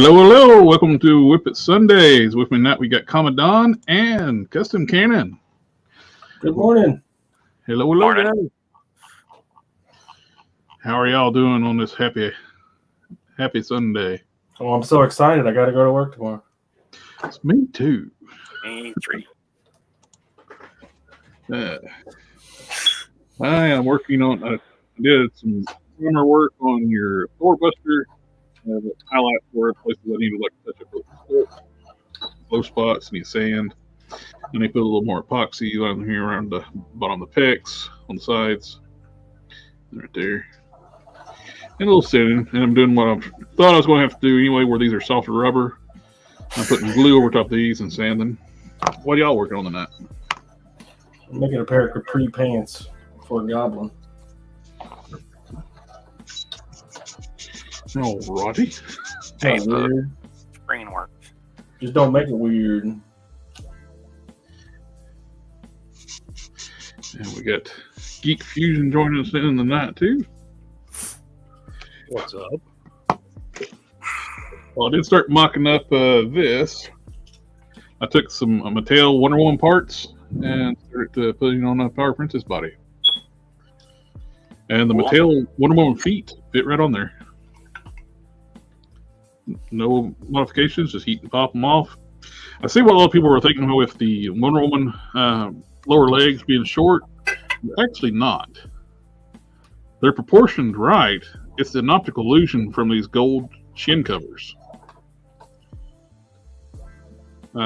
Hello, hello. Welcome to WIP IT Sundays. With me tonight, we got Commandant and Custom Cannon. Good morning. Hello, hello, guys. How are y'all doing on this happy Sunday? Oh, I'm so excited. I got to go to work tomorrow. It's me too. Me three. I am working on, I did some summer work on your door buster. I have a highlight for places I need to touch up with low spots, need sand. And they put a little more epoxy on here around the bottom of the pecs, on the sides, right there. And a little sanding. And I'm doing what I thought I was going to have to do anyway, where these are softer rubber. I'm putting glue over top of these and sanding. What are y'all working on tonight? I'm making a pair of capri pants for a goblin. Oh, Roddy. Hey, weird. Brain work. Just don't make it weird. And we got Geek Fusion joining us in the night too. What's up? Well, I did start mocking up this. I took some Mattel Wonder Woman parts and started putting on a Power Princess body. And the Mattel Wonder Woman feet fit right on there. No modifications, just heat and pop them off. I see what a lot of people were thinking with the Wonder Woman lower legs being short. Actually not. They're proportioned right. It's an optical illusion from these gold shin covers.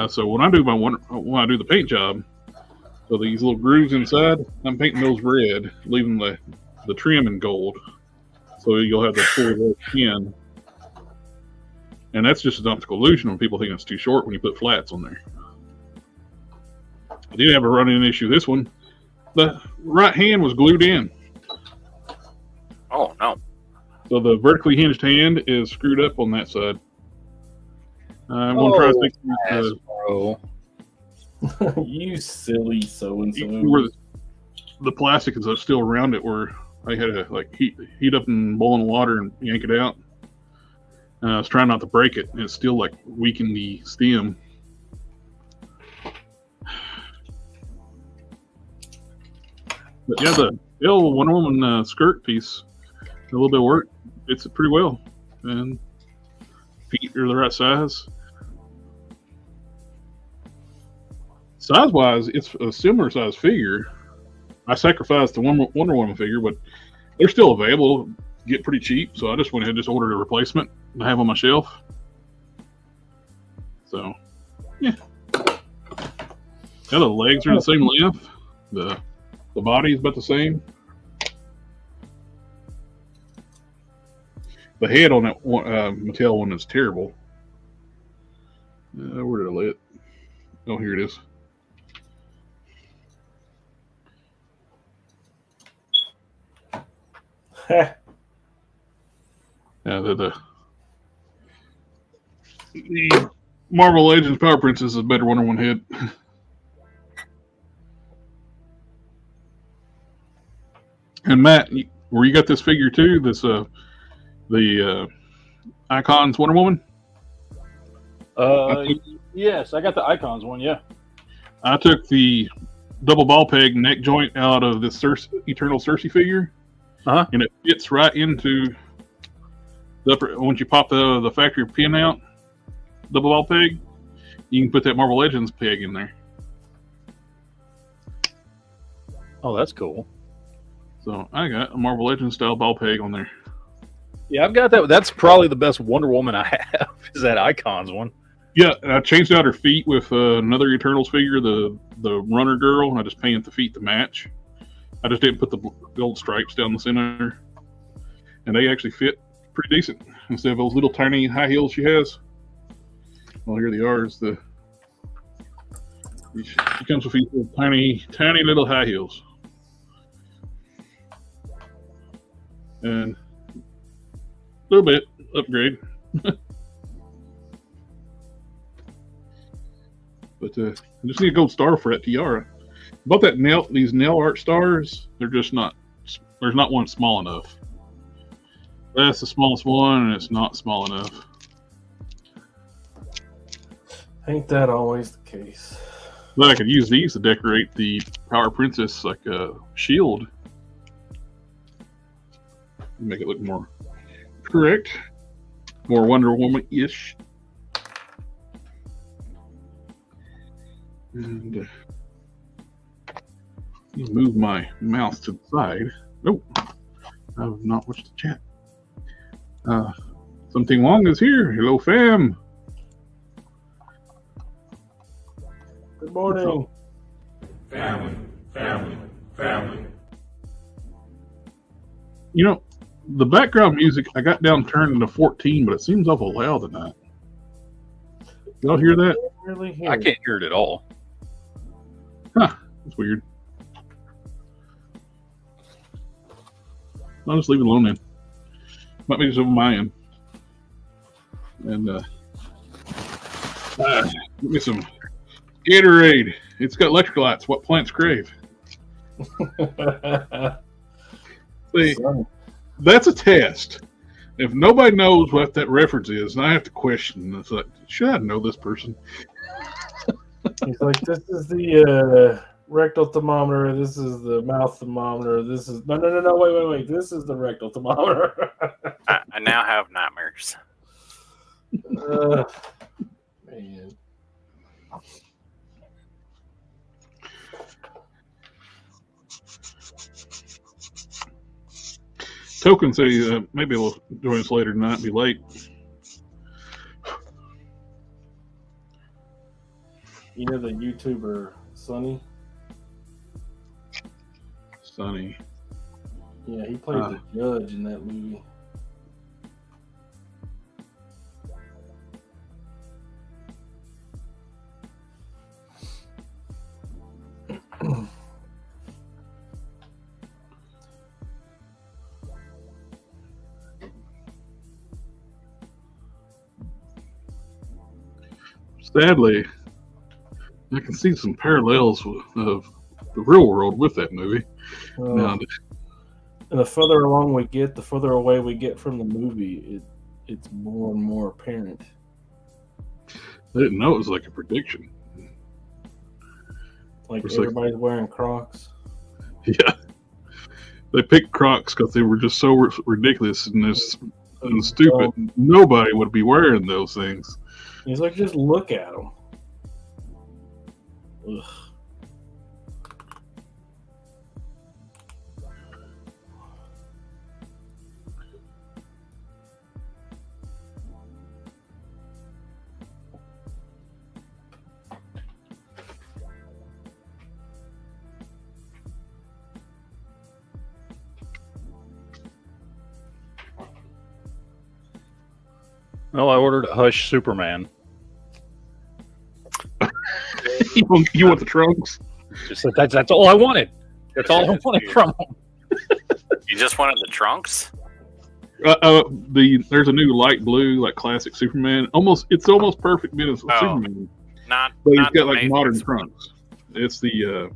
So when I do the paint job, so these little grooves inside, I'm painting those red, leaving the trim in gold. So you'll have the full shin. And that's just an optical illusion when people think it's too short when you put flats on there. I did have a running issue this one. The right hand was glued in. Oh, no. So the vertically hinged hand is screwed up on that side. I'm going to try to fix it. Bro. You silly so-and-so. Where the plastic is still around it, where I had to heat up in boiling water and yank it out. I was trying not to break it, and it's still weakened the stem. But yeah, the L Wonder Woman skirt piece, a little bit of work, fits it pretty well. And feet are the right size. Size-wise, it's a similar size figure. I sacrificed the Wonder Woman figure, but they're still available. Get pretty cheap, so I just went ahead and just ordered a replacement to have on my shelf. So, yeah. The legs are the same length. The body is about the same. The head on that Mattel one is terrible. Where did I lay it? Oh, here it is. The Marvel Legends Power Princess is a better Wonder Woman head. And Matt, where you got this figure too? This the Icons Wonder Woman. Yes, I got the Icons one. Yeah. I took the double ball peg neck joint out of this Eternal Cersei figure, and it fits right into the upper. Once you pop the factory pin out, double ball peg, you can put that Marvel Legends peg in there. Oh, that's cool. So I got a Marvel Legends style ball peg on there. Yeah, I've got that. That's probably the best Wonder Woman I have. Is that Icons one? Yeah, and I changed out her feet with another Eternals figure, the Runner Girl, and I just painted the feet to match. I just didn't put the gold stripes down the center, and they actually fit pretty decent instead of those little tiny high heels she has. Well, here they are. She comes with these little tiny little high heels, and a little bit upgrade. But I just need a gold star for that tiara. About these nail art stars, they're just not. There's not one small enough. That's the smallest one, and it's not small enough. Ain't that always the case? But I could use these to decorate the Power Princess like a shield. Make it look more correct. More Wonder Woman-ish. And move my mouse to the side. Nope. I have not watched the chat. Something Long is here. Hello, fam. Good morning. Family, family, family. You know, the background music, I got down turned to 14, but it seems awful loud tonight. Y'all hear that? Really hear I it. can't hear it at all. Huh. That's weird. I'll just leave it alone then. Might be just over my end. And get me some Gatorade. It's got electrolytes. What plants crave. See, that's a test. If nobody knows what that reference is, and I have to question, it's like, should I know this person? He's like, this is the rectal thermometer. This is the mouth thermometer. This is no. Wait. This is the rectal thermometer. I now have nightmares. Man. Token say maybe we'll join us later tonight. Be late. You know the YouTuber Sonny? Sunny. Yeah, he played the judge in that movie. Sadly, I can see some parallels of the real world with that movie. Now, And the further along we get, the further away we get from the movie, it's more and more apparent. I didn't know it was like a prediction. Like It's like- everybody's wearing Crocs. Yeah. They picked Crocs because they were just so ridiculous and stupid. Nobody would be wearing those things. He's like, just look at them. Ugh. Well, I ordered a Hush Superman. You want the trunks? Just that's all I wanted. That's all I wanted from him. You just wanted the trunks? There's a new light blue, like classic Superman. It's almost perfect bit of Superman, Not. but he's not got the like main modern ones. trunks. It's the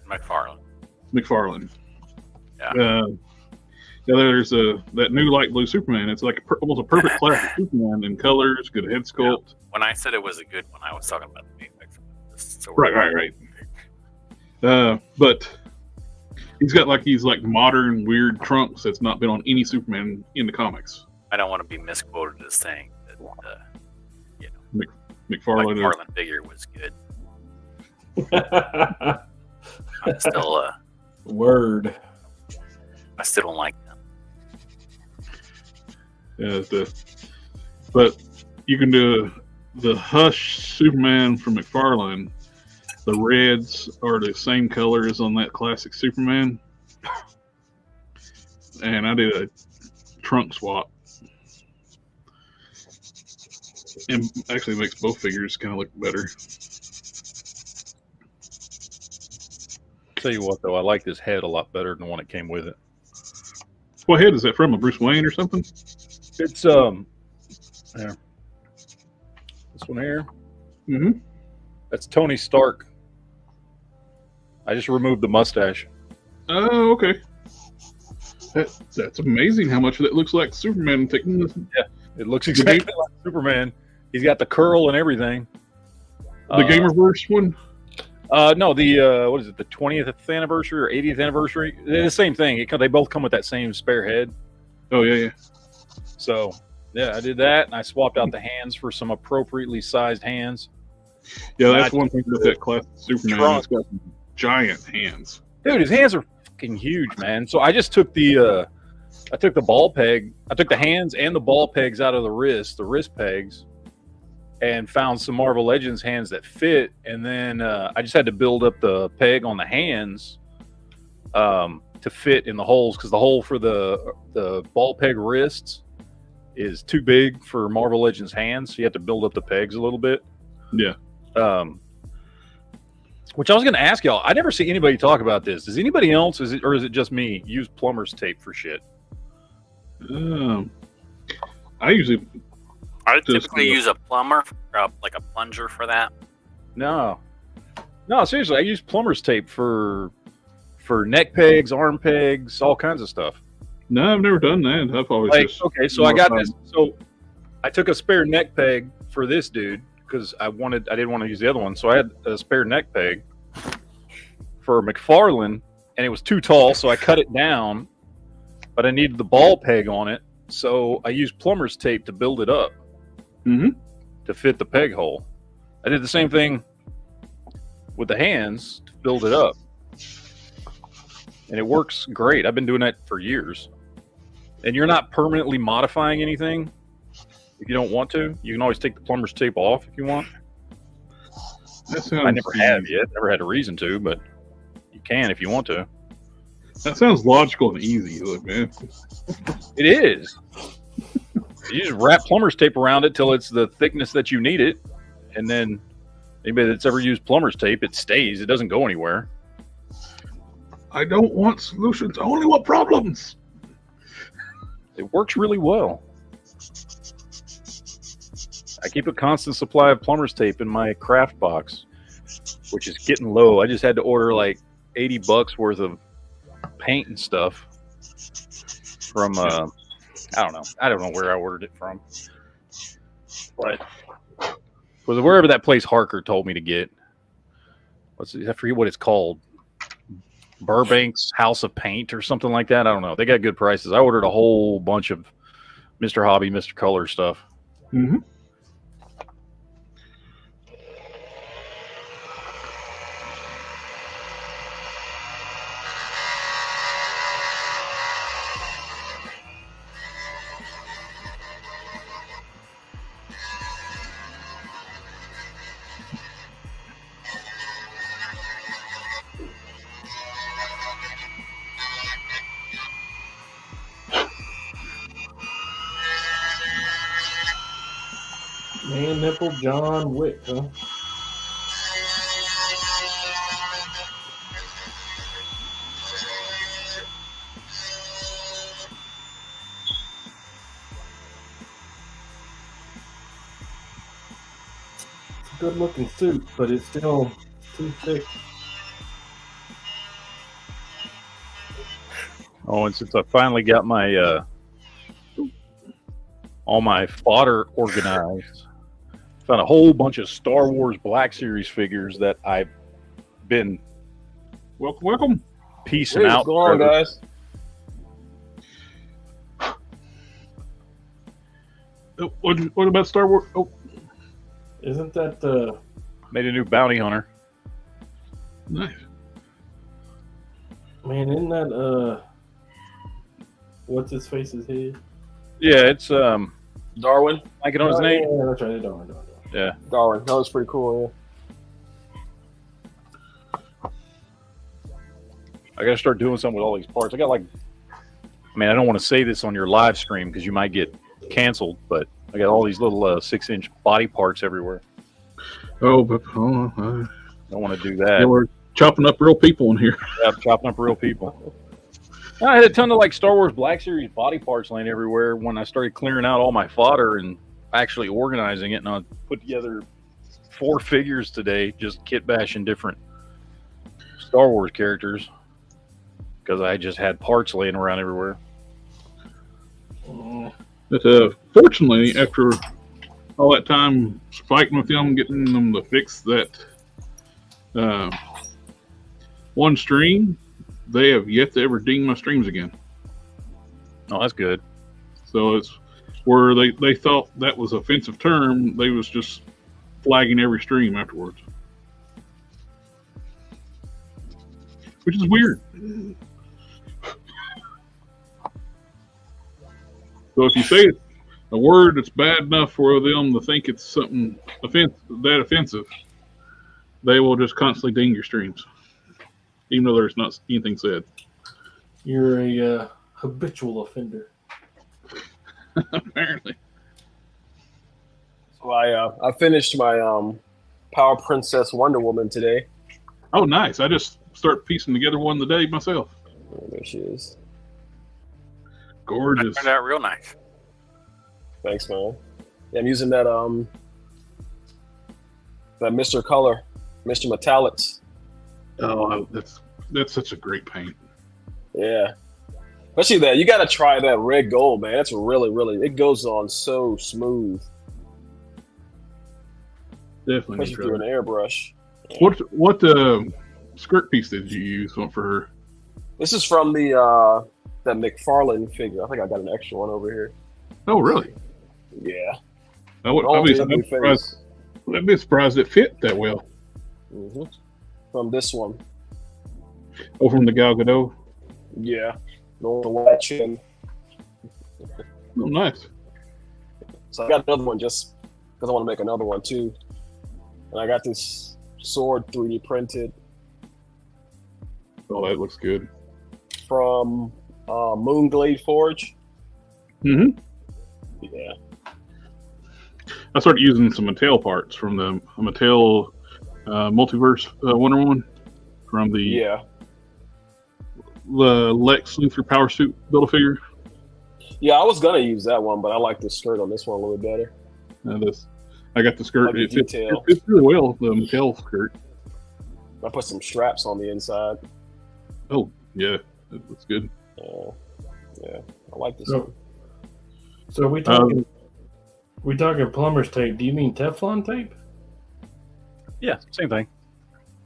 McFarlane. Yeah. There's that new light blue Superman. It's like almost a perfect classic Superman in colors, good head sculpt. When I said it was a good one, I was talking about the main picture. So Right. But he's got these modern weird trunks that's not been on any Superman in the comics. I don't want to be misquoted as saying that McFarlane. McFarlane figure was good. I still, Word. I still don't like them. But you can do the Hush Superman from McFarlane. The reds are the same color as on that classic Superman. And I did a trunk swap. And actually makes both figures kind of look better. Tell you what, though, I like this head a lot better than the one that came with it. What head is that from? A Bruce Wayne or something? It's there. This one here. Mm-hmm. That's Tony Stark. I just removed the mustache. Oh, okay. That's amazing how much that looks like Superman taking this. It looks exactly like Superman. He's got the curl and everything. The Gamerverse one? No, the what is it? The 20th anniversary or 80th anniversary? They're the same thing. They both come with that same spare head. Oh yeah. So yeah, I did that, and I swapped out the hands for some appropriately sized hands. Yeah, that's one thing with that classic Superman. It's got giant hands. Dude, his hands are fucking huge, man. So I just took the ball peg. I took the hands and the ball pegs out of the wrist pegs, and found some Marvel Legends hands that fit. And then I just had to build up the peg on the hands to fit in the holes, because the hole for the ball peg wrists is too big for Marvel Legends hands. So you have to build up the pegs a little bit. Yeah. Which I was going to ask y'all. I never see anybody talk about this. Does anybody else, or is it just me, use plumber's tape for shit? I typically use a plumber, like a plunger for that. No, seriously, I use plumber's tape for neck pegs, arm pegs, all kinds of stuff. No, I've never done that. I've always okay, so I got this. So I took a spare neck peg for this dude because I didn't want to use the other one, so I had a spare neck peg for McFarlane, and it was too tall, so I cut it down. But I needed the ball peg on it, so I used plumber's tape to build it up to fit the peg hole. I did the same thing with the hands to build it up, and it works great. I've been doing that for years. And you're not permanently modifying anything if you don't want to. You can always take the plumber's tape off if you want. I never have yet. Never had a reason to, but you can if you want to. That sounds logical and easy, man. It is. You just wrap plumber's tape around it till it's the thickness that you need it, and then anybody that's ever used plumber's tape, it stays. It doesn't go anywhere. I don't want solutions. I only want problems. It works really well. I keep a constant supply of plumber's tape in my craft box, which is getting low. I just had to order like $80 worth of paint and stuff from I don't know where I ordered it from, but was wherever that place Harker told me to get. I forget what it's called. Burbank's House of Paint or something like that. I don't know. They got good prices. I ordered a whole bunch of Mr. Hobby, Mr. Color stuff. Mm-hmm. Man nipple John Wick, huh? It's a good looking suit, but it's still too thick. Oh, and since I finally got my all my fodder organized, found a whole bunch of Star Wars Black Series figures that I've been Welcome. piecing out. What's going on, guys? What about Star Wars? Oh, Isn't that Made a new bounty hunter. nice. man? Isn't that what's his face's head? Yeah, it's Darwin? I can know his name. Yeah, that's right. Darwin. Yeah. Darwin. That was pretty cool, I got to start doing something with all these parts. I got I don't want to say this on your live stream because you might get canceled, but I got all these little 6-inch body parts everywhere. Oh, but I don't want to do that. yeah, we're chopping up real people in here. Yeah, chopping up real people. I had a ton of Star Wars Black Series body parts laying everywhere when I started clearing out all my fodder and actually organizing it. And I put together 4 figures today, just kit bashing different Star Wars characters because I just had parts laying around everywhere. But fortunately, after all that time fighting with them, getting them to fix that one stream, they have yet to ever ding my streams again. Oh, that's good. So it's where they thought that was an offensive term, they was just flagging every stream afterwards. Which is weird. So if you say a word that's bad enough for them to think it's something offensive, they will just constantly ding your streams, even though there's not anything said. You're a habitual offender. Apparently. So I finished my Power Princess Wonder Woman today. Oh, nice. I just start piecing together one today myself. Oh, there she is. Gorgeous. That turned out real nice. Thanks, man. Yeah, I'm using that Mr. Color, Mr. Metallics. Oh, that's such a great paint. Yeah. Especially that. You got to try that red gold, man. That's really, really, it goes on so smooth. Definitely. Especially through an airbrush. What skirt piece did you use for her? This is from the that McFarlane figure. I think I got an extra one over here. Oh, really? Yeah. I'd be surprised it fit that well. Mm-hmm. From this one. Oh, from the Gal Gadot? Yeah. The white chin. Oh, nice. So I got another one just because I want to make another one too. And I got this sword 3D printed. Oh, that looks good. From Moonglade Forge. Mm-hmm. Yeah. I started using some Mattel parts from the Mattel Multiverse Wonder Woman from the Lex Luthor Power Suit Build-A-Figure. Yeah, I was gonna use that one, but I like the skirt on this one a little bit better. I got the skirt. Like the detail. It fits really well, the Mattel skirt. I put some straps on the inside. Oh, yeah. It looks good. Yeah. I like this one. So we talking plumber's tape. Do you mean Teflon tape? Yeah, same thing.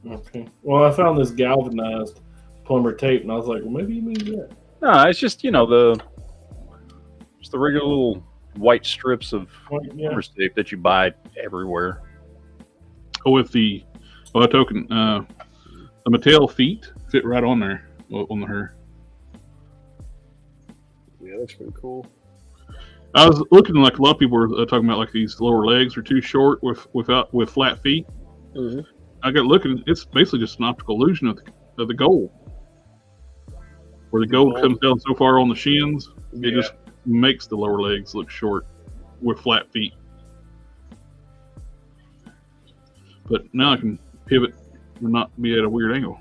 Okay. Well, I found this galvanized plumber tape, and I was like, well, maybe you mean that. No, it's just the regular little white strips of plumber's tape that you buy everywhere. Oh, with the token, the Mattel feet fit right on there on her. Yeah, that's pretty cool. I was looking like a lot of people were talking about like these lower legs are too short with flat feet. Mm-hmm. I got looking; it's basically just an optical illusion of the gold, where the gold comes down so far on the shins, it just makes the lower legs look short with flat feet. But now I can pivot and not be at a weird angle.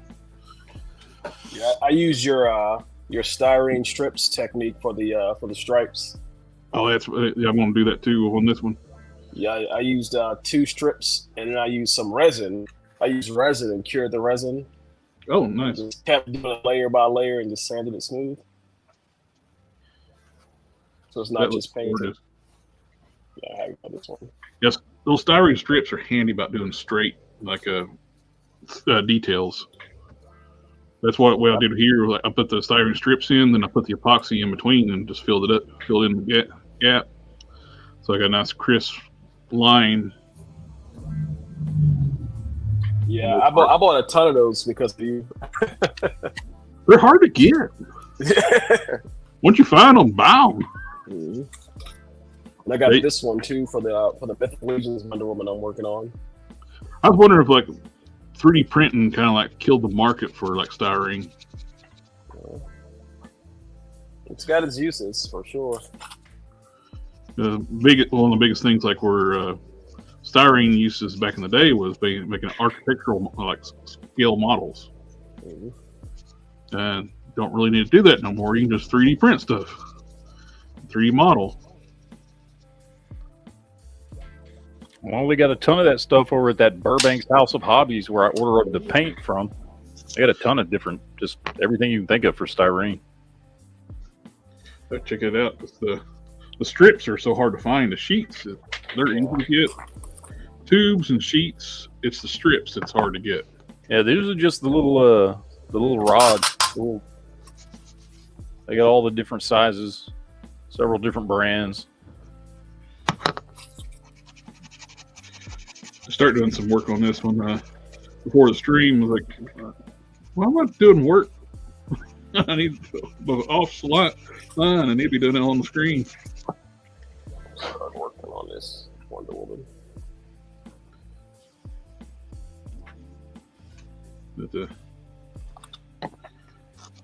Yeah, I use your styrene strips technique for the stripes. Oh, I'm going to do that too on this one. Yeah, I used 2 strips, and then I used some resin. I used resin and cured the resin. Oh, nice. Just kept doing it layer by layer and just sanded it smooth. So it's not just painted. Gorgeous. Yeah, I have this one. Yes, those styrene strips are handy about doing straight, like details. That's what I did here. I put the styrene strips in, then I put the epoxy in between and just filled it up, filled in the gap. So I got a nice crisp line. Yeah, I bought a ton of those because of you. They're hard to get. Once you find them, buy them. Mm-hmm. And I got this one too for the Mythic Legions Wonder Woman I'm working on. I was wondering if like 3D printing kind of like killed the market for like styrene. It's got its uses for sure. One of the biggest things like were styrene uses back in the day was making architectural like scale models. Mm-hmm. And don't really need to do that no more. You can just 3D print stuff, 3D model. Well, we got a ton of that stuff over at that Burbank's House of Hobbies where I ordered the paint from. They got a ton of different, just everything you can think of for styrene. Check it out. The strips are so hard to find. The sheets, they're easy to get. Tubes and sheets, it's the strips that's hard to get. Yeah, these are just the little rods. Ooh. They got all the different sizes, several different brands. Start doing some work on this one before the stream. Was like, why am I doing work? I need the off line. I need to be doing it on the screen. Start working on this Wonder Woman. But,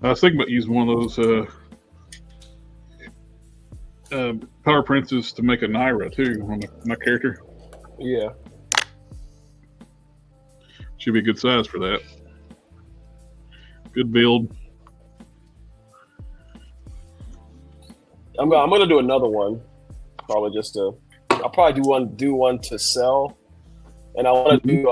I was thinking about using one of those power prints to make a Naira too on my character. Yeah. Should be a good size for that. Good build. I'm gonna do another one. Probably just to. I'll probably do one to sell, and I want to do.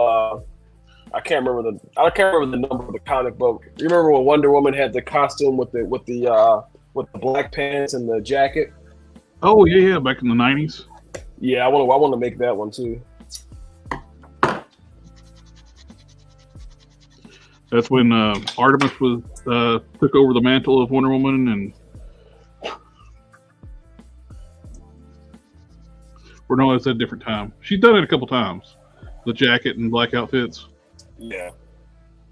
I can't remember the number of the comic book. You remember when Wonder Woman had the costume with the black pants and the jacket? Oh yeah, back in the 90s. Yeah, I want to make that one too. That's when Artemis took over the mantle of Wonder Woman, and or no, it's at a different time. She's done it a couple times. The jacket and black outfits. Yeah,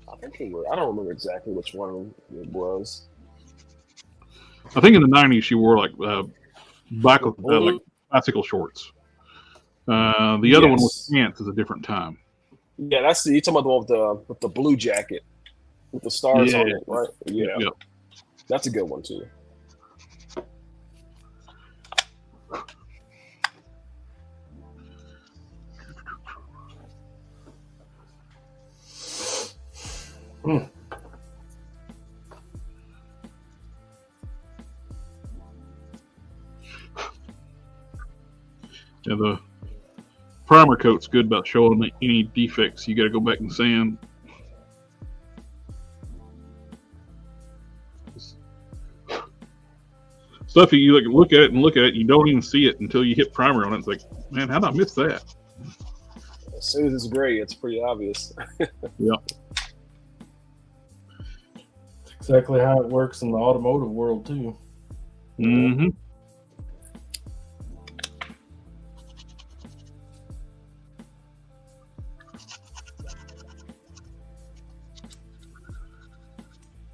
I don't remember exactly which one it was. I think in the 90s she wore like black like bicycle shorts. The other one with pants is a different time. Yeah, that's you talking about the one with the blue jacket with the stars on it, right? Yeah, that's a good one too. Yeah, the primer coat's good about showing any defects. You got to go back and sand. Stuff you look at it, and you don't even see it until you hit primer on it. It's like, man, how did I miss that? As soon as it's gray, it's pretty obvious. Yeah. It's exactly how it works in the automotive world too. Mm-hmm.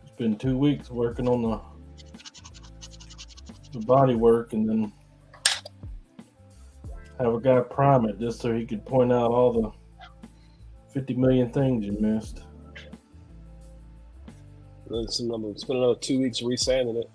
It's been 2 weeks working on the body work, and then have a guy prime it just so he could point out all the 50 million things you missed. It's been another 2 weeks resanding it.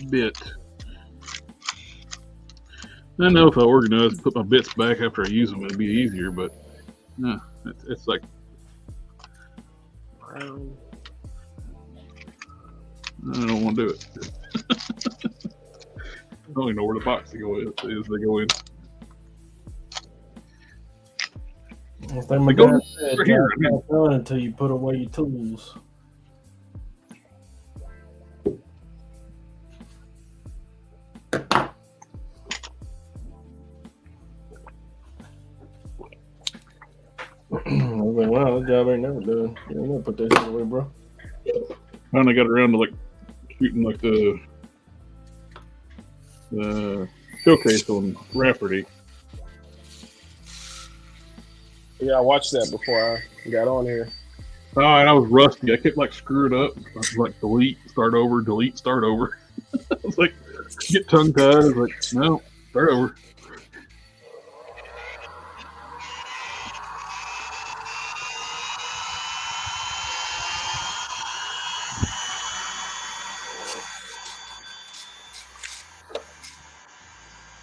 Bit. I know if I organize and put my bits back after I use them, it'd be easier, but no, it's like I don't want to do it. I don't even know where the box to go is. They go in. They go over here. Not done until you put away your tools. I was like, wow, this job ain't never done. You ain't gonna put that shit away, bro. Finally got around to like shooting like the showcase on Rafferty. Yeah, I watched that before I got on here. Oh, and I was rusty. I kept like screwing up. I was like delete, start over, delete, start over. I was like, get tongue tied. I was like, no, start over.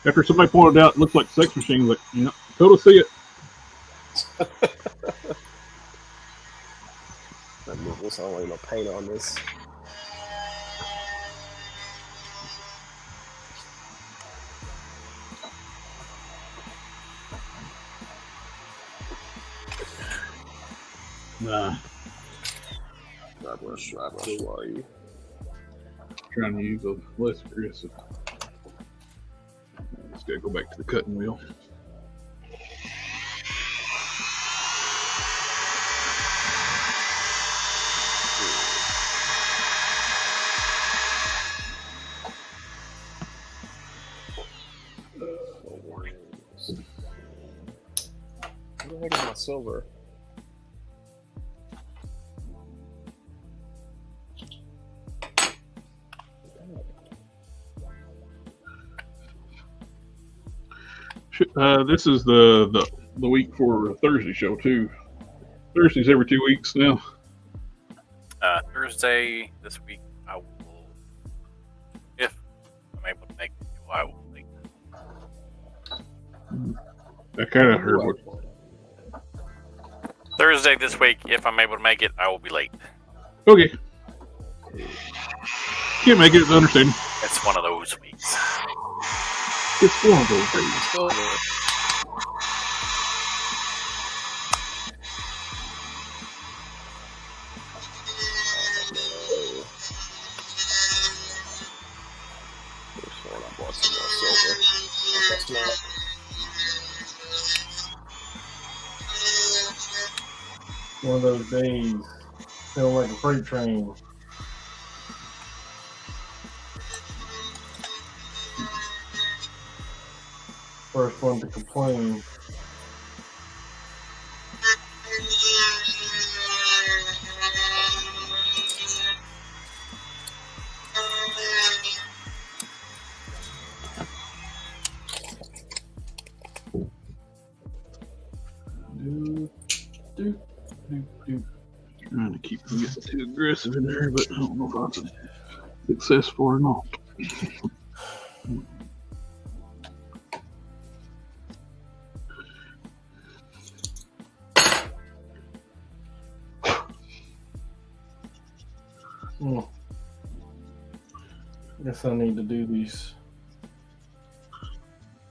After somebody pointed out, it looks like Sex Machine. Like, yeah, totally see it. this. I don't want no paint on this. Nah. Dry brush, why you? Trying to use a less aggressive. Just gotta go back to the cutting wheel. Where the heck is my silver? This is the week for a Thursday show too. Thursdays every 2 weeks now. Thursday this week, I will, if I'm able to make it, I will make it. I kind of heard what. Thursday this week, if I'm able to make it, I will be late. Okay. Can't make it. It's understanding. It's one of those weeks. It's one of those days. Still there. I bought some more silver. That's not. One of those days, feeling like a freight train. First one to complain. Trying to keep from getting too aggressive in there, but I don't know if that's successful or not. Guess I need to do these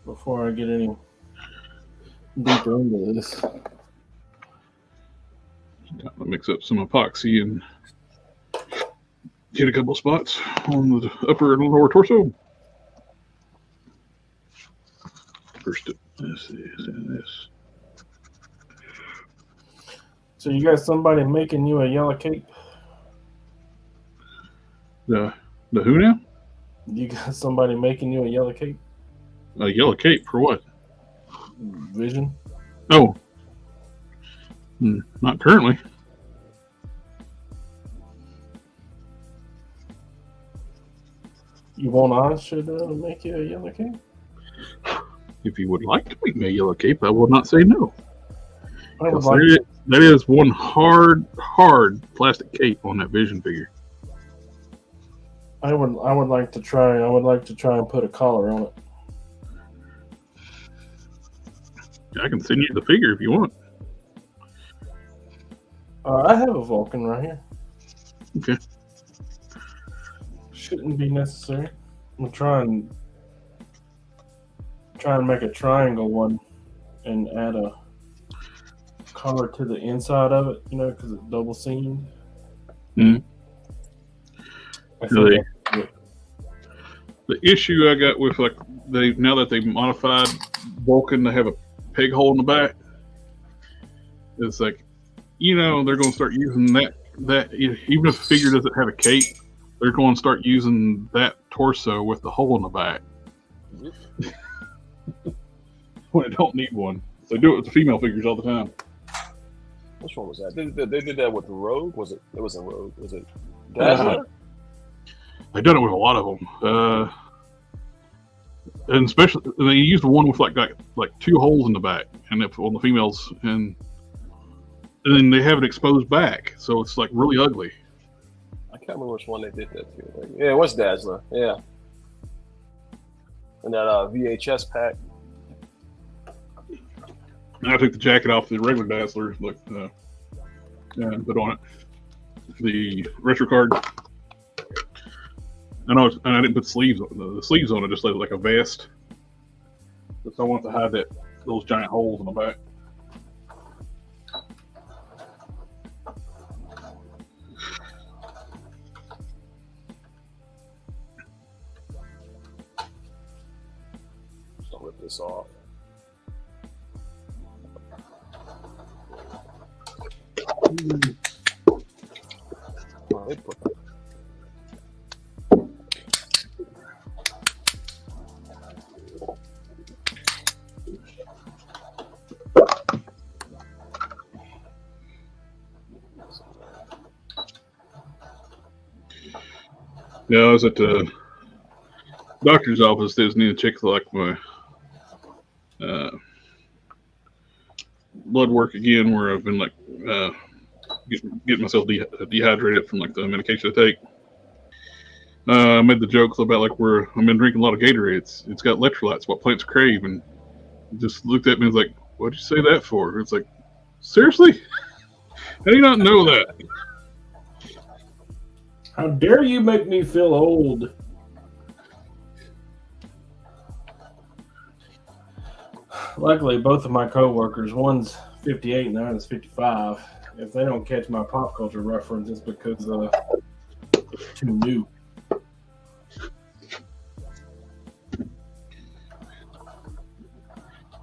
before I get any deeper into this. Got to mix up some epoxy and get a couple spots on the upper and lower torso. First, this and this. So you got somebody making you a yellow cape? The who now? You got somebody making you a yellow cape? A yellow cape for what? Vision? Oh, not currently. You want I should make you a yellow cape? If you would like to make me a yellow cape, I will not say no. I would Yes, like that is one hard plastic cape on that Vision figure. I would like to try. I would like to try and put a collar on it. I can send you the figure if you want. I have a Vulcan right here. Okay. Shouldn't be necessary. I'm gonna try and make a triangle one and add a collar to the inside of it. You know, because it's double seamed. Mm-hmm. I think The issue I got with now that they've modified Vulcan to have a peg hole in the back, it's like, they're going to start using that even if the figure doesn't have a cape, they're going to start using that torso with the hole in the back when it don't need one. They do it with the female figures all the time. Which one was that? They did that with Rogue. Was it? It wasn't Rogue. Was it Dazzler? They've done it with a lot of them, and especially they used one with like two holes in the back, and on the females, and then they have an exposed back, so it's like really ugly. I can't remember which one they did that to. Yeah, it was Dazzler. Yeah, and that VHS pack. I took the jacket off the regular Dazzler, and put on it. the retro card. I know, and I didn't put sleeves on the sleeves on it, just like a vest. Because I want to hide those giant holes in the back. Just don't rip this off. Oh, they put that. Yeah, I was at the doctor's office. They just need to check like my blood work again, where I've been like getting myself dehydrated from like the medication I take. I made the jokes about like where I've been drinking a lot of Gatorade. It's got electrolytes, what plants crave, and just looked at me and was like, "What'd you say that for?" It's like, seriously? How do you not know that? How dare you make me feel old? Luckily, both of my coworkers, one's 58 and the other's 55. If they don't catch my pop culture reference, it's because it's too new.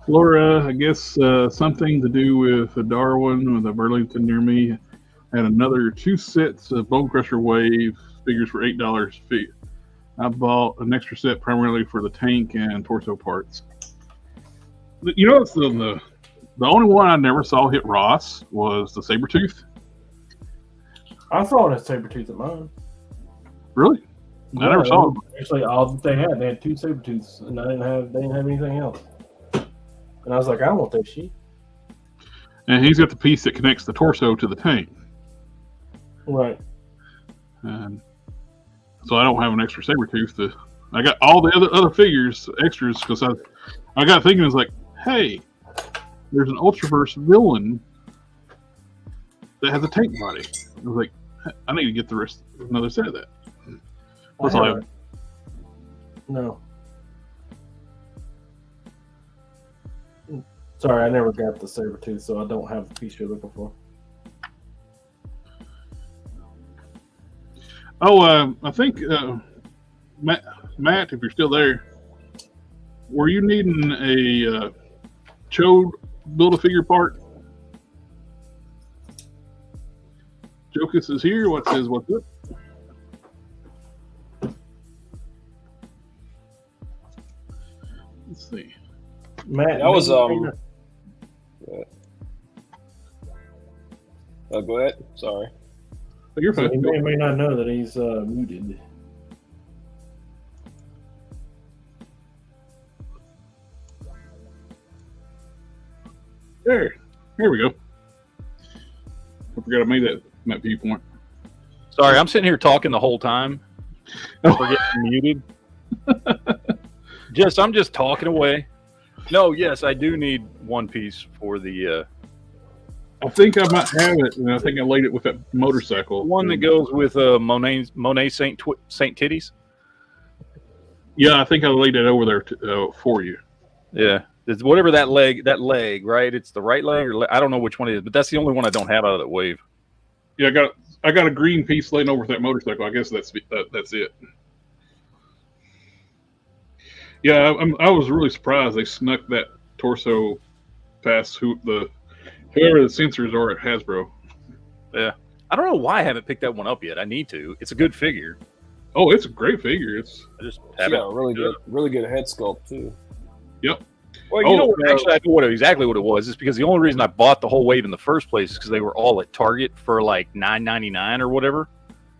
Laura, I guess something to do with Darwin with a Burlington near me. Had another 2 sets of Bone Crusher Wave figures for $8 fee. I bought an extra set primarily for the tank and torso parts. You know, it's the only one I never saw hit Ross was the Sabretooth. I saw it as Sabretooth at mine. Really? I never saw it. Actually, all that they had 2 Sabretooths, and they didn't have anything else. And I was like, I want that shit. And he's got the piece that connects the torso to the tank. Right. And so I don't have an extra Sabretooth. I got all the other figures, extras, because I got thinking, it's like, hey, there's an Ultraverse villain that has a tank body. I was like, I need to get the rest, another set of that. That's all I have. No. Sorry, I never got the Sabretooth, so I don't have the piece you're looking for. Oh, I think, Matt, if you're still there, were you needing a Chode Build-A-Figure part? Jokus is here. What's up? Let's see. Matt, That was go ahead. Sorry. Oh, you're fine. He may or may not know that he's muted. There. Here we go. I forgot I made that viewpoint. Sorry, I'm sitting here talking the whole time. Oh. We're getting muted. I'm just talking away. No, yes, I do need one piece for the I think I might have it, and I think I laid it with that motorcycle. one that goes with Monet Saint Titties. Yeah, I think I laid it over there for you. Yeah, it's whatever that leg, right? It's the right leg, or I don't know which one it is, but that's the only one I don't have out of that wave. Yeah, I got a green piece laying over that motorcycle. I guess that's it. Yeah, I was really surprised they snuck that torso past whoever the sensors are at Hasbro. Yeah, I don't know why I haven't picked that one up yet. I need to. It's a good figure. Oh, it's a great figure. I just Yeah, haven't. really good head sculpt too. Yep. Well, you know what? Actually, I know exactly what it was. It's because the only reason I bought the whole wave in the first place is because they were all at Target for like $9.99 or whatever,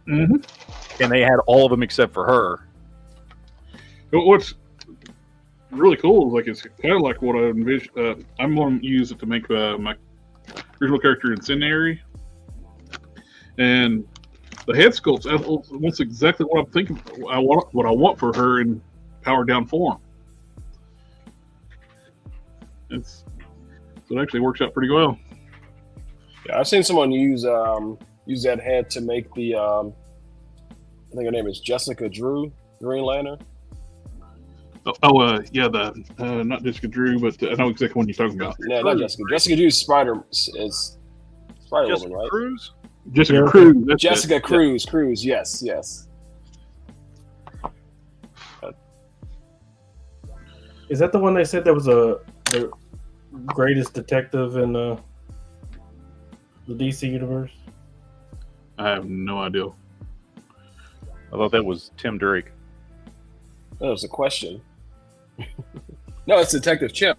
Mm-hmm. and they had all of them except for her. What's really cool is like it's kind of like what I envisioned. I'm going to use it to make my original character Incendiary, and the head sculpt's almost exactly what I'm thinking. What I want for her in powered down form. So it actually works out pretty well. Yeah, I've seen someone use use that head to make the I think her name is Jessica Drew, Green Lantern. Yeah, not Jessica Drew, but I know exactly what you're talking about. No, not Jessica. Jessica Drew is Spider Woman, Jessica right? Cruz? Jessica Yeah. Cruz. That's Jessica it. Cruz. Yes. Is that the one they said that was the greatest detective in the DC universe? I have no idea. I thought that was Tim Drake. That was a question. No, it's Detective Chimp.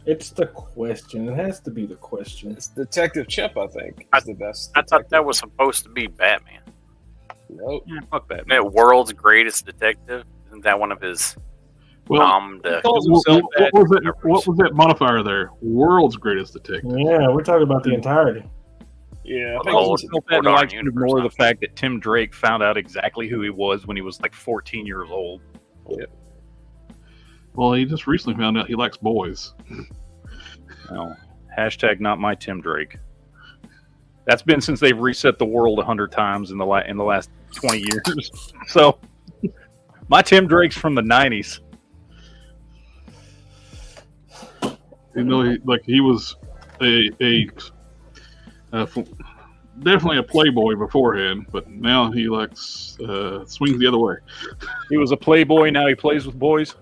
It's the question. It has to be the question. It's Detective Chimp, I think, is the best. I thought that detective. was supposed to be Batman. Nope. Yeah, fuck that. That world's greatest detective. Isn't that one of his Well, calmed? calls what himself that. was that modifier there? World's greatest detective. Yeah, we're talking about the entirety. Yeah, I Oh, think Lord. it's- Himself that and Darn likes to universe, ignore huh? the fact that Tim Drake found out exactly who he was when he was like 14 years old. Well, he just recently found out he likes boys. Oh, hashtag not my Tim Drake. That's been since they've reset the world 100 times in the last 20 years. So my Tim Drake's from the 90s. You know, he was definitely a playboy beforehand, but now he likes swings the other way. He was a playboy. Now he plays with boys.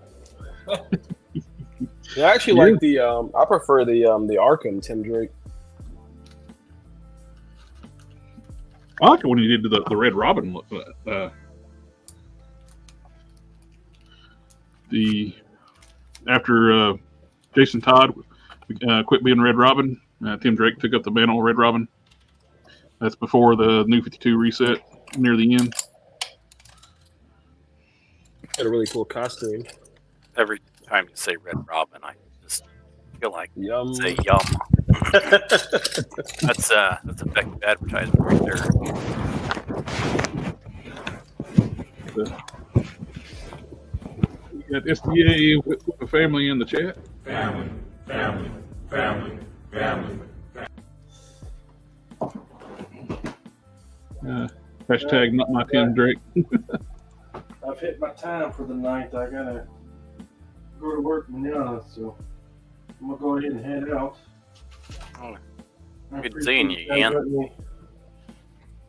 Yeah, I actually like the. I prefer the Arkham Tim Drake. I like it when he did the Red Robin look. After Jason Todd quit being Red Robin, Tim Drake took up the mantle of Red Robin. That's before the New 52 reset near the end. Had a really cool costume. Every time you say Red Robin, I just feel like Yum. say yum. That's effective advertising right there. We got SDA with the family in the chat. Family. Hashtag not my Tim Drake. I've hit my time for the night. I gotta go to work manana, so I'm gonna go ahead and head out. Oh, I good appreciate seeing you, guys Ian. letting me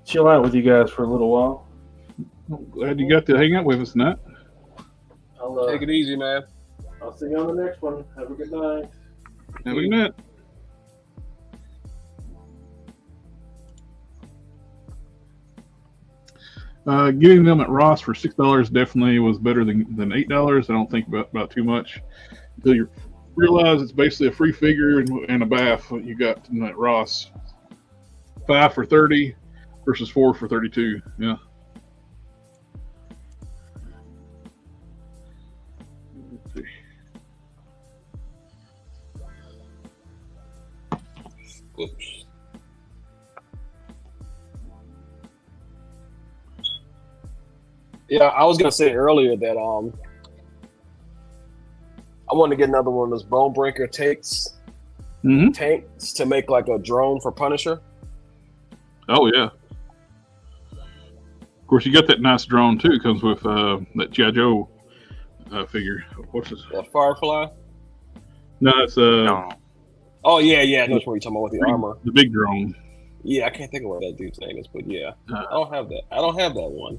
chill out with you guys for a little while. Glad you got to hang out with us tonight. Take it easy, man. I'll see you on the next one. Have a good night. Have a good night. Getting them at Ross for $6 definitely was better than $8. I don't think about too much until you realize it's basically a free figure and a bath. What you got at Ross, 5 for $30 versus 4 for $32. Yeah. Let's see. Oops. Yeah, I was gonna say earlier that I want to get another one of those bone breaker tanks to make like a drone for Punisher. Oh yeah. Of course, you got that nice drone too. Comes with that G.I. Joe figure. What's this? That Firefly. No, it's No, Oh yeah, I know what you're talking about with the armor. the big drone. Yeah, I can't think of what that dude's name is, but yeah, Uh, I don't have that. I don't have that one.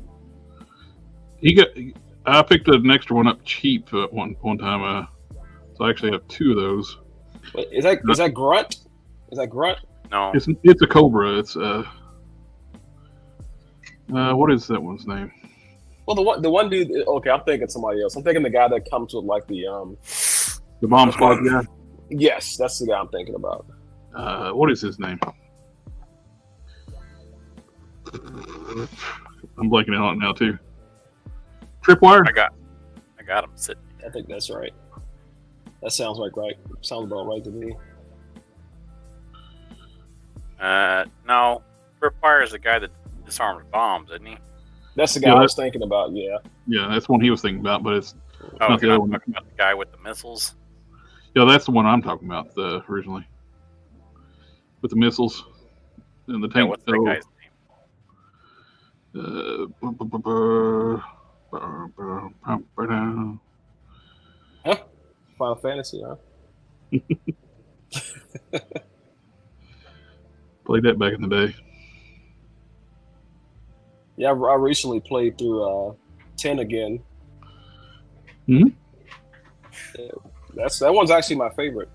I picked an extra one up cheap one time. So I actually have 2 of those. But is that Grunt? Is that Grunt? no. It's a Cobra. It's what is that one's name? Well, the one dude. Okay, I'm thinking somebody else. I'm thinking the guy that comes with like the The Bomb Squad guy. Yes, that's the guy I'm thinking about. What is his name? I'm blanking out on it now too. Tripwire. I got him sitting. I think that's right. That sounds like right. Sounds about right to me. No. Tripwire is the guy that disarms bombs, isn't he? That's the guy I was thinking about. Yeah. Yeah, that's one he was thinking about, but it's Oh, not the you're other not one. talking about the guy with the missiles. Yeah, that's the one I'm talking about originally with the missiles. in the Yeah, tank. what's that guy's name? Final Fantasy, huh? Played that back in the day. Yeah, I recently played through 10 again. Mhm. Yeah, that one's actually my favorite.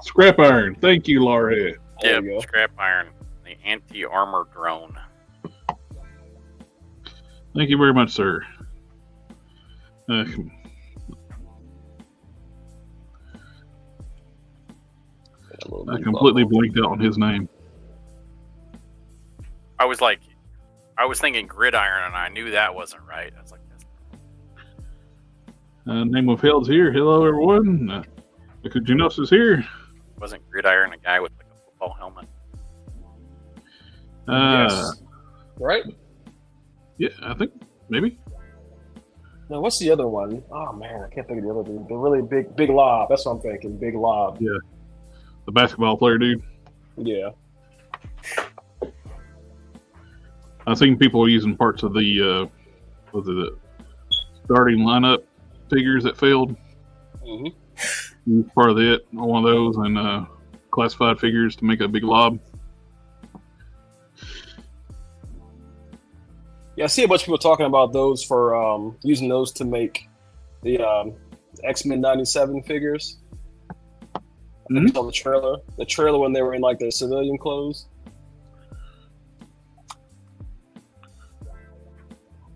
Scrap iron. Thank you, Laura. There Yeah, you go. scrap iron, the anti-armor drone. Thank you very much, sir. I completely blinked out on his name. I was thinking gridiron, and I knew that wasn't right. I was like, Name of Hell's here. Hello, everyone. Junos is here. wasn't gridiron a guy with like a football helmet? Yes. Right? Yeah, I think maybe. No, what's the other one? Oh man, I can't think of the other dude. The really big lob. That's what I'm thinking. Big lob. Yeah. The basketball player, dude. Yeah. I've seen people using parts of the starting lineup figures that failed. Mm-hmm. Part of it, one of those, and classified figures to make a big lob. Yeah, I see a bunch of people talking about those for using those to make the X-Men 97 figures. Mhm. I saw the trailer when they were in like their civilian clothes.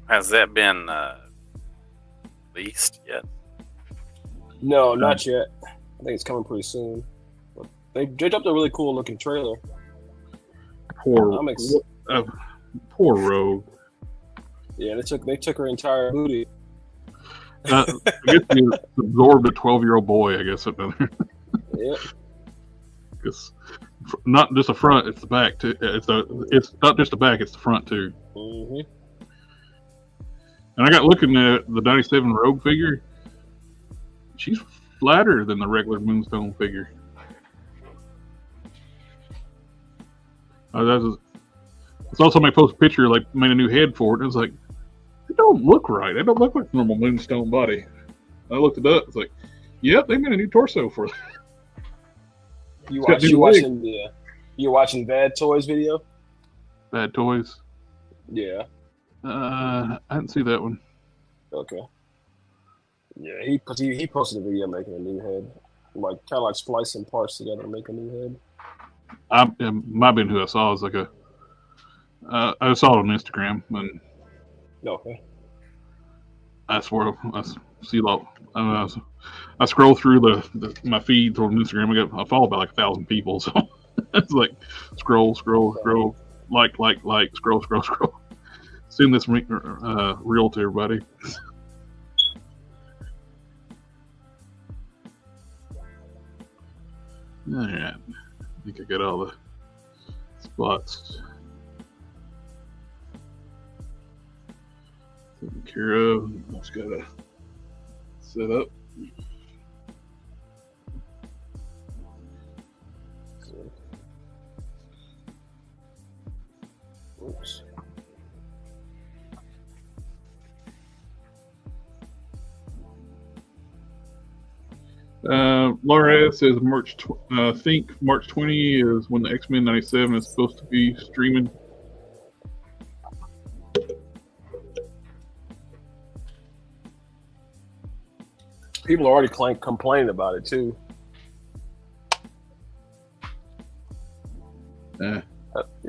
Has that been leased yet? No, not yet. I think it's coming pretty soon. But they dropped a really cool looking trailer. Poor Rogue. Yeah, they took her entire booty. I guess you absorbed a 12-year-old boy. I guess Yeah. because not just the front, it's the back too. It's not just the back, it's the front too. Mm-hmm. And I got looking at the 97 Rogue figure. She's flatter than the regular Moonstone figure. It's also my post picture, like made a new head for it. And it's like, it don't look right. It don't look like normal Moonstone body. I looked it up. It's like, yep, they made a new torso for it. You're watching Bad Toys video? Bad Toys. Yeah. I didn't see that one. Okay. Yeah, he posted a video making a new head, like kind of like splicing parts together to make a new head. It might have been who I saw. It was like I saw it on Instagram, and Okay. I swear I see a lot. I scroll through my feeds on Instagram. I follow about like 1,000 people, so it's like scroll, like, scroll. Send this reel to everybody. All right, I think I got all the spots taken care of. Just gotta set up. Oops. Laura says I think March 20 is when the X-Men 97 is supposed to be streaming. People are already complaining about it too. Yeah,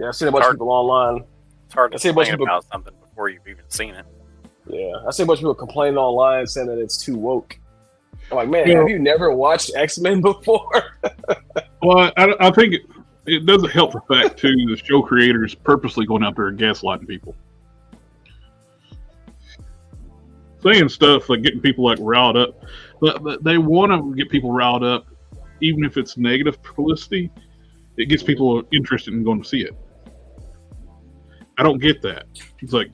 I've seen a bunch of people online. It's hard to I see a bunch complain of people- about something before you've even seen it. Yeah, I see a bunch of people complaining online saying that it's too woke. I'm like, man, Yeah. have you never watched X-Men before? Well, I think it doesn't help the fact too the show creators purposely going out there and gaslighting people, saying stuff like getting people like riled up. But they want to get people riled up, even if it's negative publicity. It gets people interested in going to see it. I don't get that. It's like,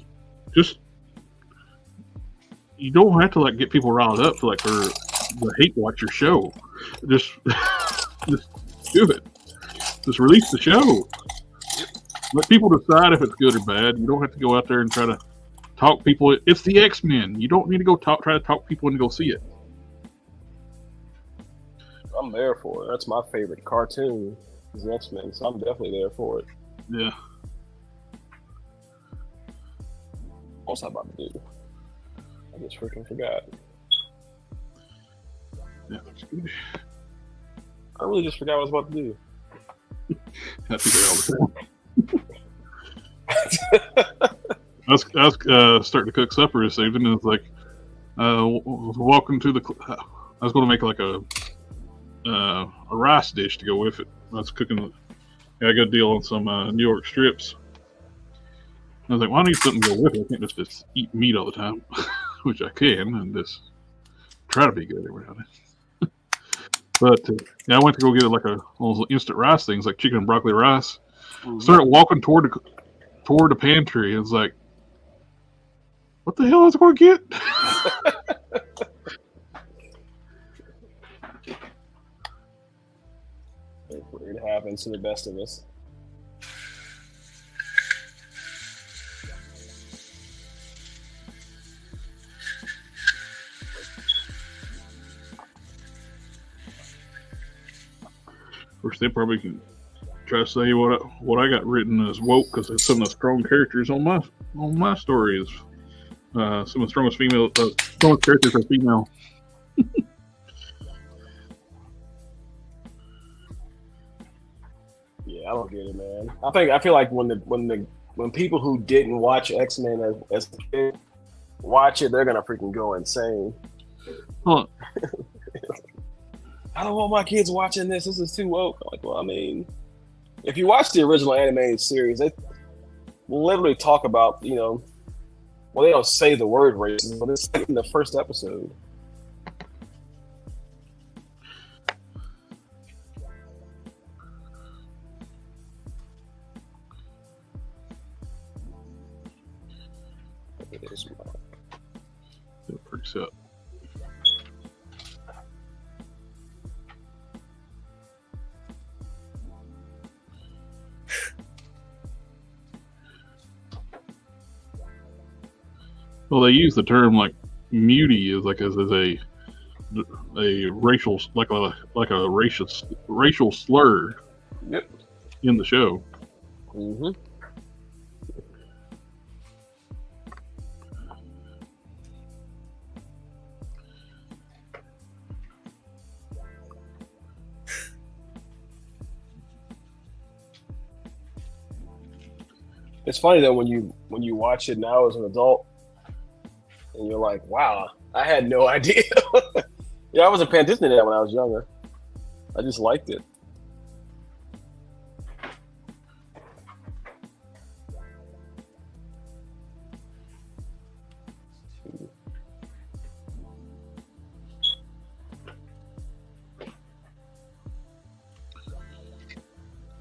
just, you don't have to like get people riled up to like or hate watch your show. Just do it. Just release the show. Let people decide if it's good or bad. You don't have to go out there and try to talk people. It's the X-Men. You don't need to go try to talk people into go see it. I'm there for it. That's my favorite cartoon, is X-Men, so I'm definitely there for it. Yeah. What's I about to do? I just freaking forgot. Yeah, that's good. I really just forgot what I was about to do. I think all the time. I was starting to cook supper this evening, and it's like, welcome to the. I was going to make like a rice dish to go with it. I was cooking. I got a deal on some New York strips. I was like, well, I need something to go with it. I can't just eat meat all the time, which I can, and just try to be good every now and then. But yeah, I went to go get like one of those instant rice things, like chicken and broccoli rice. Mm-hmm. Started walking toward the pantry, and it's like, what the hell is I going to get? It happens to the best of us. Of course, they probably can try to say what I got written as woke because some of the strong characters on my story is some of the strongest characters are female. Yeah, I don't get it, man. I feel like when people who didn't watch X-Men as a kid watch it, they're gonna freaking go insane. Huh. I don't want my kids watching this. This is too woke. I'm like, well, I mean, if you watch the original animated series, they literally talk about, well, they don't say the word racism, but it's in the first episode. It freaks out. Well, they use the term like "mutie" as a racial like a racial slur. Yep. In the show. Mm-hmm. It's funny though when you watch it now as an adult, and you're like, "Wow, I had no idea." Yeah, I wasn't paying attention to that when I was younger. I just liked it.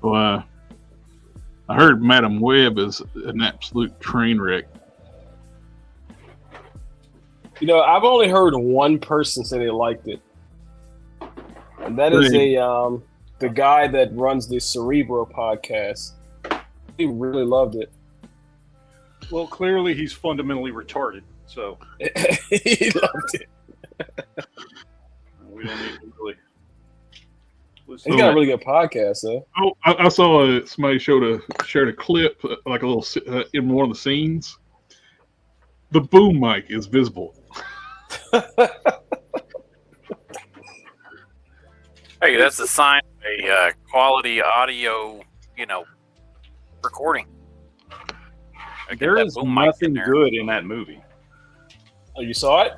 Well, I heard Madam Web is an absolute train wreck. I've only heard one person say they liked it, and that is the guy that runs the Cerebro podcast. He really loved it. Well, clearly he's fundamentally retarded, so he loved it. We don't need to really. He's got a really good podcast, though. Oh, I saw somebody shared a clip, like a little in one of the scenes. The boom mic is visible. Hey, that's a sign of a quality audio, recording. There is nothing good in that movie. Oh, you saw it?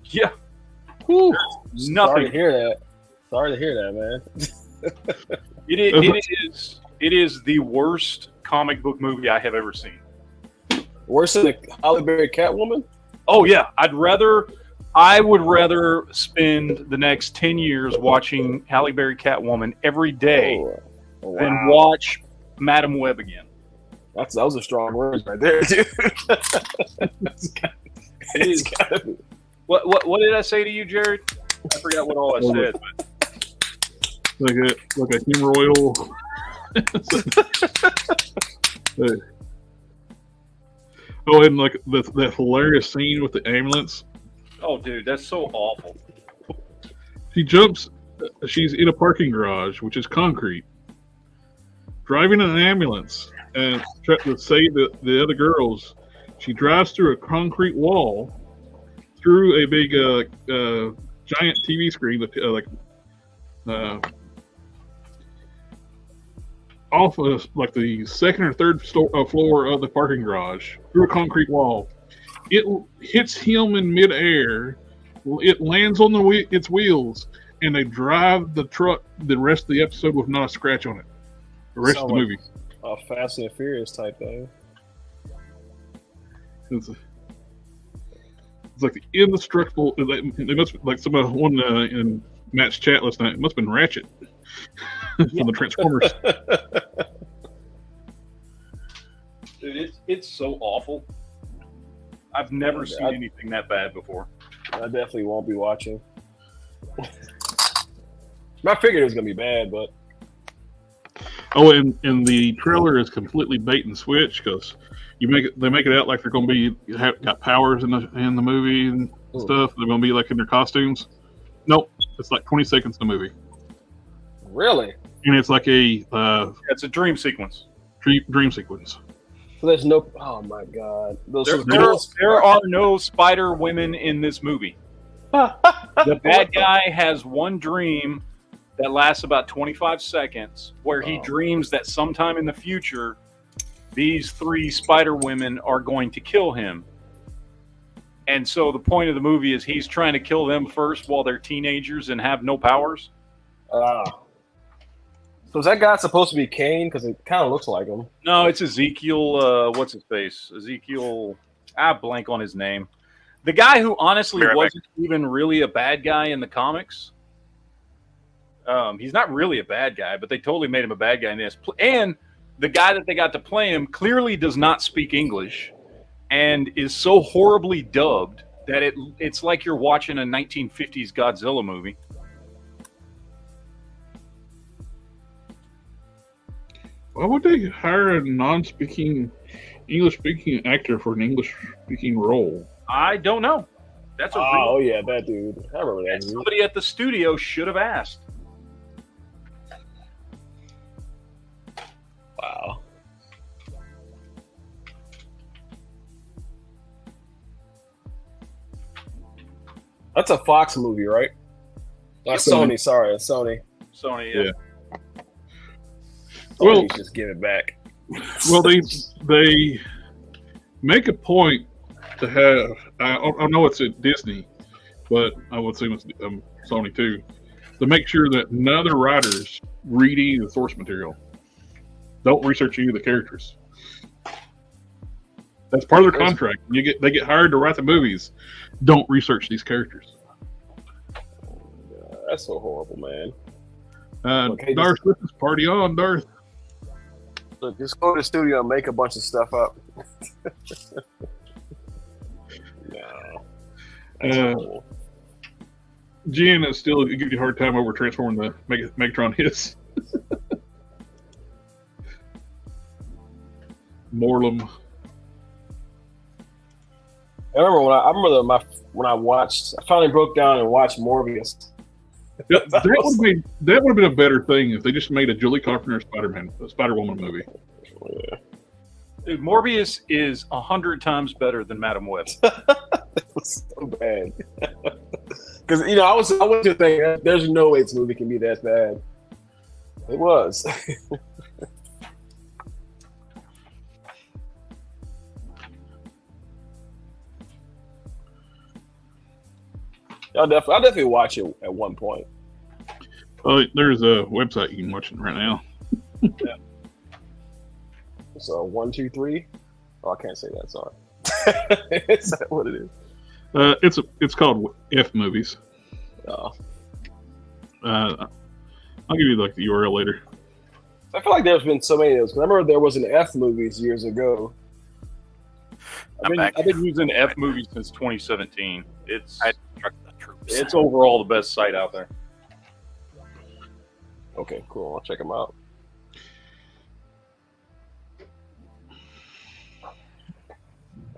Yeah. Whew. Nothing. Sorry to hear that. Sorry to hear that, man. It is the worst comic book movie I have ever seen. Worse than the Halle Berry Catwoman? Oh yeah, I would rather spend the next 10 years watching Halle Berry Catwoman every day than watch Madam Web again. Those are strong words right there, dude. It's gotta be. What did I say to you, Jared? I forgot what all I said. Like a hemorrhoidal. Oh, and like that hilarious scene with the ambulance. Oh, dude, that's so awful. She's in a parking garage, which is concrete, driving an ambulance, and trying to save the other girls. She drives through a concrete wall, through a big giant TV screen, off of like the second or third floor of the parking garage, through a concrete wall. It hits him in midair. It lands on its wheels, and they drive the truck the rest of the episode with not a scratch on it. The rest of the movie. A Fast and Furious type thing. It's like the indestructible. It must be like one in Matt's chat last night. It must have been Ratchet from the Transformers. Dude, it's so awful. I've never seen anything that bad before. I definitely won't be watching. I figured it was gonna be bad, but and the trailer is completely bait and switch because they make it out like they're gonna be got powers in the movie and stuff. They're gonna be like in their costumes. Nope, it's like 20 seconds in the movie. Really? And it's like it's a dream sequence. Dream sequence. So there's no. Oh my god! There are no spider women in this movie. The bad guy has one dream that lasts about 25 seconds, where he dreams that sometime in the future, these 3 spider women are going to kill him. And so the point of the movie is he's trying to kill them first while they're teenagers and have no powers. So is that guy supposed to be Kane? Because it kind of looks like him. No, it's Ezekiel. What's his face? Ezekiel. I blank on his name. The guy who honestly wasn't even really a bad guy in the comics. He's not really a bad guy, but they totally made him a bad guy in this. And the guy that they got to play him clearly does not speak English and is so horribly dubbed that it's like you're watching a 1950s Godzilla movie. Why would they hire a non-speaking, English-speaking actor for an English-speaking role? I don't know. That's yeah, that dude. I remember that. Somebody at the studio should have asked. Wow. That's a Fox movie, right? Sony. Sorry, Sony. Sony, yeah. Well, just give it back. Well, they make a point to have. I know it's at Disney, but I would assume it's Sony too. To make sure that none of the writers read any of the source material. Don't research any of the characters. That's part of their contract. They get hired to write the movies. Don't research these characters. That's so horrible, man. Darth, this is party on, Darth. Look, just go to the studio and make a bunch of stuff up. No. Jen is still giving you a hard time over transforming the Megatron hiss. Morlum. I remember when I finally broke down and watched Morbius. That would have been a better thing if they just made a Julie Carpenter Spider-Woman movie. Yeah. Dude, Morbius is 100 times better than Madam Web. It was so bad. Because I was just thinking, there's no way this movie can be that bad. It was. I'll definitely watch it at one point. There's a website you can watch it right now. Yeah. So 1, 2, 3. Oh, I can't say that. Sorry. Is that what it is? It's called F Movies. Oh. I'll give you the URL later. I feel like there's been so many of those. 'Cause I remember there was an F movies years ago. I've been using F movies since 2017. It's Truck the troops. it's overall the best site out there. Okay, cool. I'll check them out.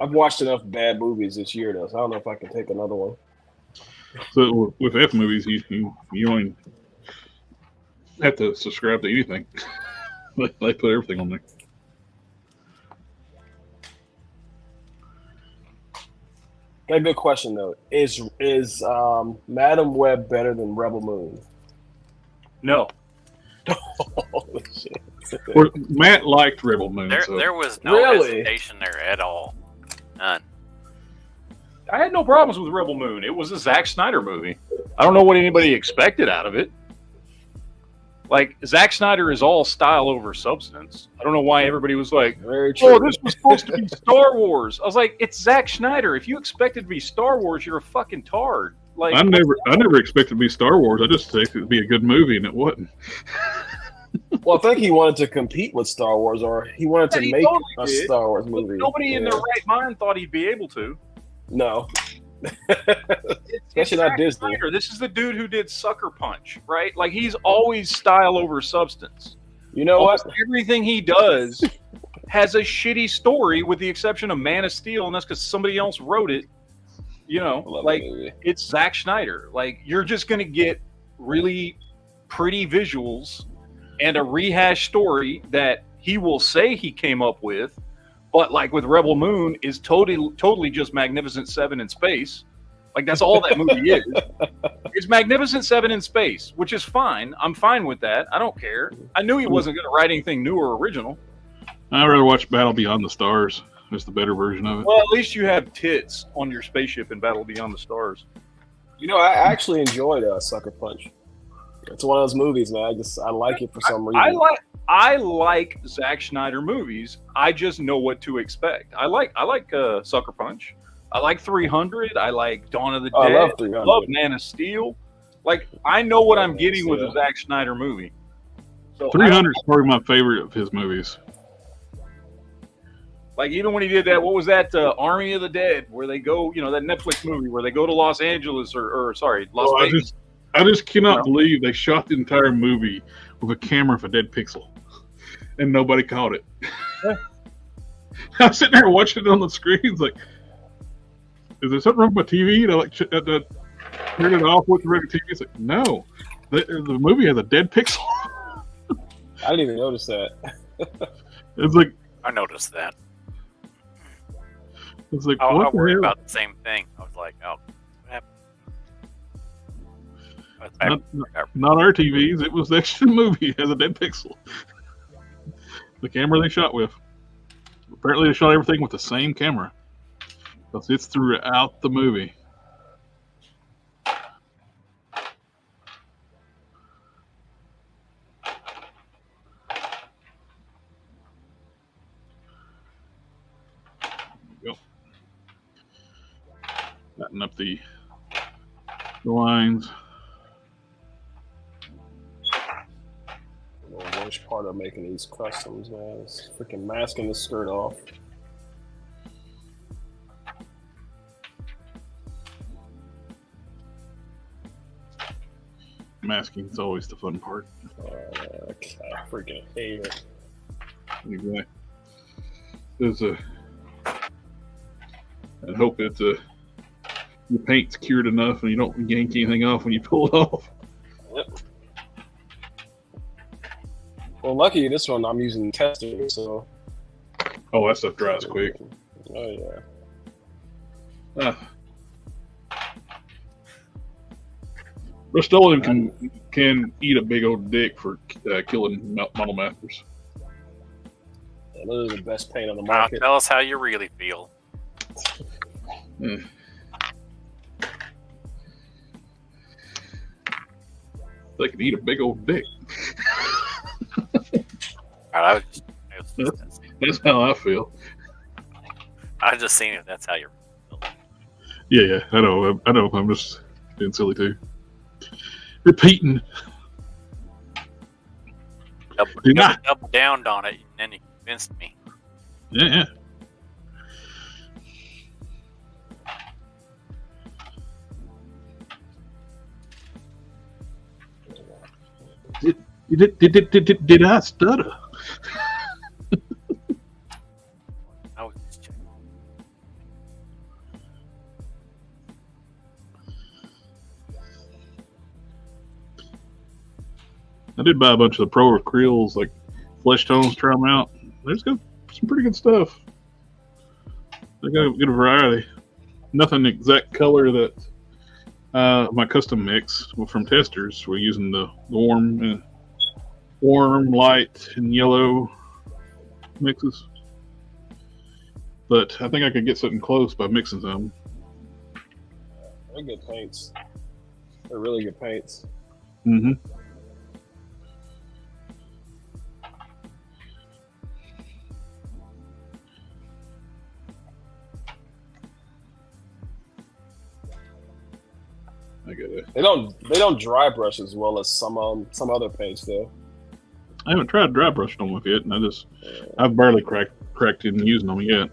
I've watched enough bad movies this year, though, so I don't know if I can take another one. So with F movies, you only have to subscribe to anything. They put everything on there. Got a good question though. Is Madam Web better than Rebel Moon? No, Holy shit! Or, Matt liked Rebel Moon. There was no Really? hesitation there at all. None. I had no problems with Rebel Moon. It was a Zack Snyder movie. I don't know what anybody expected out of it. Like, Zack Snyder is all style over substance. I don't know why everybody was like, Very true. oh, this was supposed to be Star Wars. I was like, it's Zack Snyder. If you expect it to be Star Wars, you're a fucking tard. Like, I never expected it to be Star Wars. I just expected it to be a good movie, and it wasn't. Well, I think he wanted to compete with Star Wars, or he wanted to he make totally a did, Star Wars but movie. nobody in their right mind thought he'd be able to. No. It's Especially not Zack Disney. Snyder. This is the dude who did Sucker Punch, right? Like, he's always style over substance. You know what? Almost everything he does has a shitty story, with the exception of Man of Steel, and that's because somebody else wrote it. You know, Love like, that movie. it's Zack Schneider. Like, you're just going to get really pretty visuals and a rehashed story that he will say he came up with, but like with Rebel Moon is totally just Magnificent Seven in space. Like, that's all that movie is. It's Magnificent Seven in space, which is fine. I'm fine with that. I don't care. I knew he wasn't going to write anything new or original. I'd rather watch Battle Beyond the Stars. It's the better version of it. Well, at least you have tits on your spaceship in Battle Beyond the Stars. You know, I actually enjoyed Sucker Punch. It's one of those movies, man. I like it for some reason. I like Zack Snyder movies. I just know what to expect. I like Sucker Punch. I like 300. I like Dawn of the Dead. I love 300. I love Man of Steel. Like, I know what I'm getting with a Zack Snyder movie. So 300 is probably my favorite of his movies. Like, even when he did that, what was that, Army of the Dead, where they go, you know, that Netflix movie where they go to Los Angeles Las Vegas. I just cannot believe they shot the entire movie with a camera of a dead pixel, and nobody caught it. I was sitting there watching it on the screen. It's like, is there something wrong with my TV? And I turned it off with the regular TV. It's like, no, the movie has a dead pixel. I didn't even notice that. It's like, I noticed that. it's like, I what the worried hell? about the same thing. I was like, oh, what happened? Not our TVs. It was the actual movie. It has a dead pixel. The camera they shot with. Apparently, they shot everything with the same camera. Because it's throughout the movie. Go. Tighten up the lines. The worst part of making these customs, man, is freaking masking the skirt off. Masking is always the fun part. I freaking hate it. Anyway, there's I hope it's your paint's cured enough and you don't yank anything off when you pull it off. Yep. Well, lucky this one I'm using testing, so. Oh, that stuff dries quick. Oh yeah. Rust-Oleum can eat a big old dick for killing model masters. Yeah, those are the best paint on the Now market. tell us how you really feel. They can eat a big old dick. That's how I feel. I just seen if that's how you feel. Yeah, I know. I'm just being silly too. Repeating. double downed on it, and then he convinced me. Yeah. Did I stutter? I was just checking. I did buy a bunch of the Pro acryls, like flesh tones, try them out. There's got some pretty good stuff. They got a good variety. Nothing exact color that my custom mix from testers. We're using the warm, light, and yellow mixes. But I think I could get something close by mixing some. They're good paints. They're really good paints. Mm-hmm. I get it. They don't dry brush as well as some other paints though. I haven't tried dry brushing them with yet, and I've barely cracked in using them yet.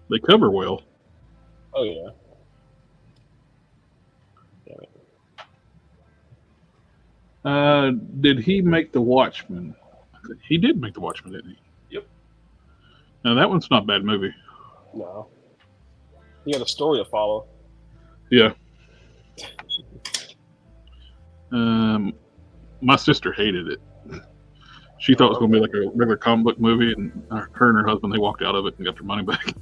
They cover well. Oh yeah. Did he make The Watchmen? He did make The Watchmen, didn't he? Yep. Now that one's not a bad movie. No. He had a story to follow. Yeah. My sister hated it. She thought it was going to be like a regular comic book movie, and her and her husband, they walked out of it and got their money back.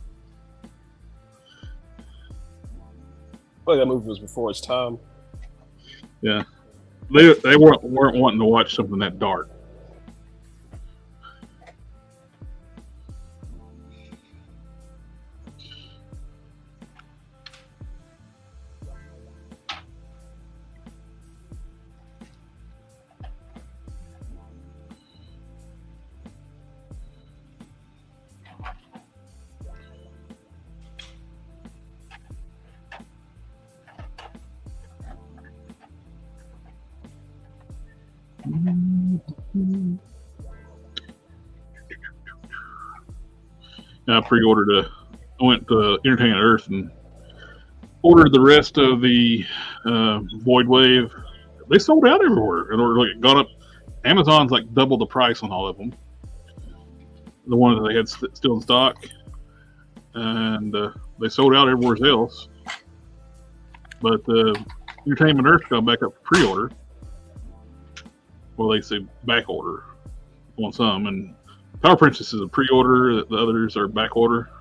Well, that movie was before its time. Yeah. They weren't wanting to watch something that dark. I pre-ordered I went to Entertainment Earth and ordered the rest of the Void Wave. They sold out everywhere, and like gone up. Amazon's like double the price on all of them. The one that they had still in stock, and they sold out everywhere else. But Entertainment Earth got back up for pre-order. Well, they say back order on some, and Power Princess is a pre-order. The others are back order.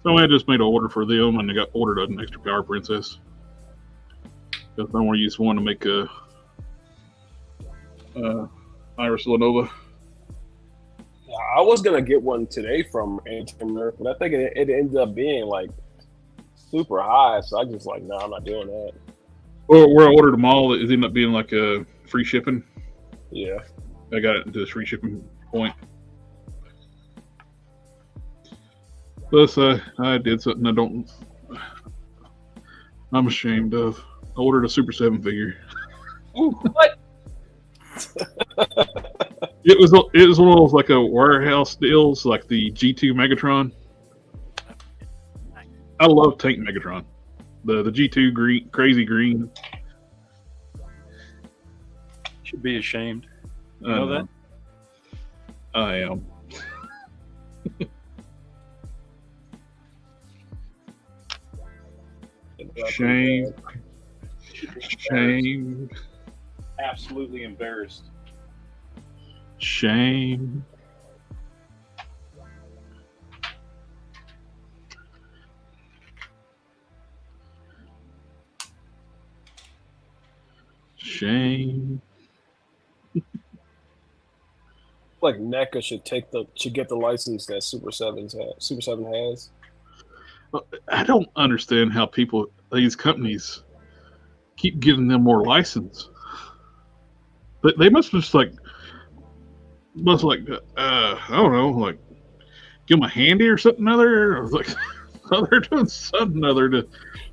So I just made an order for them, and they got ordered an extra Power Princess. Because I want to use one to make a Iris Lenovo. Yeah, I was gonna get one today from Entertainment Earth, but I think it ended up being like super high. So I just like, no, I'm not doing that. Well, where I ordered them all, it ended up being like a free shipping. Yeah, I got it into this free shipping point. Plus, I did something I'm ashamed of. I ordered a Super 7 figure. Ooh, what? It was one of those like a warehouse deals, like the G2 Megatron. I love Tank Megatron. The G2 green, crazy green. Should be ashamed. You know that? I am. Shame. Shame. Absolutely embarrassed. Shame. Shame. Like NECA should get the license that Super 7 has. I don't understand how these companies keep giving them more license. But they must just I don't know, like give them a handy or something other, or like they're doing something other to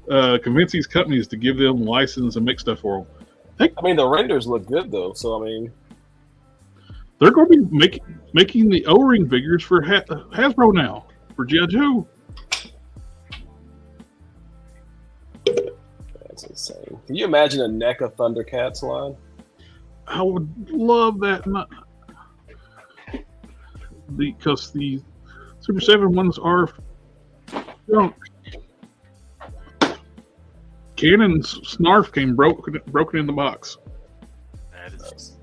convince these companies to give them license and make stuff for them. I mean, the renders look good though, so I mean, They're going to be making the O-ring figures for Hasbro now for G.I. Joe. that's insane. Can you imagine a NECA Thundercats line? I would love that. Because the Super 7 ones are junk. Cannon's Snarf came broken in the box.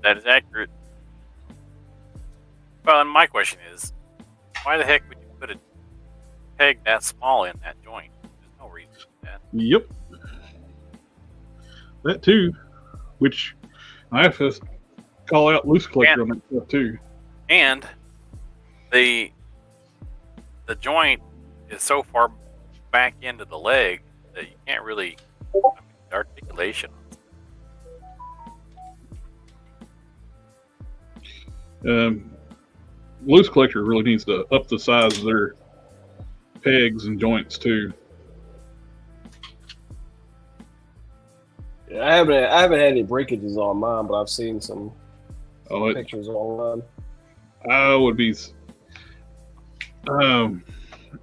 That is accurate. Well, and my question is, why the heck would you put a peg that small in that joint? There's no reason for that. Yep. That too. Which I have to call out Loose Collector on that stuff too. And the joint is so far back into the leg that you can't really, the articulation. Loose Collector really needs to up the size of their pegs and joints too. Yeah, I haven't had any breakages on mine, but I've seen some pictures online. I would be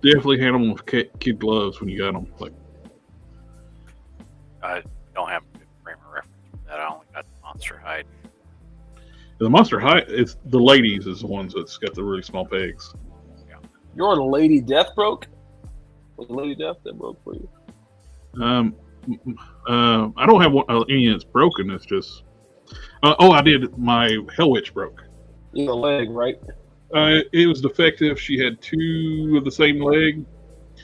definitely handle them with kid gloves when you got them. Like, I don't have a good frame of reference for that. I only got the Monster Hide. the Monster High, it's the ladies is the ones that's got the really small pegs. Your Lady Death broke? Was Lady Death that broke for you? I don't have any that's broken. It's just I did. My Hell Witch broke. Your leg, right? It was defective. She had two of the same leg.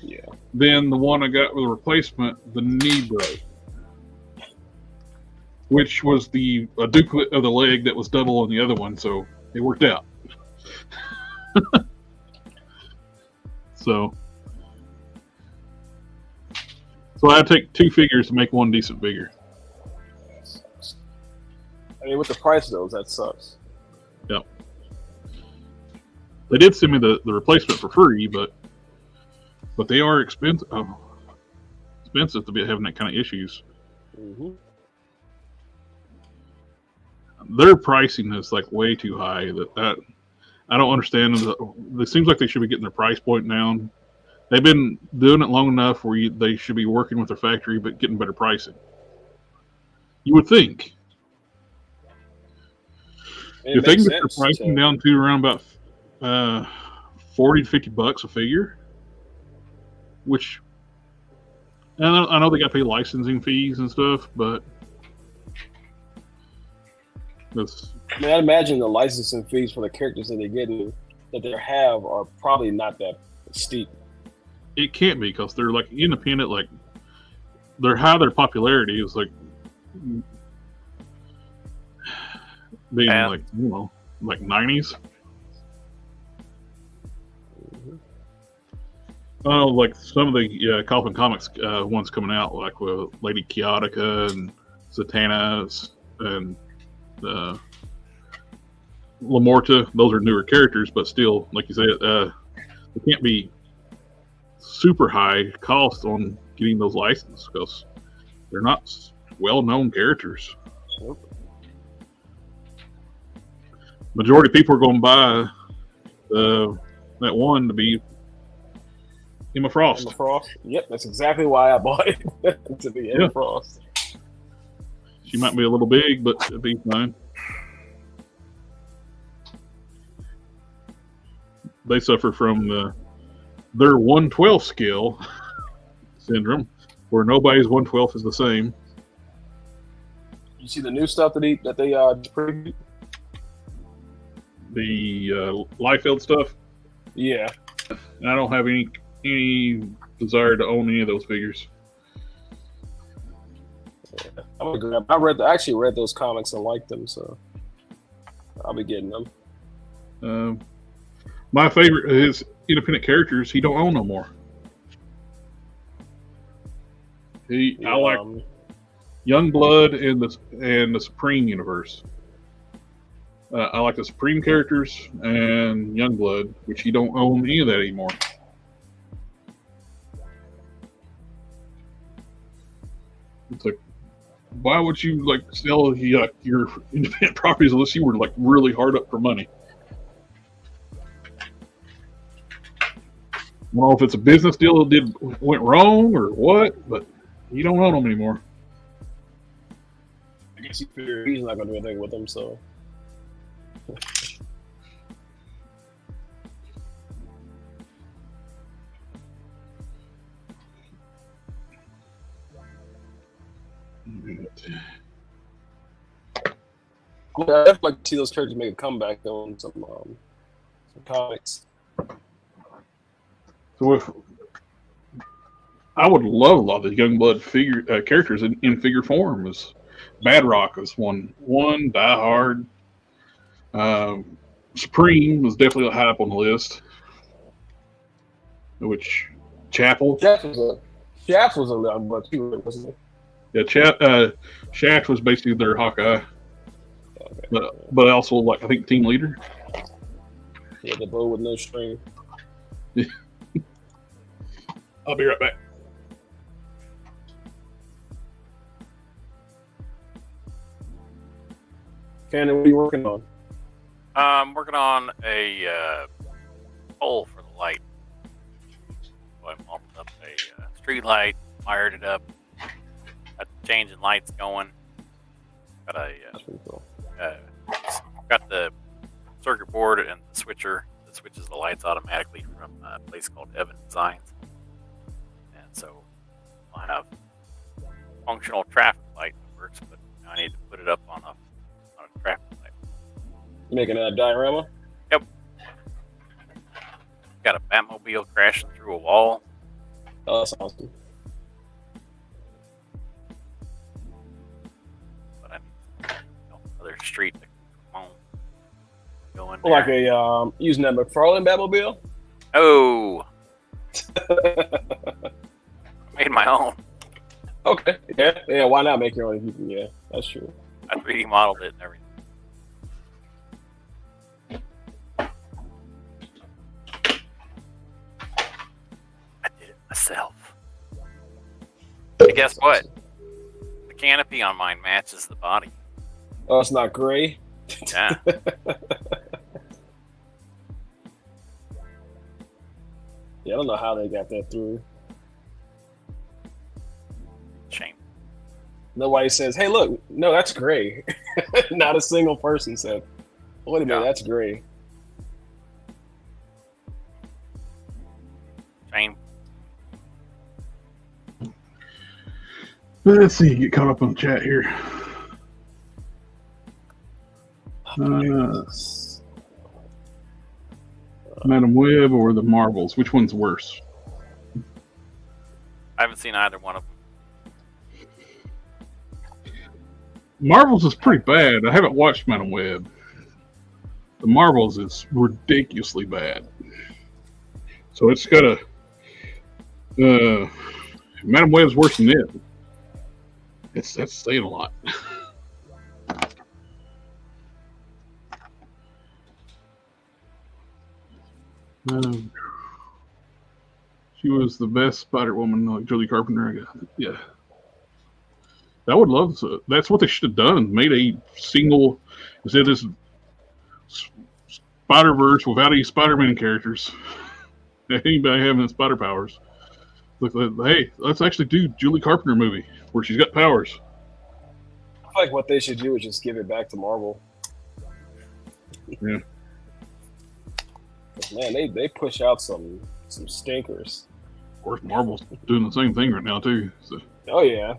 Yeah. Then the one I got with a replacement, the knee broke, which was a duplicate of the leg that was double on the other one. So it worked out. So I had to take two figures to make one decent figure. I mean, with the price of those, that sucks. Yep. They did send me the replacement for free, but they are expensive. Expensive to be having that kind of issues. Mm-hmm. Their pricing is like way too high. That I don't understand. It seems like they should be getting their price point down. They've been doing it long enough where they should be working with their factory, but getting better pricing. You would think. If they can get their pricing down to around about $40 to $50 a figure, which I know they got to pay licensing fees and stuff, but that's. I mean, I imagine the licensing fees for the characters that they have are probably not that steep. It can't be because they're like independent. Like their popularity is like being like like 90s. Oh, like some of the Coffin Comics ones coming out, like with Lady Chaotica and Zatanna and Lamorta. Those are newer characters, but still, like you said, they can't be super high cost on getting those licenses because they're not well-known characters. Majority of people are going to buy that one to be Emma Frost. Emma Frost. Yep, that's exactly why I bought it to be Emma Frost. She might be a little big, but it'd be fine. They suffer from their 1/12 scale syndrome, where nobody's 1/12 is the same. You see the new stuff that they previewed? The Liefeld stuff. Yeah, I don't have any desire to own any of those figures. Yeah. I'm gonna grab. I actually read those comics and liked them, so I'll be getting them. My favorite is independent characters. He don't own no more. I like Youngblood and the Supreme universe. I like the Supreme characters and Youngblood, which he don't own any of that anymore. It's like, why would you like sell your independent properties unless you were like really hard up for money? I don't know if it's a business deal that went wrong or what, but you don't own them anymore. I guess you figure he's not going to do anything with them, so. I definitely like to see those characters make a comeback though in some comics. So if I would love a lot of the Youngblood figure characters in figure form. Is Bad Rock is one. Die Hard. Supreme was definitely high up on the list. Which Chapel. Shaft was a Youngblood too, wasn't it? Yeah, Shaft was basically their Hawkeye. Okay. But also, like, I think team leader. Yeah, the bow with no string. I'll be right back. Cannon, what are you working on? I'm working on a pole for the light. So I mounted up a street light, wired it up, got the changing lights going. Got That's pretty cool. got the circuit board and the switcher that switches the lights automatically from a place called Evan Designs. And so I'll have functional traffic light that works, but I need to put it up on a traffic light. You making a diorama? Yep. Got a Batmobile crashing through a wall. Oh, that's awesome. But I need another street to come on. Go in Like there. a using that McFarlane Batmobile? Oh! Made my own. Okay. Yeah, why not make your own? Yeah, that's true. I 3D modeled it and everything. I did it myself. And guess what? The canopy on mine matches the body. Oh, it's not gray? Yeah. Yeah, I don't know how they got that through. Shame. Nobody says, hey, look, no, that's gray. Not a single person said, wait a minute, Yeah. that's gray. Shame. Let's see, get caught up on the chat here. Madam Web or the Marvels? Which one's worse? I haven't seen either one of them. Marvels is pretty bad. I haven't watched Madam Web. The Marvels is ridiculously bad. So it's got a... Madam Web's worse than it. That's saying a lot. She was the best Spider-Woman, like Julie Carpenter. I guess. Yeah. I would love to. That's what they should have done. Made a single, instead of this Spider-Verse without any Spider-Man characters. Anybody having spider powers. Look, hey, let's actually do Julie Carpenter movie where she's got powers. I feel like what they should do is just give it back to Marvel. Yeah. Man, they push out some stinkers. Of course, Marvel's doing the same thing right now too. So. Oh yeah.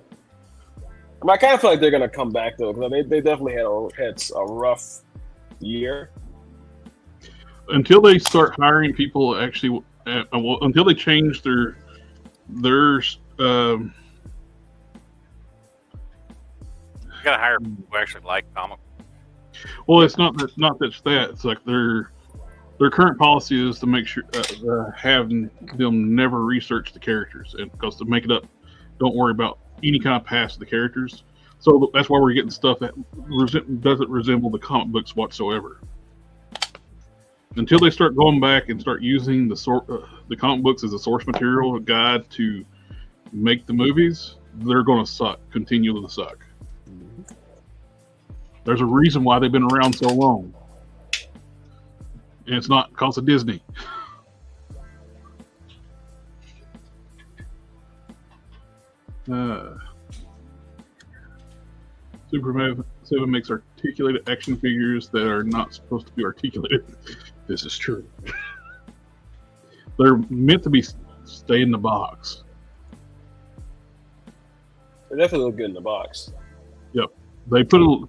I mean, I kind of feel like they're gonna come back though, because they definitely had a rough year. Until they start hiring people, actually, until they change their You gotta hire people who actually like comic. well, it's not that. It's like their current policy is to make sure having them never research the characters, and because to make it up, don't worry about any kind of past of the characters. So that's why we're getting stuff that doesn't resemble the comic books whatsoever. Until they start going back and start using the comic books as a source material, a guide to make the movies, they're going to suck, continue to suck. There's a reason why they've been around so long. And it's not because of Disney. Super 7 makes articulated action figures that are not supposed to be articulated. This is true. They're meant to be stay in the box. They definitely look good in the box. Yep. They put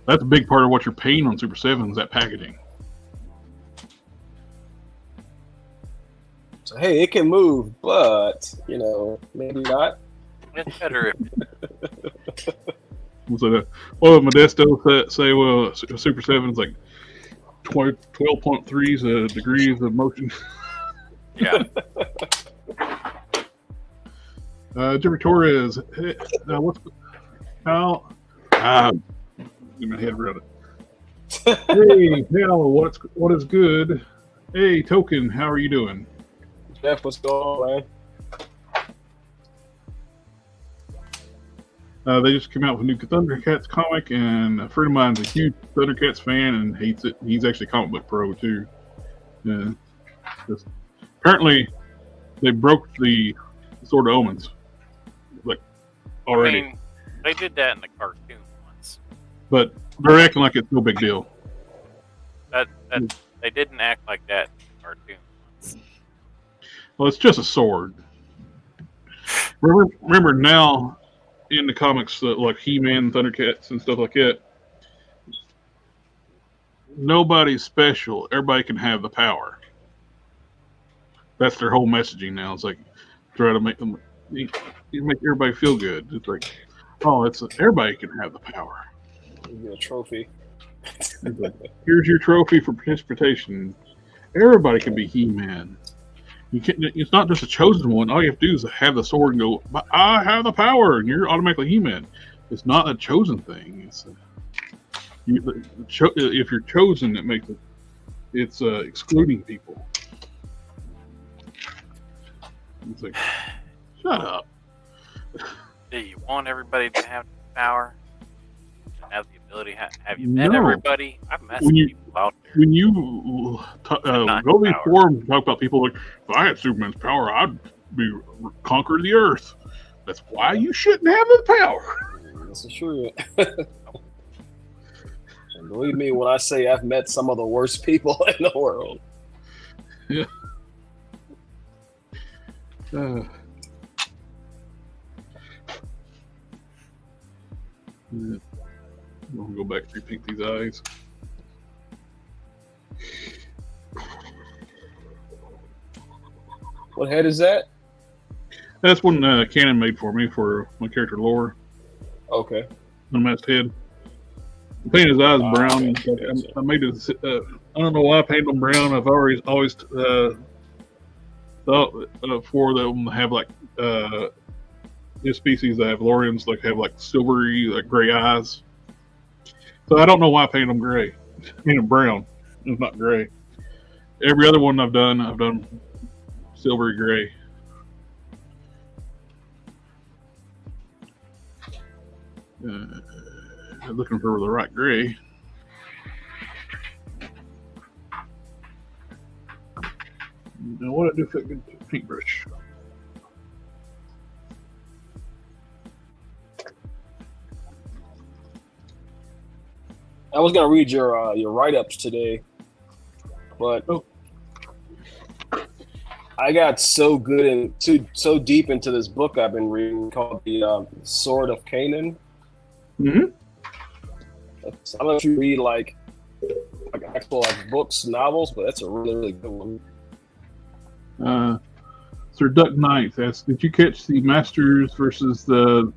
that's a big part of what you're paying on Super 7 is that packaging. So hey, it can move, but maybe not. It's better if So well, Modesto say, well, Super 7 is like 12.3 degrees of motion. yeah. Jimmy Torres, hey, what's how? Get my head around it. Hey, Hal, what is good? Hey, Token, how are you doing? Jeff, what's going on, man? They just came out with a new Thundercats comic, and a friend of mine's a huge Thundercats fan and hates it. He's actually a comic book pro too. Yeah. Apparently, they broke the Sword of Omens, like already. I mean, they did that in the cartoon once. But they're acting like it's no big deal. That they didn't act like that in the cartoon once. Well, it's just a sword. Remember now, in the comics, like He-Man, Thundercats, and stuff like that, nobody's special. Everybody can have the power. That's their whole messaging now. It's like try to make them make everybody feel good. It's like, oh, everybody can have the power. You get a trophy. Like, here's your trophy for participation. Everybody can be He-Man. It's not just a chosen one. All you have to do is have the sword and go, I have the power, and you're automatically He-Man. It's not a chosen thing. If you're chosen, it makes it's excluding people. It's like, shut up. Do you want everybody to have power? Have the ability? Have you met everybody? I've met some people out there. When you go to these forums and talk about people like, if I had Superman's power, I'd conquer the Earth. That's why you shouldn't have the power. This is true. And believe me when I say I've met some of the worst people in the world. Yeah. I'm gonna go back and repaint these eyes. What head is that? That's one Canon made for me for my character Laura. Okay. Unmasked head. I painted his eyes brown. Okay. I made it. I don't know why I painted them brown. I've always thought for them to have like this species that have Lorians have like silvery, like gray eyes. So I don't know why I painted them gray. I painted them brown. It's not gray. Every other one I've done silvery gray. Looking for the right gray. Now what I do if I get a paintbrush? I was gonna read your write-ups today, but I got so good and so deep into this book I've been reading called the Sword of Canaan. Mm-hmm. I don't know if you read like actual books, novels, but that's a really, really good one. Sir Duck Knight asks, did you catch the Masters versus the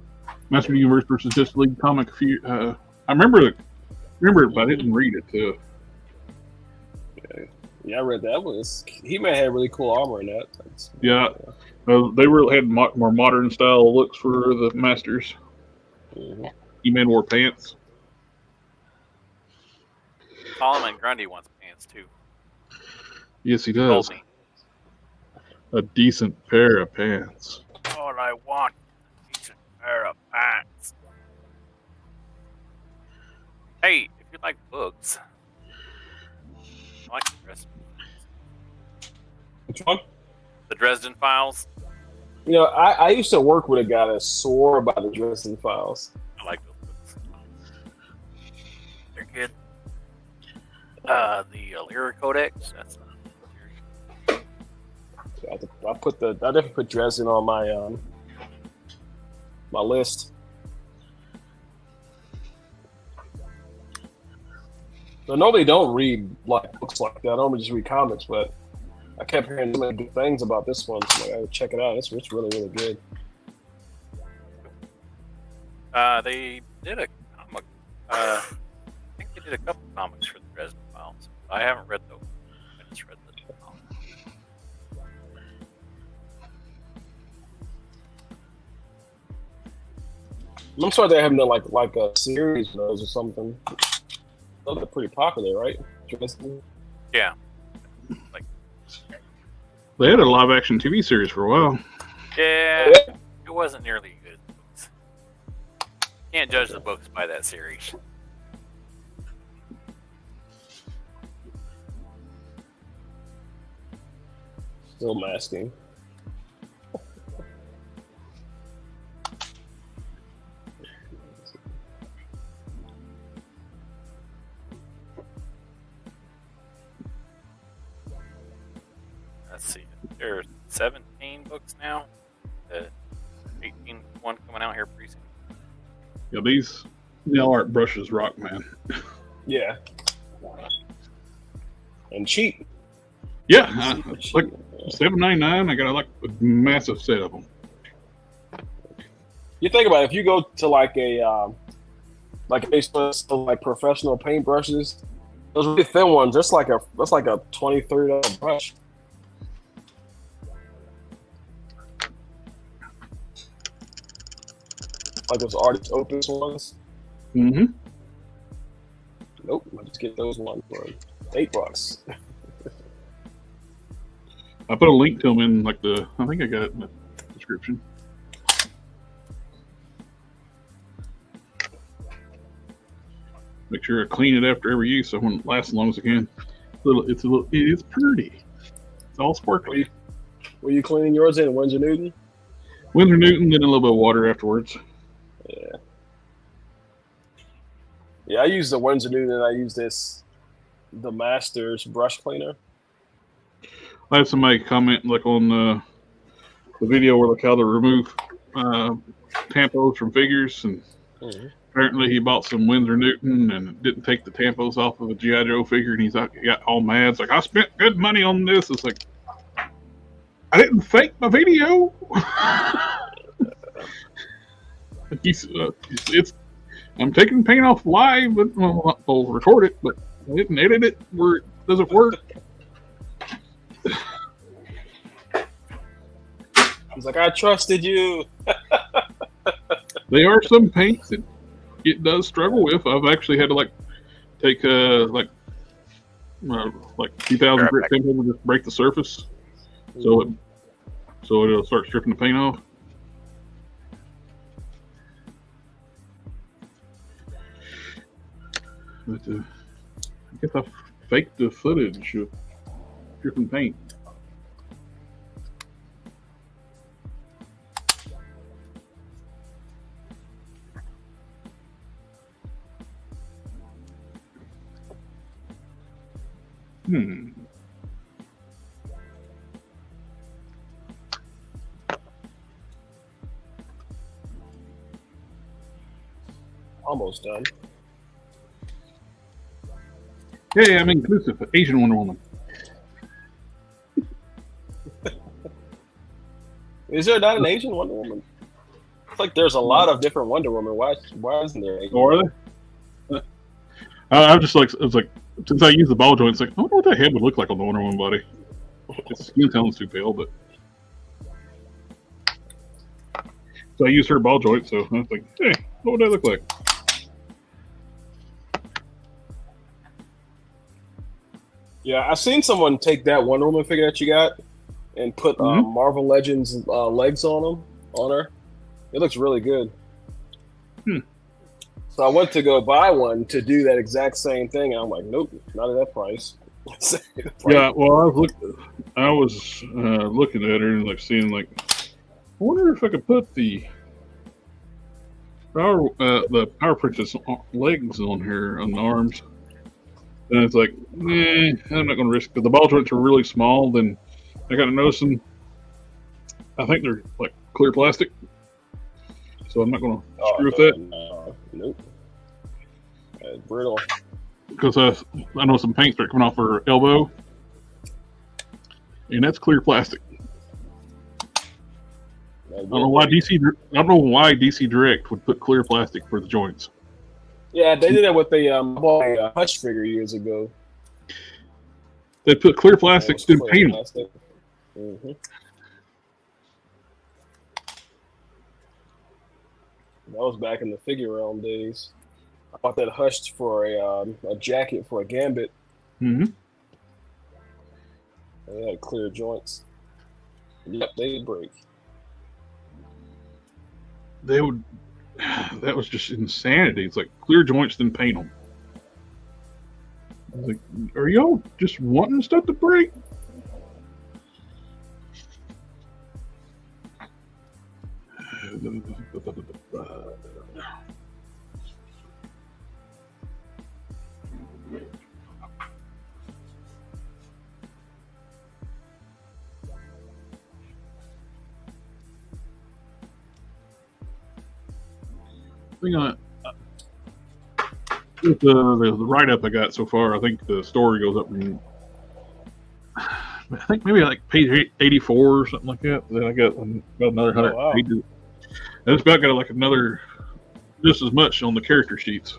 Master Universe versus Justice League comic? I remember it, but I didn't read it too. Yeah, I read that. He-Man had really cool armor in that. Yeah. They really had more modern style looks for the Masters. Mm-hmm. He-Man wore pants. Solomon Grundy wants pants too. Yes, he does. Told me. A decent pair of pants. All I want, a decent pair Hey, if you like books, I like the Dresden. Which one? The Dresden Files. You know, I used to work with a guy that swore by the Dresden Files. I like those books. They're good. The Lyra Codex. That's I definitely put Dresden on my my list. I normally don't read like books like that. I normally just read comics, but I kept hearing so many good things about this one, so I gotta check it out. It's really, really good. they did a comic. I think they did a couple comics for the Dresden Files. I haven't read those. I just read the comic. I'm sorry they haven't done like a series of those or something. Those are pretty popular, right? Dresden? Yeah. Like, They had a live action TV series for a while. yeah, it wasn't nearly good. Can't judge the books by that series. Still masking. Let's see. There are 17 books now. The 18th one coming out here pretty soon. Yeah, these nail art brushes rock, man. Yeah. And cheap. Yeah, it's like $7.99. I got like a massive set of them. You think about it, if you go to like a professional paintbrushes, those really thin ones, that's like a $20-$30 brush. Like those artist opus ones. Mm-hmm. Nope, I just get those ones for $8. I put a link to them in I think I got it in the description. Make sure I clean it after every use so it won't last as long as I can. It's pretty. It's all sparkly. Were you cleaning yours in Winsor Newton? Winsor Newton, then a little bit of water afterwards. Yeah. Yeah, I use the Winsor Newton and I use the Masters brush cleaner. I had somebody comment on the video where how to remove tampos from figures, and apparently he bought some Winsor Newton and didn't take the tampos off of a G.I. Joe figure, and he got all mad. It's like, I spent good money on this. It's like, I didn't fake my video. I'm taking paint off live, but I'll record it, but I didn't edit it where it doesn't work. He's like, I trusted you. There are some paints that it does struggle with. I've actually had to take 2,000 grit tape and just break the surface, so it'll start stripping the paint off. But I guess I faked the footage of stripping paint. Almost done. Hey, I'm inclusive. Asian Wonder Woman. Is there not an Asian Wonder Woman? It's like there's a lot of different Wonder Woman. Why isn't there Asian? Or are they? I'm just it's like, since I use the ball joint, it's like, I wonder what that head would look like on the Wonder Woman body. Its skin tone's too pale, but. So I use her ball joint, so I was like, hey, what would that look like? Yeah, I've seen someone take that Wonder Woman figure that you got and put Marvel Legends legs on her. It looks really good. So I went to go buy one to do that exact same thing, and I'm like, nope, not at that price. Yeah, well, I was looking at her and like seeing like, I wonder if I could put the power princess legs on her on the arms. And it's like, I'm not going to risk it. The ball joints are really small. Then I got to noticing, I think they're like clear plastic, so I'm not going to screw with that. Nope. That's brittle. Because I know some paint start coming off her elbow, and that's clear plastic. I don't know why DC Direct would put clear plastic for the joints. Yeah, they did that with the Hush figure years ago. They put clear plastic, then paint them. Mm-hmm. That was back in the figure realm days. I bought that Hush for a jacket for a Gambit. Mm-hmm. They had clear joints. Yep, they'd break. They would. That was just insanity. It's like clear joints, then paint them. I was like, are y'all just wanting stuff to break? With the write-up I got so far, I think the story goes up in, I think maybe like page 84 or something like that. Then I got about another 100 pages. I just about got like another just as much on the character sheets.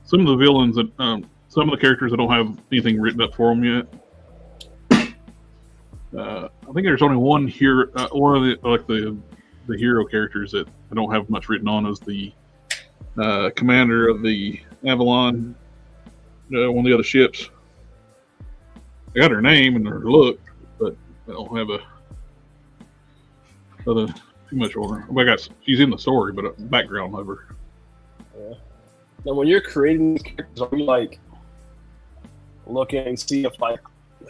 Some of the villains that some of the characters I don't have anything written up for them yet. I think there's only one here. One of the hero characters that I don't have much written on is the commander of the Avalon, one of the other ships. I got her name and her look, but I don't have too much on her. She's in the story, but a background of her. Yeah. Now, when you're creating these characters, are you like looking and see if like,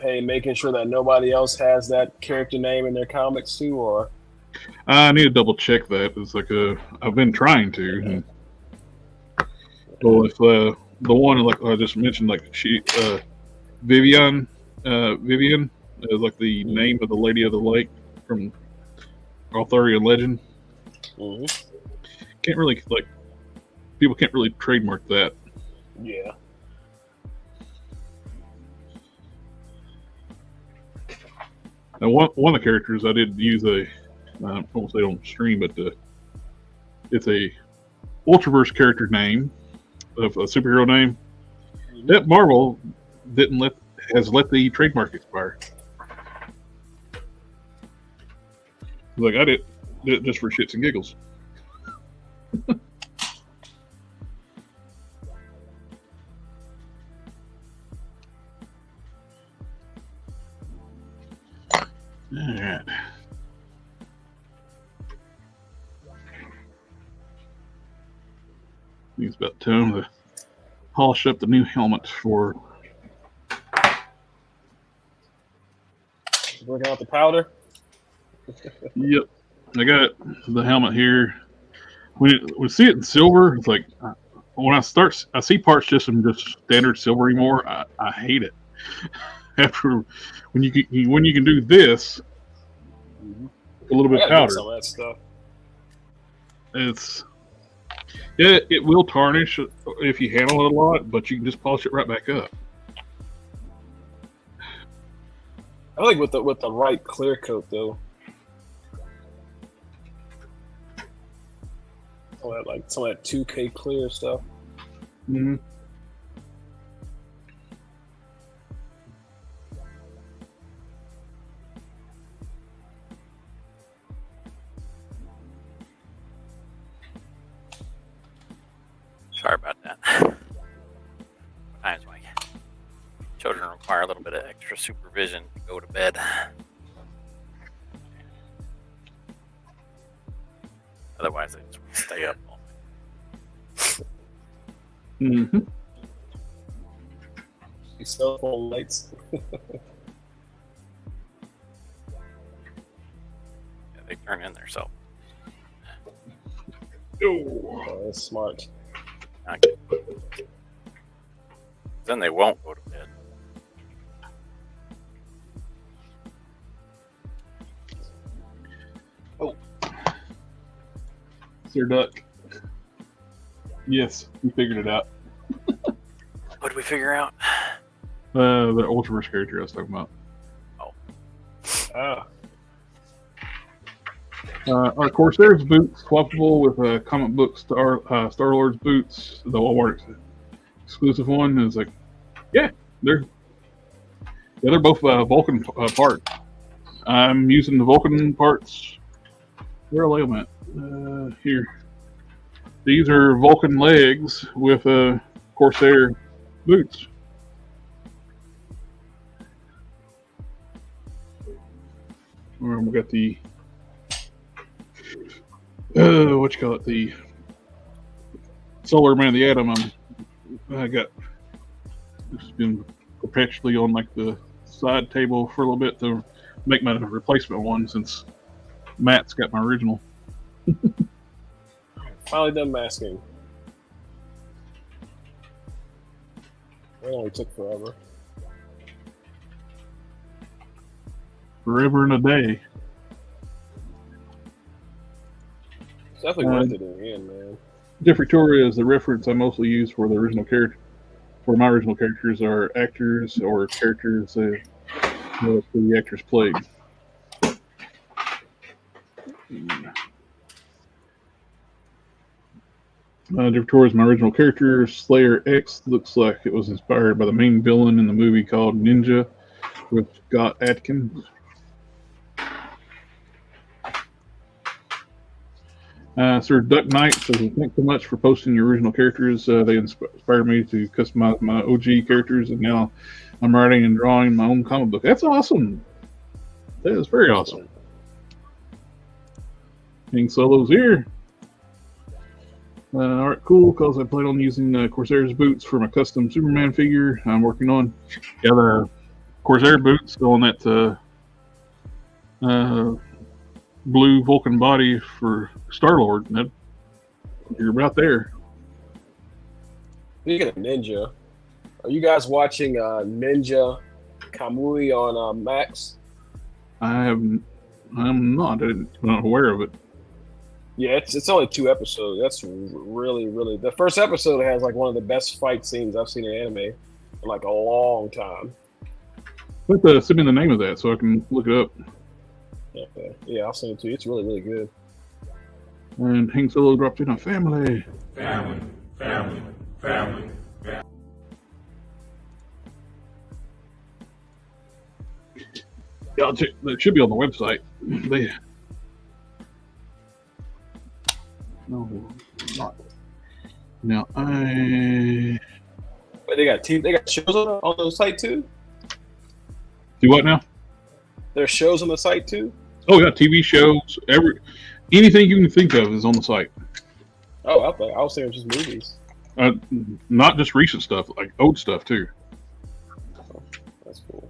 hey, making sure that nobody else has that character name in their comics too, or? I need to double check that. It's like I've been trying to. Well, if the one like I just mentioned, like Vivian is like the name of the Lady of the Lake from Arthurian legend. Mm-hmm. Can't really people can't really trademark that. Yeah. Now, one of the characters I did use I won't say on stream, but it's a Ultraverse character name of a superhero name. That Marvel has let the trademark expire. Like I did it just for shits and giggles. All right. It's about time to polish up the new helmet for. Working out the powder. Yep, I got the helmet here. When we see it in silver, it's like when I see parts just in just standard silver anymore. I hate it. After when you can do this, a little bit of powder. Some of that stuff. It will tarnish if you handle it a lot, but you can just polish it right back up. I think with the right clear coat though. Some of that 2K clear stuff. Mm-hmm. Sorry about that. Sometimes my children require a little bit of extra supervision to go to bed. Otherwise, they just stay up all night. Mm-hmm. These cell phone lights. Yeah, they turn in themselves. Oh, that's smart. Not good. Then they won't go to bed. Sir Duck. Yes, we figured it out. What did we figure out? The Ultraverse character I was talking about. Ah, Our Corsair's boots swappable with comic book Star-Lord's boots. The Walmart exclusive one is like, they're both Vulcan parts. I'm using the Vulcan parts. Where are they at? Here. These are Vulcan legs with Corsair boots. We got the what you call it, the Solar Man of the Atom. I got just been perpetually on like the side table for a little bit to make my replacement one since Matt's got my original. finally done masking. It only took forever. Forever and a day. It's definitely worth it in the end, man. Jeff Victoria is the reference I mostly use for the original character. For my original characters are actors or characters that the actors played. Jeff Victoria is my original character. Slayer X looks like it was inspired by the main villain in the movie called Ninja with Scott Adkins. Sir Duck Knight says, thanks so much for posting your original characters. They inspired me to customize my OG characters, and now I'm writing and drawing my own comic book. That's awesome. That is very awesome. King Solo's here. All right, cool, because I plan on using Corsair's boots for my custom Superman figure I'm working on. Yeah, the Corsair boots go on that blue Vulcan body for Star-Lord. You're about there. Speaking of Ninja, are you guys watching Ninja Kamui on Max? I'm not. I'm not aware of it. Yeah, it's only 2 episodes. That's really, really... The first episode has like one of the best fight scenes I've seen in anime in like a long time. But send me the name of that so I can look it up. Yeah, I'll send it to you. It's really, really good. And Hank Solo dropped in a family. Family, family, family. Yeah, it should be on the website. No, not. Now But they got shows on the site too? Do what now? There's shows on the site too? Oh yeah, TV shows, anything you can think of is on the site. Oh, I was thinking just movies. Not just recent stuff, like old stuff too. That's cool.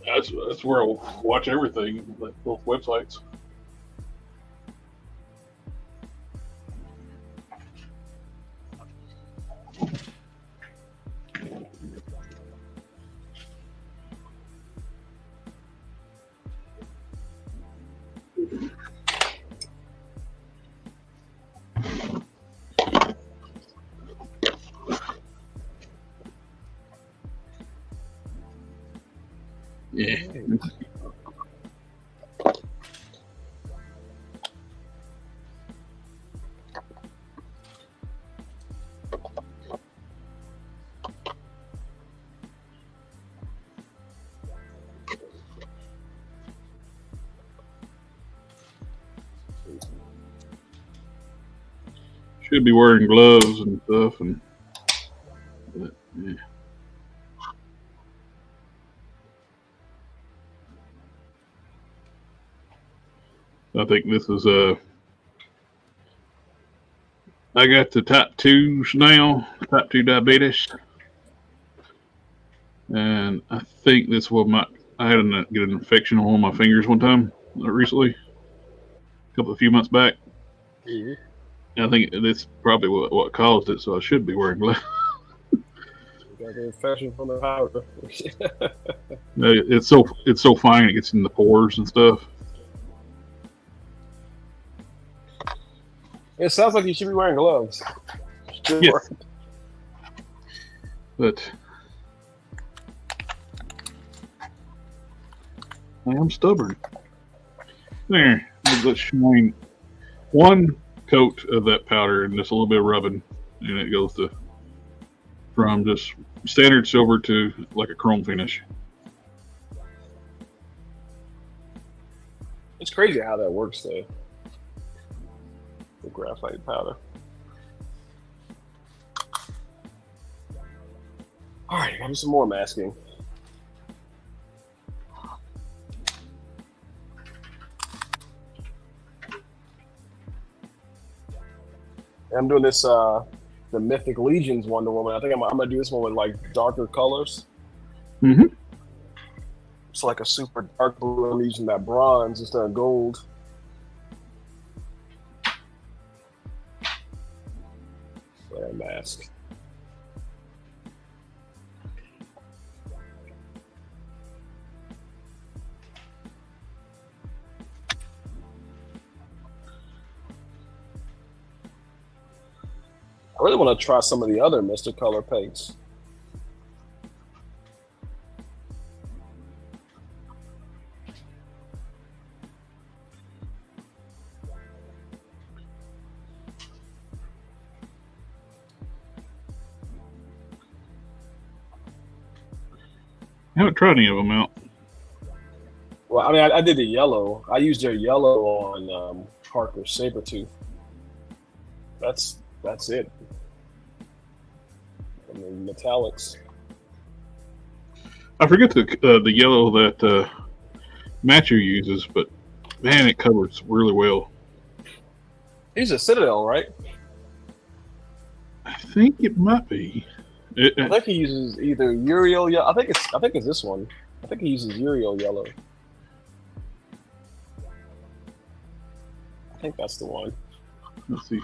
That's where I'll watch everything, like both websites. Yeah. Should be wearing gloves and stuff, but, yeah. I think this is I got the type 2s now, type 2 diabetes. And I think this will I had get an infection on one of my fingers one time recently, a few months back. I think that's probably what caused it, so I should be wearing gloves. Got the infection from the powder. It's so fine, it gets in the pores and stuff. It sounds like you should be wearing gloves. Yes. But I am stubborn. There, let's shine one coat of that powder and just a little bit of rubbing, and it goes from just standard silver to like a chrome finish. It's crazy how that works, though. The graphite powder. All right, gotta do some more masking. I'm doing this, the Mythic Legions Wonder Woman. I think I'm gonna do this one with like darker colors. Mm-hmm. It's like a super dark blue. I'm using that bronze instead of gold. Flare mask. I really want to try some of the other Mr. Color paints. I haven't tried any of them out. Well, I mean, I did the yellow. I used their yellow on Harker Sabretooth. That's it. I mean, metallics. I forget the yellow that Matthew uses, but man, it covers really well. He's a Citadel, right? I think it might be. I think he uses either Uriel yellow. I think it's this one. I think he uses Uriel yellow. I think that's the one. Let's see.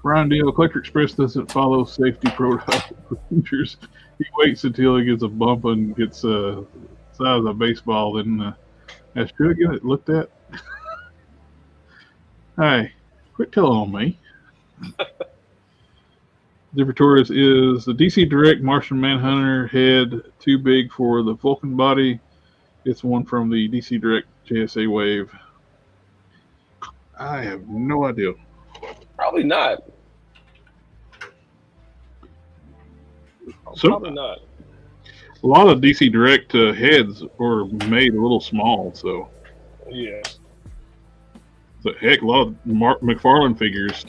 Brian Deal, Collector Express doesn't follow safety protocol procedures. He waits until he gets a bump and gets the size of a baseball. Then should I get it looked at? Hey, quit telling on me. Zipper Taurus is the DC Direct Martian Manhunter head too big for the Vulcan body. It's one from the DC Direct JSA wave. I have no idea. Probably not. So, probably not. A lot of DC Direct heads were made a little small, so. Yeah. So heck, a lot of McFarlane figures,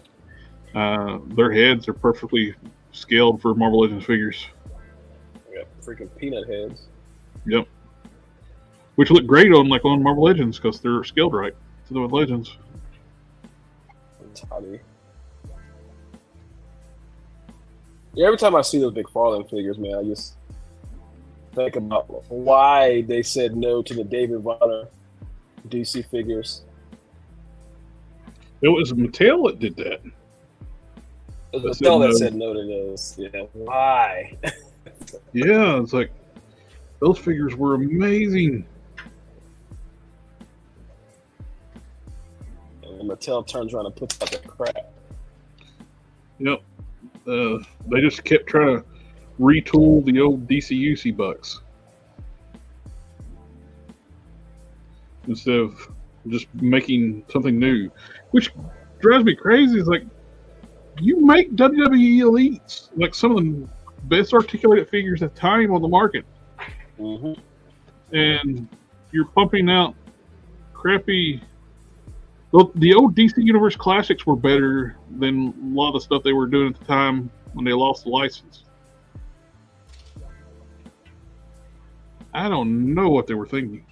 their heads are perfectly scaled for Marvel Legends figures. Yeah, freaking peanut heads. Yep. Which look great on Marvel Legends because they're scaled right to the Legends. Toddy. Yeah, every time I see those McFarlane figures, man, I just think about why they said no to the David Vonner DC figures. It was Mattel that did that. It was Mattel that said no to those. Yeah, why? Yeah, it's like those figures were amazing. And Mattel turns around and puts out the crap. Yep. They just kept trying to retool the old DCUC bucks instead of just making something new, which drives me crazy. It's like, you make WWE Elites, like some of the best articulated figures at the time on the market, and you're pumping out crappy. The old DC Universe Classics were better than a lot of the stuff they were doing at the time when they lost the license. I don't know what they were thinking.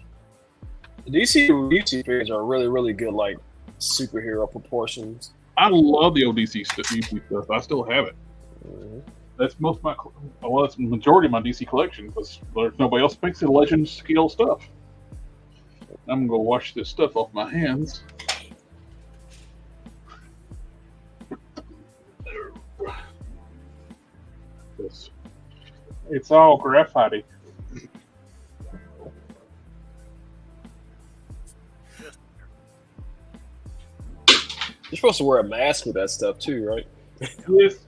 DC figures are really, really good, like superhero proportions. I love the old DC stuff. I still have it. Mhm. That's most of my, well, that's the majority of my DC collection because there's nobody else makes the Legends scale stuff. I'm gonna wash this stuff off my hands. It's all graphite. You're supposed to wear a mask with that stuff too, right? Yes,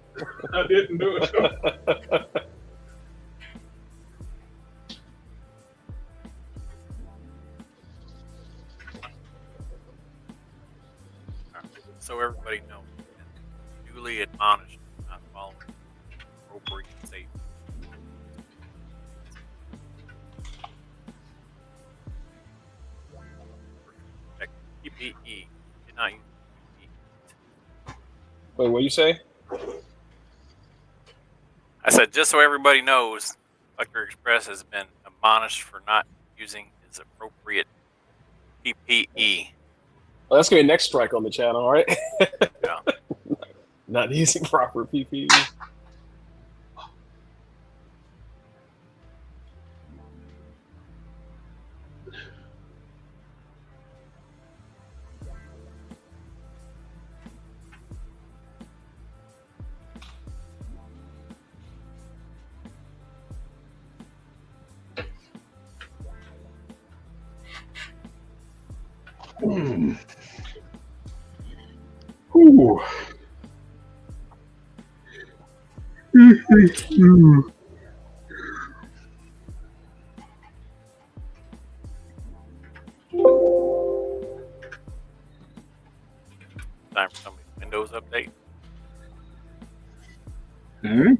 I didn't do it. So everybody knows, duly admonished, not following appropriate safety. Protect PPE. Do not use PPE. Wait, what you say? I said, just so everybody knows, Electric Express has been admonished for not using his appropriate PPE. Well, that's gonna be next strike on the channel, all right? Yeah. Not using proper PPE. Ooh. Time for somebody's Windows update. Hmm?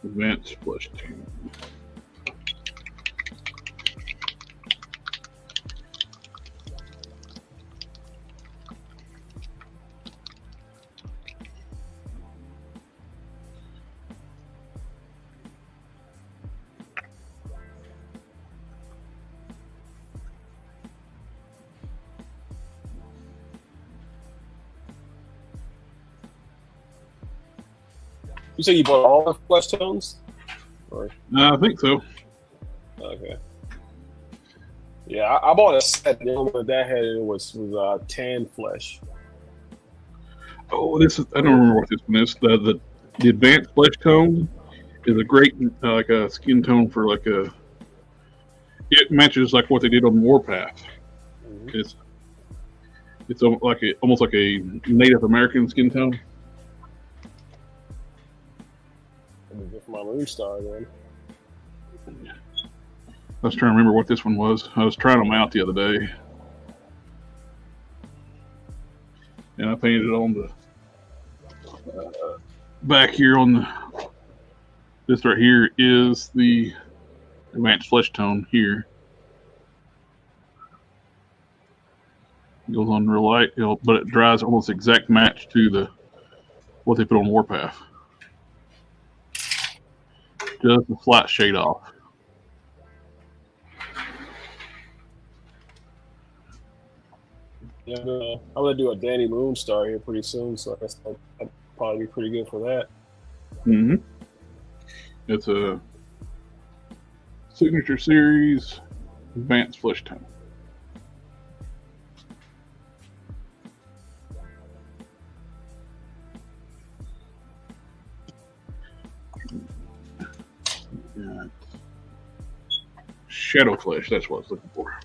Advanced plus 2. You say you bought all the flesh tones? Or I think so. okay. Yeah, I bought a set. The only one that had it was tan flesh. Oh, this is, I don't remember what this one is. The advanced flesh tone is a great like a skin tone for like a. It matches like what they did on Warpath. Mm-hmm. It's like almost like a Native American skin tone. Let me get my Moonstar then. I was trying to remember what this one was. I was trying them out the other day, and I painted it on the back here on the. This right here is the advanced flesh tone here. It goes on real light, but it dries almost exact match to the what they put on Warpath. Just a flat shade off. Yeah, I'm gonna do a Danny Moonstar here pretty soon, so I guess that'd probably be pretty good for that. Mm-hmm. It's a signature series advanced flesh tone. Shadow flesh, that's what I was looking for.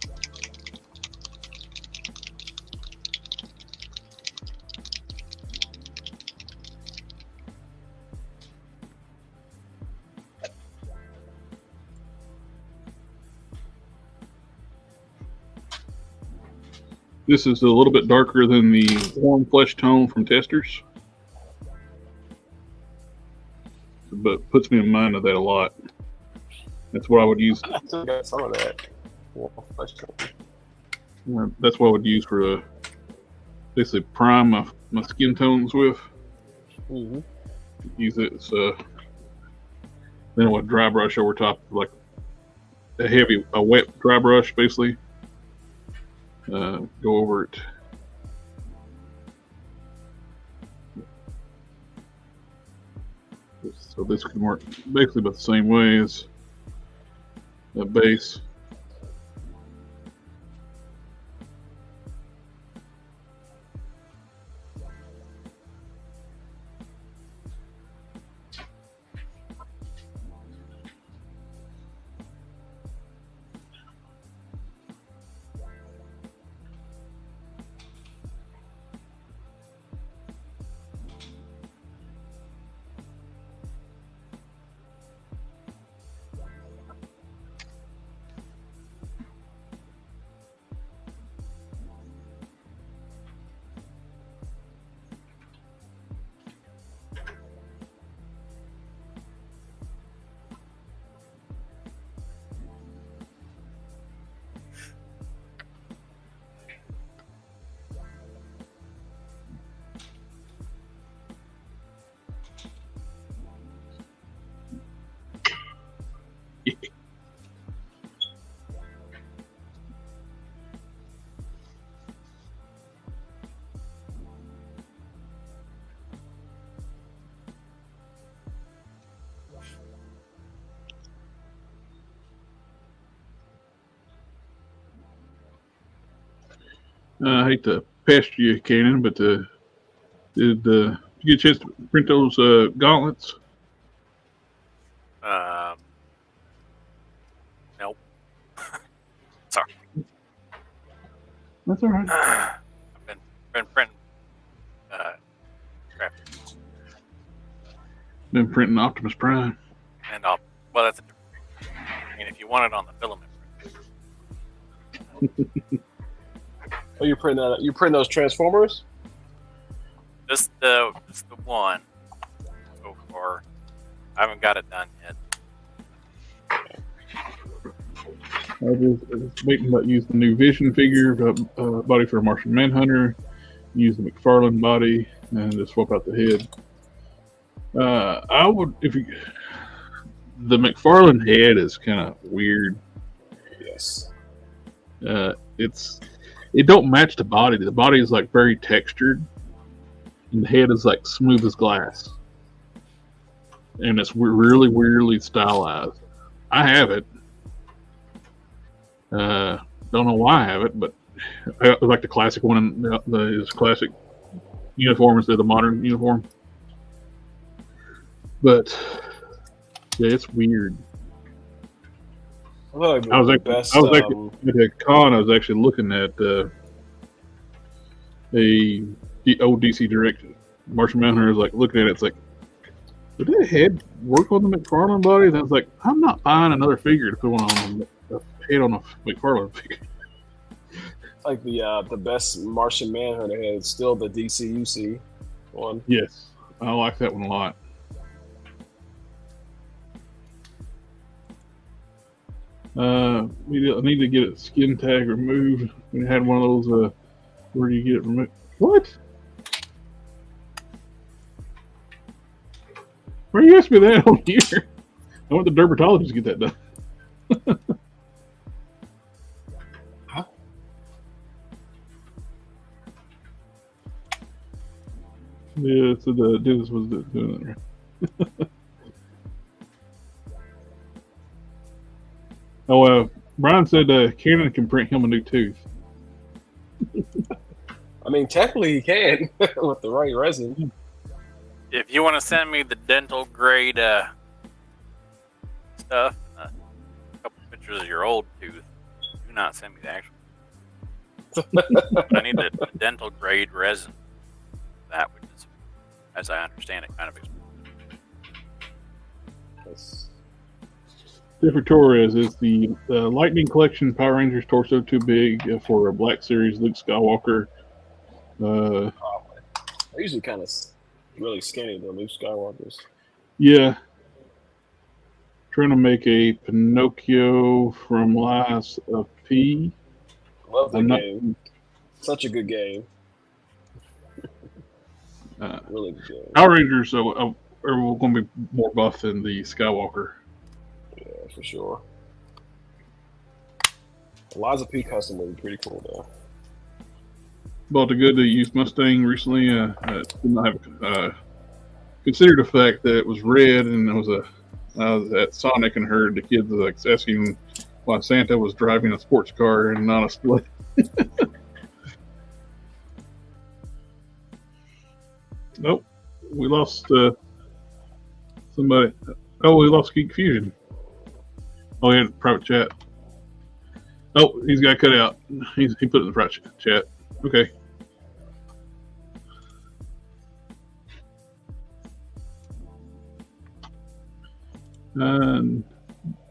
This is a little bit darker than the warm flesh tone from Testers, but puts me in mind of that a lot. That's what I would use. I still got some of that. That's what I would use for basically prime my skin tones with. Mm-hmm. Use it. Then I would dry brush over top, like a wet dry brush, basically. Go over it. So this can work basically about the same way as the base. I hate to pester you, Cannon, but did you get a chance to print those gauntlets? Nope. Sorry. That's all right. I've been printing. Crap. Been printing Optimus Prime. And well, that's a different. I mean, if you want it on the filament. Oh, you print that? You print those Transformers? Just the one so far. I haven't got it done yet. I was waiting about use the new Vision figure, body for a Martian Manhunter, use the McFarlane body, and just swap out the head. I would, the McFarlane head is kind of weird. Yes. It don't match the body. The body is like very textured, and the head is like smooth as glass, and it's really weirdly stylized. I have it. Don't know why I have it, but I like the classic one. His classic uniform instead of the modern uniform. But yeah, it's weird. I was actually at a con. I was actually looking at the old DC Direct Martian Manhunter. I was like looking at it. It's like, did that head work on the McFarlane body? And I was like, I'm not buying another figure to put on a head on a McFarlane figure. Like the best Martian Manhunter head is still the DCUC one. Yes, I like that one a lot. I need to get a skin tag removed. We had one of those. Where do you get it removed? What? Where you asked me that on here? I went to dermatologist to get that done. Huh? Yeah, so the dentist was doing that. Right? Oh, Brian said Canon can print him a new tooth. I mean, technically he can with the right resin. If you want to send me the dental grade stuff, a couple pictures of your old tooth, do not send me the actual. But I need the dental grade resin. That which is, as I understand it, kind of expensive. Jeffrey Torres is the Lightning Collection Power Rangers torso too big for a Black Series Luke Skywalker. They're usually kind of really skinny, though, Luke Skywalkers. Yeah. Trying to make a Pinocchio from Lies of P. Love that game. Such a good game. Really good game. Power Rangers are going to be more buff than the Skywalker. Yeah, for sure. Eliza P custom would be pretty cool, though. Bought a good used Mustang recently. Did not have considered the fact that it was red, and I was at Sonic and heard the kids like asking why Santa was driving a sports car and not a split. Nope, we lost somebody. Oh, we lost Geek Fusion. Oh, he had private chat. Oh, he's got cut out. He put it in the private chat. Okay.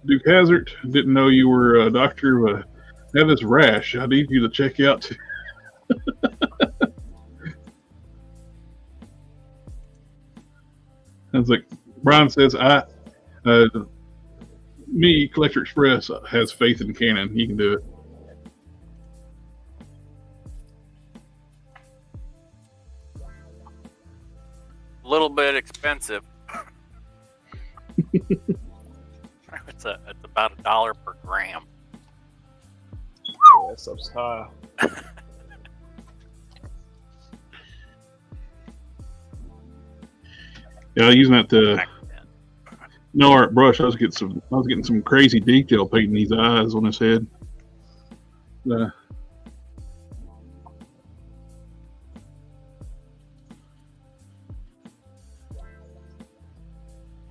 Duke Hazard, didn't know you were a doctor, but I have this rash. I need you to check out. I was like, Brian says, me, Collector Express, has faith in Canon. He can do it. A little bit expensive. It's about $1 per gram. Yeah, that stuff's high. Yeah, using that no art brush. I was getting some crazy detail painting these eyes on his head.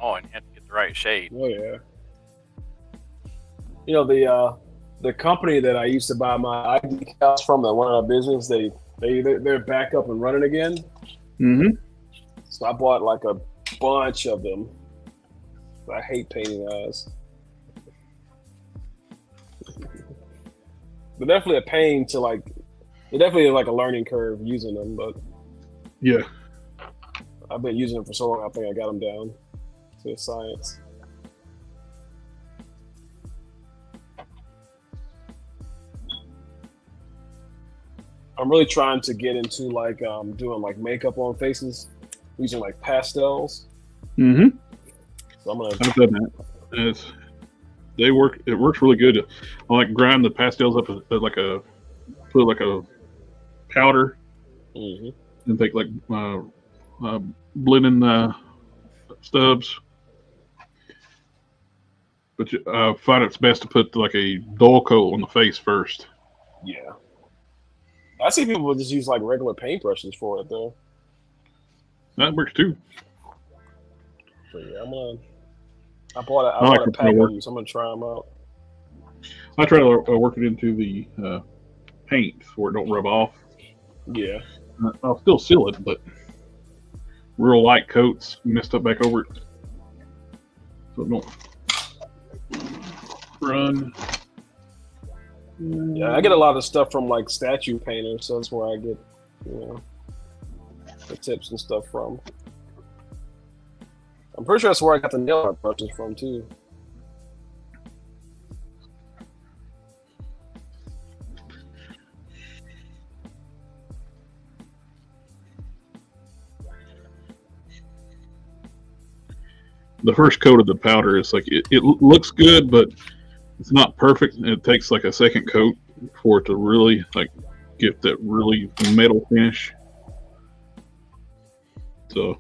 Oh, and you have to get the right shade. Oh yeah. You know the company that I used to buy my ID counts from that went out of business. They're back up and running again. Mm-hmm. So I bought like a bunch of them. I hate painting eyes. But definitely a pain to like. It definitely is like a learning curve using them, but Yeah. I've been using them for so long. I think I got them down to a science. I'm really trying to get into like doing like makeup on faces using like pastels. Mm-hmm. So I'm gonna. I've done that. It works really good. I like grind the pastels up put like a powder, and take like blending stubs. But I find it's best to put like a dull coat on the face first. Yeah. I see people just use like regular paintbrushes for it though. That works too. So yeah, I bought a pack of them, so I'm gonna try them out. I try to work it into the paint so it don't rub off. Yeah. I'll still seal it, but real light coats messed up back over it, so it don't run. Yeah, I get a lot of stuff from like statue painters, so that's where I get, the tips and stuff from. I'm pretty sure that's where I got the nail art brushes from too. The first coat of the powder is like it looks good, but it's not perfect. It takes like a second coat for it to really like get that really metal finish. So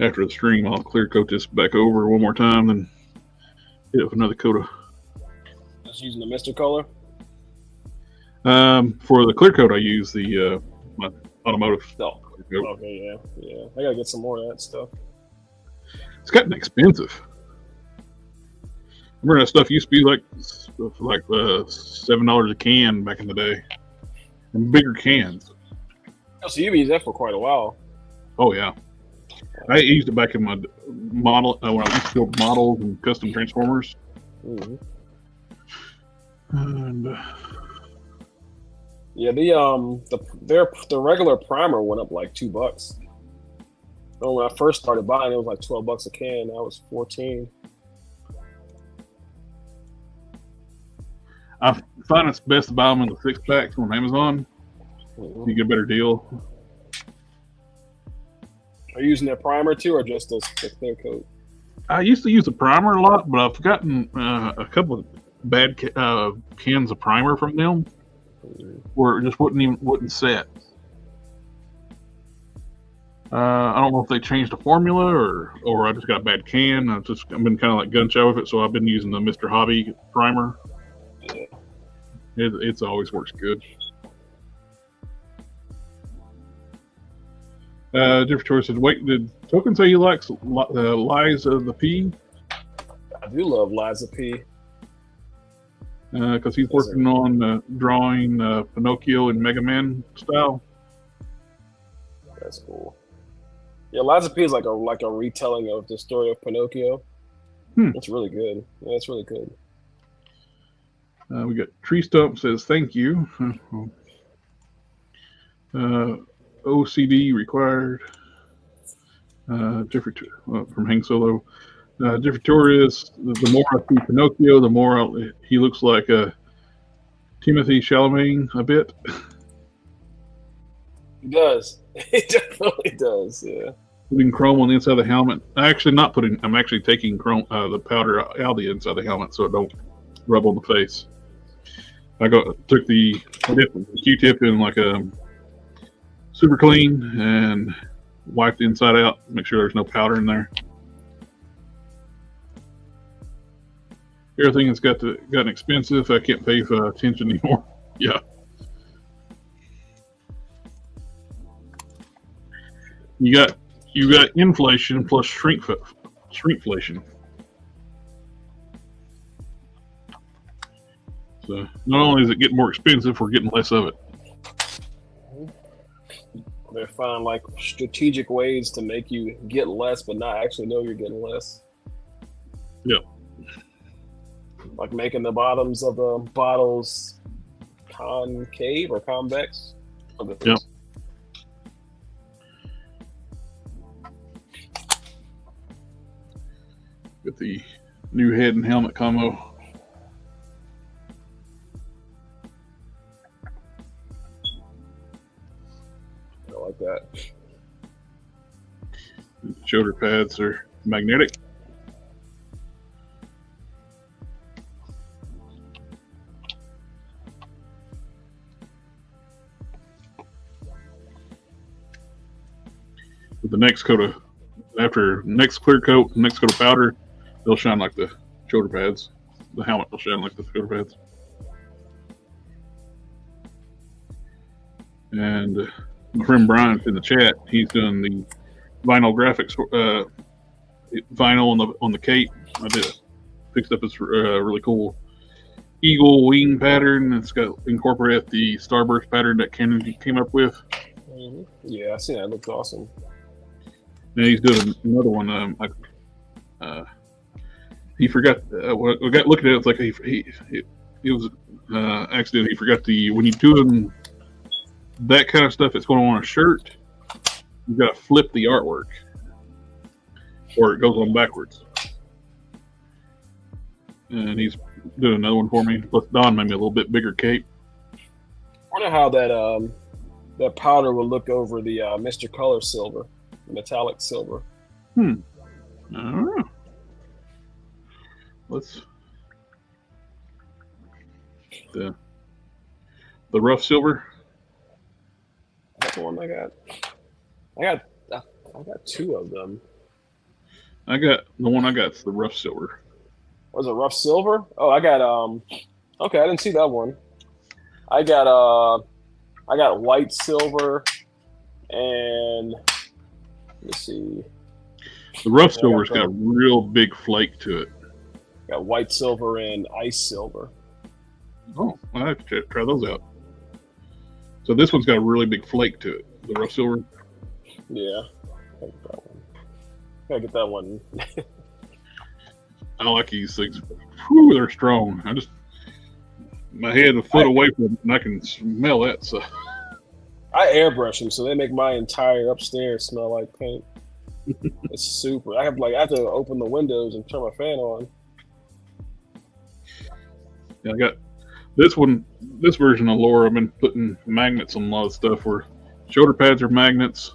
after the stream, I'll clear coat this back over one more time, then hit it with another coat of. Just using the Mr. color. For the clear coat, I use the my automotive coat. Okay, yeah. I gotta get some more of that stuff. It's gotten expensive. Remember that stuff used to be like $7 a can back in the day, and bigger cans. Oh, so you've used that for quite a while. Oh yeah, I used it back in my model when I used to build models and custom transformers. Mm-hmm. And Yeah, the regular primer went up like $2. Oh, when I first started buying, it was like $12 a can. Now it's 14. I find it's best to buy them in the 6-packs on Amazon. You get a better deal. Are you using that primer too, or just the clear coat? I used to use a primer a lot, but I've gotten a couple of bad cans of primer from them where it just wouldn't set. I don't know if they changed the formula or I just got a bad can. I've been kind of like gun shy with it, so I've been using the Mr. Hobby primer. Yeah. It's always works good. Different choices. Wait, did Token say he likes Lies of the P? I do love Liza P. Because he's working on drawing Pinocchio in Mega Man style. That's cool. Yeah, Liza P is like a retelling of the story of Pinocchio. It's really good. Yeah, it's really good. We got Tree Stump says thank you. OCD required. Different from Hang Solo. Different Taurus. The more I see Pinocchio, the more he looks like Timothy Chalamet a bit. He does. He definitely does. Yeah. Putting chrome on the inside of the helmet. I'm actually taking chrome, the powder out the inside of the helmet so it don't rub on the face. I took the Q-tip in like a super clean and wiped the inside out. Make sure there's no powder in there. Everything has gotten expensive. I can't pay for attention anymore. Yeah. You got inflation plus shrinkflation. So not only is it getting more expensive, we're getting less of it. They find like strategic ways to make you get less, but not actually know you're getting less. Yeah. Like making the bottoms of the bottles concave or convex. Yeah. With the new head and helmet combo. I like that. Shoulder pads are magnetic. With the next coat of clear coat, next coat of powder, they'll shine like the shoulder pads. The helmet will shine like the shoulder pads. And my friend Brian in the chat, he's doing the vinyl graphics, vinyl on the cape. I picked up this really cool eagle wing pattern. It's got incorporated the starburst pattern that Canon came up with. Mm-hmm. Yeah, I seen that. It looks awesome. And he's doing another one. He forgot. We got looking at it. It's like he was accident. He forgot when you're doing that kind of stuff. It's going on a shirt. You got to flip the artwork, or it goes on backwards. And he's doing another one for me. Plus, Don made me a little bit bigger cape. I wonder how that powder will look over the Mr. Color silver, the metallic silver. I don't know. Let's the rough silver. That's the one I got. I got two of them. The one I got is the rough silver. Was it rough silver? Oh, I got okay, I didn't see that one. I got white silver and let's see. The rough silver's got a real big flake to it. Got white silver and ice silver. Oh, I have to try those out. So this one's got a really big flake to it. The rough silver. Yeah, gotta get that one. I like these things. Whew, they're strong. My head a foot away from them, and I can smell that. So I airbrush them, so they make my entire upstairs smell like paint. It's super. I have to open the windows and turn my fan on. yeah, I got this one. This version of Lore, I've been putting magnets on a lot of stuff. Where shoulder pads are magnets.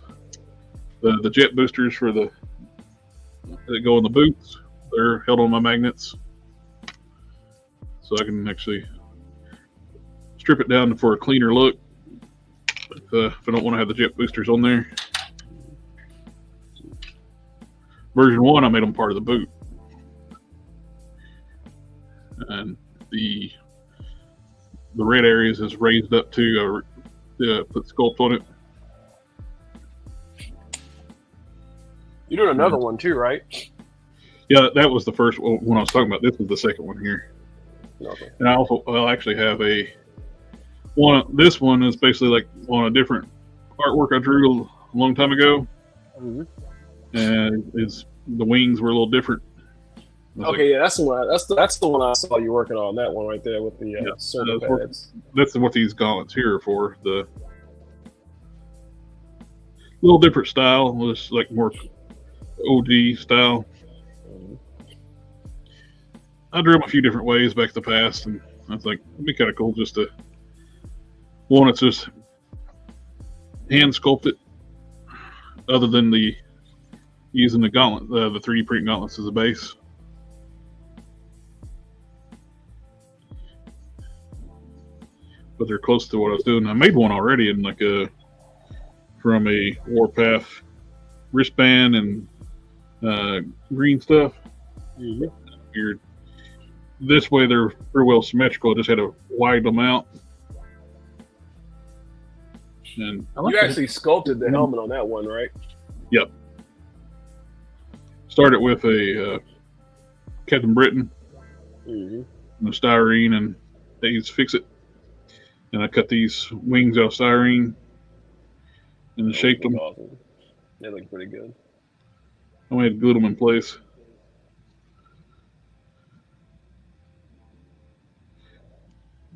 The jet boosters for that go in the boots, they're held on my magnets, so I can actually strip it down for a cleaner look if I don't want to have the jet boosters on there. Version 1, I made them part of the boot, and the red areas is raised up to put Sculpt on it. You're doing another one too, right? Yeah, that was the first one I was talking about. This was the second one here. Okay. And I actually have one. This one is basically like on a different artwork I drew a long time ago. Mm-hmm. And the wings were a little different. Okay, yeah, that's the one. That's the one I saw you working on. That one right there with the soda pads. That's what these gauntlets here are for. The little different style, just like more OG style. I drew them a few different ways back in the past, and I was like, it'd be kind of cool just to one that's just hand sculpted, other than using the gauntlet, the 3D print gauntlets as a base. But they're close to what I was doing. I made one already in from a Warpath wristband and green stuff. Mm-hmm. This way they're pretty well symmetrical. I just had to widen them out. And you actually sculpted the helmet on that one, right? Yep. Started with a Captain Britain, the styrene, and Aves Fixit. And I cut these wings out of styrene and shaped them. Awesome. They look pretty good. I had to glue them in place.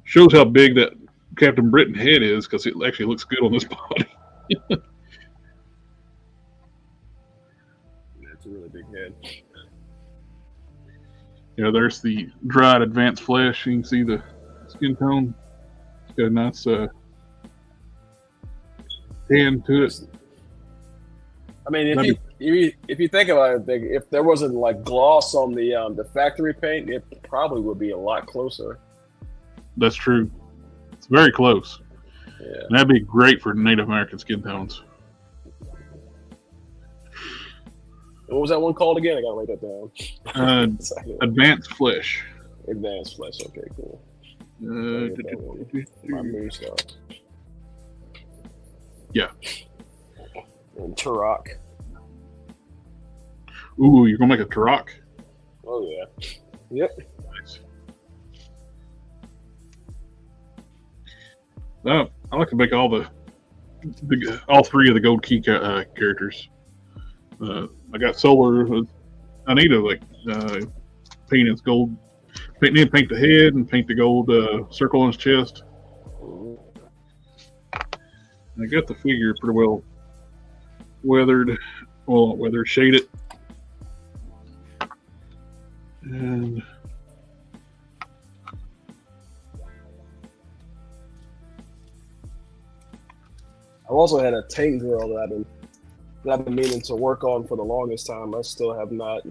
Shows how big that Captain Britain head is, because it actually looks good on this body. It's a really big head. Yeah, there's the dried advanced flesh. You can see the skin tone. It's got a nice tan to it. I mean, if you think about it, if there wasn't like gloss on the factory paint, it probably would be a lot closer. That's true. It's very close. Yeah. And that'd be great for Native American skin tones. What was that one called again? I gotta write that down. Advanced flesh. Advanced flesh. Okay, cool. My moon star. Yeah. And Turok. Ooh, you're gonna make a Turok? Oh yeah. Yep. Nice. I like to make all three of the gold key characters. I got Sawyer. I need to paint his gold. Paint the head and paint the gold circle on his chest. I got the figure pretty well weathered. Well, not weathered, shaded. And I've also had a tank girl that I've been meaning to work on for the longest time. I still have not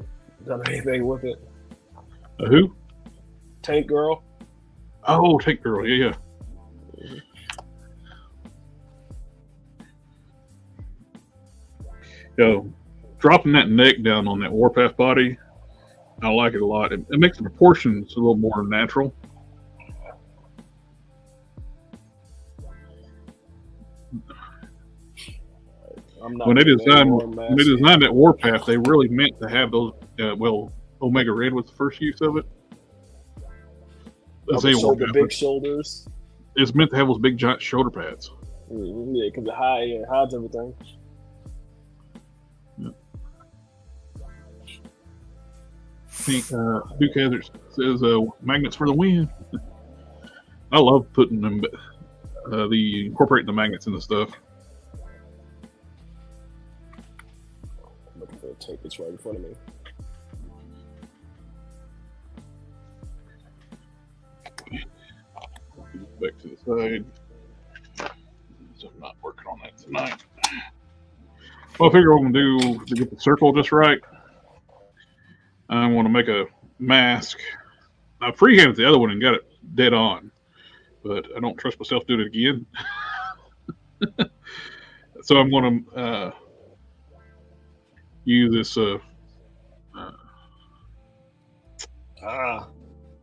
done anything with it. Who? Tank girl. Oh, Tank girl. Yeah. Yo, dropping that neck down on that Warpath body, I like it a lot. It makes the proportions a little more natural. When they designed that Warpath, they really meant to have those. Omega Red was the first use of it. The big shoulders. It's meant to have those big giant shoulder pads. Yeah, because it hides everything. Yeah. think Duke Hazard says magnets for the win. I love putting them, incorporating the magnets in the stuff. I'm looking for a tape that's right in front of me. Back to the side. So I'm not working on that tonight. Well, I figure what I'm going to do to get the circle just right. I want to make a mask. I freehanded the other one and got it dead on, but I don't trust myself to do it again. So I'm going to use this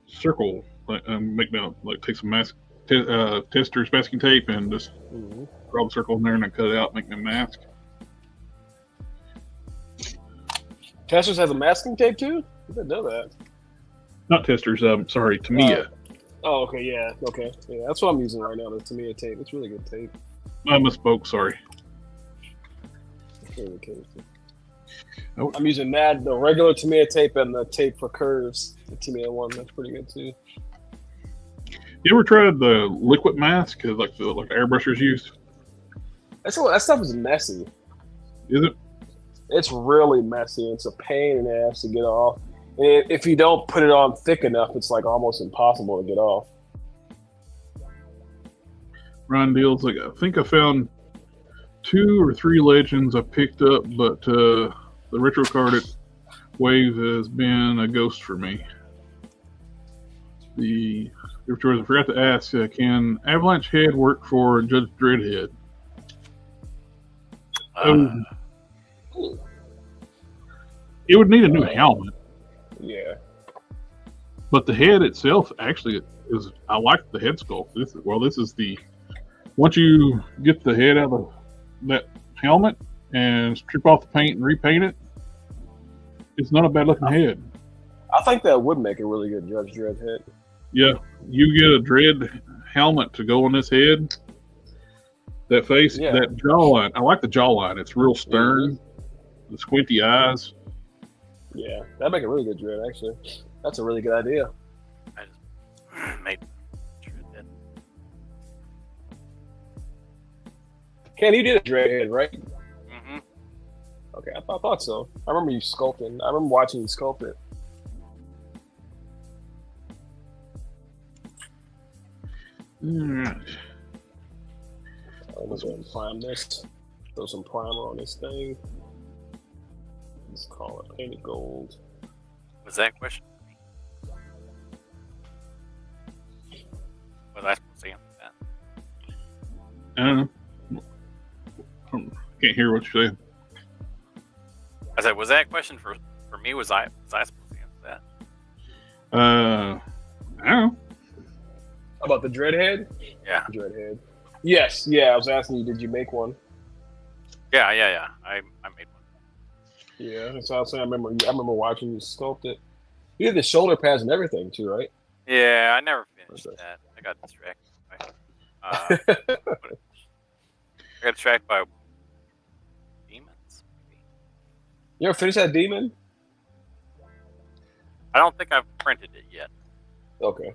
circle. Make me take some mask testers, masking tape, and just draw the circle in there and then cut it out, make me a mask. Testers has a masking tape too? I didn't know that. Not testers. Sorry, Tamiya. Oh, okay, yeah, okay, yeah. That's what I'm using right now. The Tamiya tape. It's really good tape. I misspoke. Sorry. Really good. I'm using that, the regular Tamiya tape, and the tape for curves. The Tamiya one. That's pretty good too. You ever tried the liquid mask, like the airbrushers use? That stuff is messy. Is it? It's really messy. It's a pain in the ass to get off. And if you don't put it on thick enough, it's like almost impossible to get off. Ryan Deals, I think I found 2 or 3 legends I picked up, but the retro card at Wave has been a ghost for me. I forgot to ask, can Avalanche Head work for Judge Dreadhead? It would need a new helmet. Yeah. But the head itself actually is, I like the head sculpt. This is the, once you get the head out of that helmet and strip off the paint and repaint it, it's not a bad looking head. I think that would make a really good Judge Dredd head. Yeah, you get a Dread helmet to go on this head. That face, that jawline. I like the jawline. It's real stern. The squinty eyes. Yeah, that'd make a really good Dread, actually. That's a really good idea. I just made Dread. Ken, you did a Dread head, right? Mm-hmm. Okay, I thought so. I remember you sculpting. I remember watching you sculpt it. Alright. I'm going to prime this. Throw some primer on this thing. Let's call it painted gold. Was that a question for me? Was I supposed to answer that? I don't know. Can't hear what you're saying. I said, was that a question for me? Was I supposed to answer that? I don't know. About the Dreadhead? Yeah. Dreadhead. Yes, yeah. I was asking you, did you make one? Yeah. I made one. Yeah, that's what I was saying. I remember watching you sculpt it. You did the shoulder pads and everything too, right? Yeah, I never finished that. I got distracted. I got distracted by demons. Maybe. You ever finished that demon? I don't think I've printed it yet. Okay.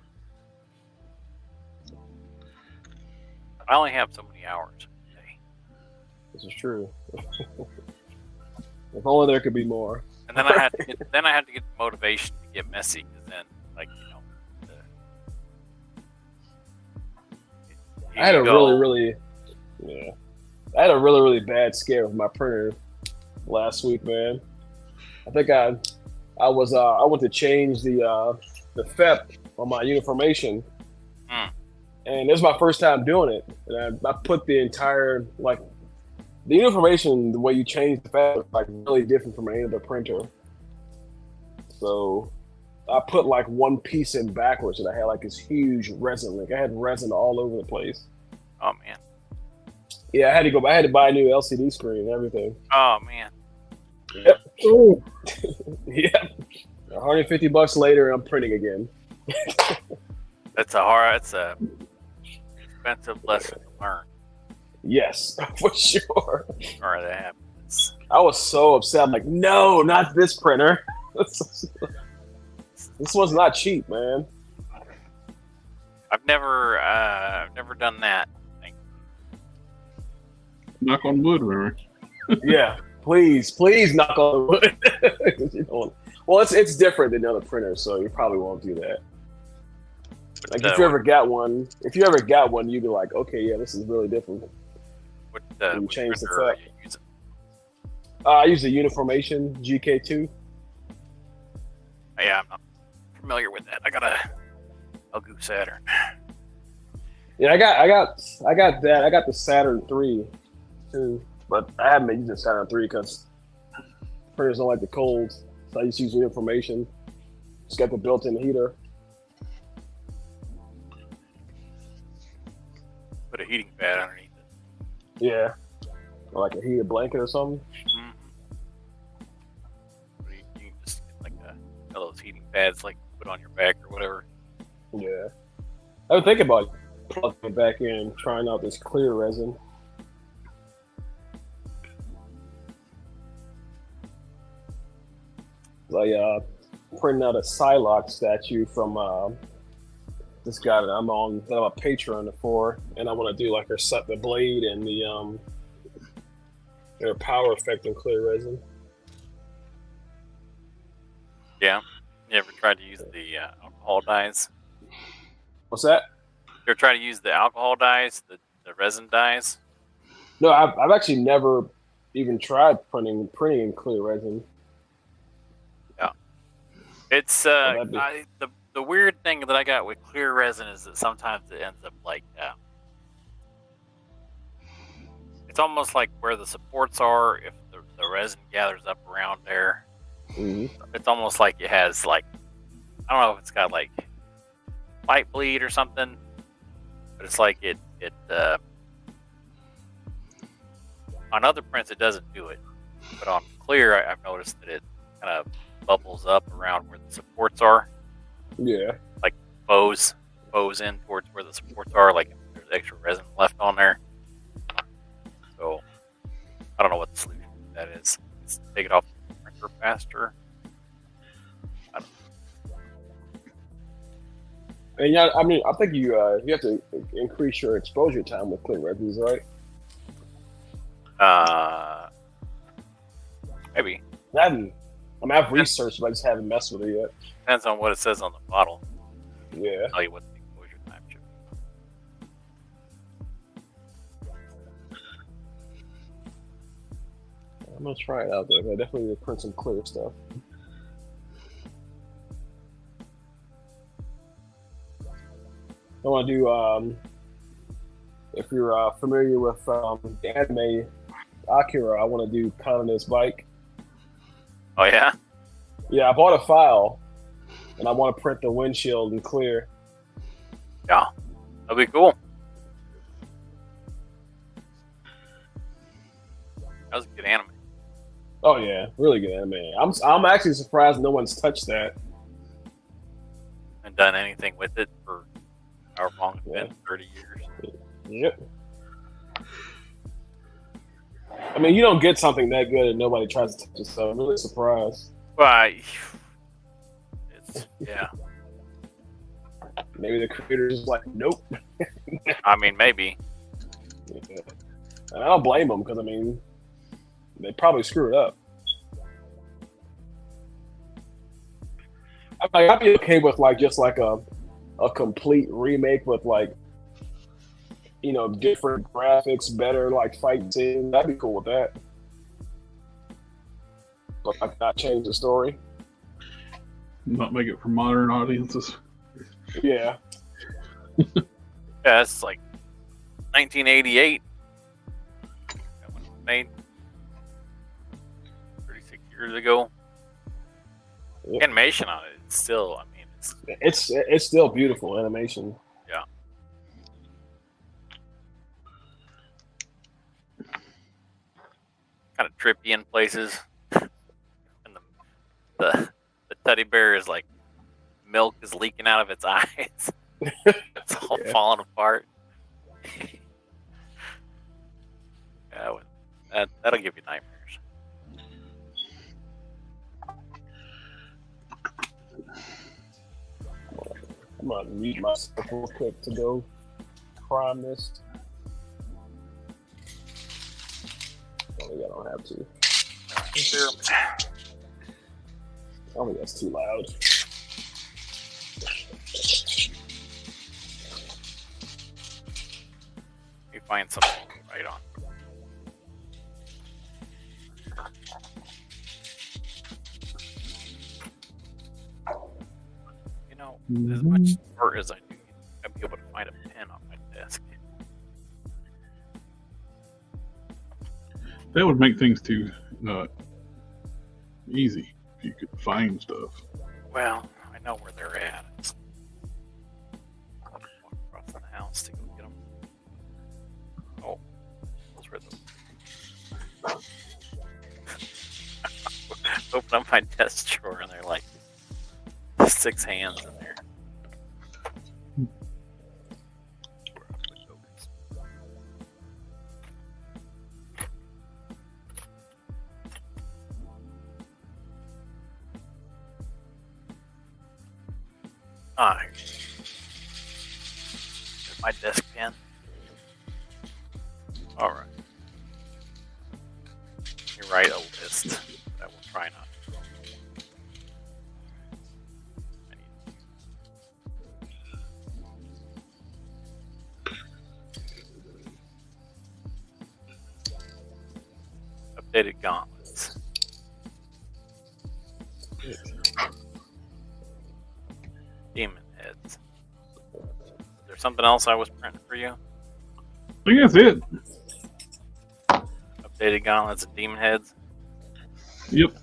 I only have so many hours a day. This is true. If only there could be more. And then I had to get, the motivation to get messy, because then, like, I had a really bad scare with my printer last week, man. I think I went to change the FEP on my uniformation. And this is my first time doing it. And I put the entire, like, the information, the way you change the fabric, like, really different from any other printer. So I put like one piece in backwards, and I had like this huge resin leak. I had resin all over the place. Oh man. Yeah, I had to buy a new LCD screen and everything. Oh man. Yep. Oh. Yeah. $150 later, I'm printing again. That's a expensive lesson to learn. Yes, for sure. Or that happens. I was so upset. I'm like, no, not this printer. This one's not cheap, man. I've never done that. Knock on wood, remember? Yeah, please knock on the wood. You know, well, it's different than the other printers, so you probably won't do that. Like if you ever got one, you'd be like, okay, yeah, this is really different. What change the printer are fact. you using? I use the Uniformation GK2. Yeah, I'm not familiar with that. I got a Goose Saturn. Yeah, I got that. I got the Saturn 3 too, but I haven't been using Saturn 3 because printers don't like the cold. So I just use Uniformation. Just got the built-in heater. Put a heating pad underneath it. Yeah, or like a heated blanket or something. Mm-hmm. You can just get like one of those heating pads, like put on your back or whatever. Yeah, I would think about plugging it back in, trying out this clear resin. Like printing out a Psylocke statue from this guy that I'm a patron for, and I want to do like the blade and the their power effect in clear resin. Yeah. You ever tried to use the alcohol dyes? What's that? You ever tried to use the alcohol dyes, the resin dyes? No, I've actually never even tried printing in clear resin. Yeah. It's the weird thing that I got with clear resin is that sometimes it ends up like it's almost like where the supports are. If the resin gathers up around there, it's almost like it has like, I don't know if it's got like light bleed or something, but it's like it on other prints it doesn't do it, but on clear I've noticed that it kind of bubbles up around where the supports are. Yeah. Like bows in towards where the supports are, like if there's extra resin left on there. So I don't know what the solution to that is. It's take it off the printer faster. And yeah, I mean, I think you have to increase your exposure time with clear resins, right? Maybe. I've researched, but I just haven't messed with it yet. Depends on what it says on the bottle. Yeah. Tell you what the exposure time should be. I'm gonna try it out though. I definitely need to print some clear stuff. I want to do. If you're familiar with the anime Akira, I want to do Kanana's bike. Oh yeah? Yeah, I bought a file, and I want to print the windshield in clear. Yeah. That'd be cool. That was a good anime. Oh yeah, really good anime. I'm actually surprised no one's touched that. And done anything with it for however long it's been, 30 years. Yep. I mean, you don't get something that good and nobody tries to touch it, so I'm really surprised. Well, yeah. Maybe the creator's like, nope. I mean, maybe. Yeah. And I don't blame them because, I mean, they probably screwed up. I'd be okay with just a complete remake with different graphics, better fight scenes. That'd be cool with that. But not change the story. Not make it for modern audiences. Yeah. Yeah, it's like 1988. That one was made 36 years ago. Yep. Animation on it, it's still, I mean, it's still beautiful animation. Yeah. Kind of trippy in places. And the teddy bear is like, milk is leaking out of its eyes. It's all falling apart. Yeah, that'll give you nightmares. gonna mute myself real quick to go prime this. Oh, yeah, I don't have to. I don't think that's too loud. You find something right on. You know, as much art as I do, I'd be able to find a pen on my desk. That would make things too easy if you could find stuff. Well, I know where they're at. I'll walk across the house to go get them. Oh, those were those. Open up my desk drawer and they're like 6 hands in there. There's my desk pen. Alright. You write a list. I will try not to. Updated gauntlets. Demon heads. Is there something else I was printing for you? I think that's it. Updated gauntlets and demon heads. Yep.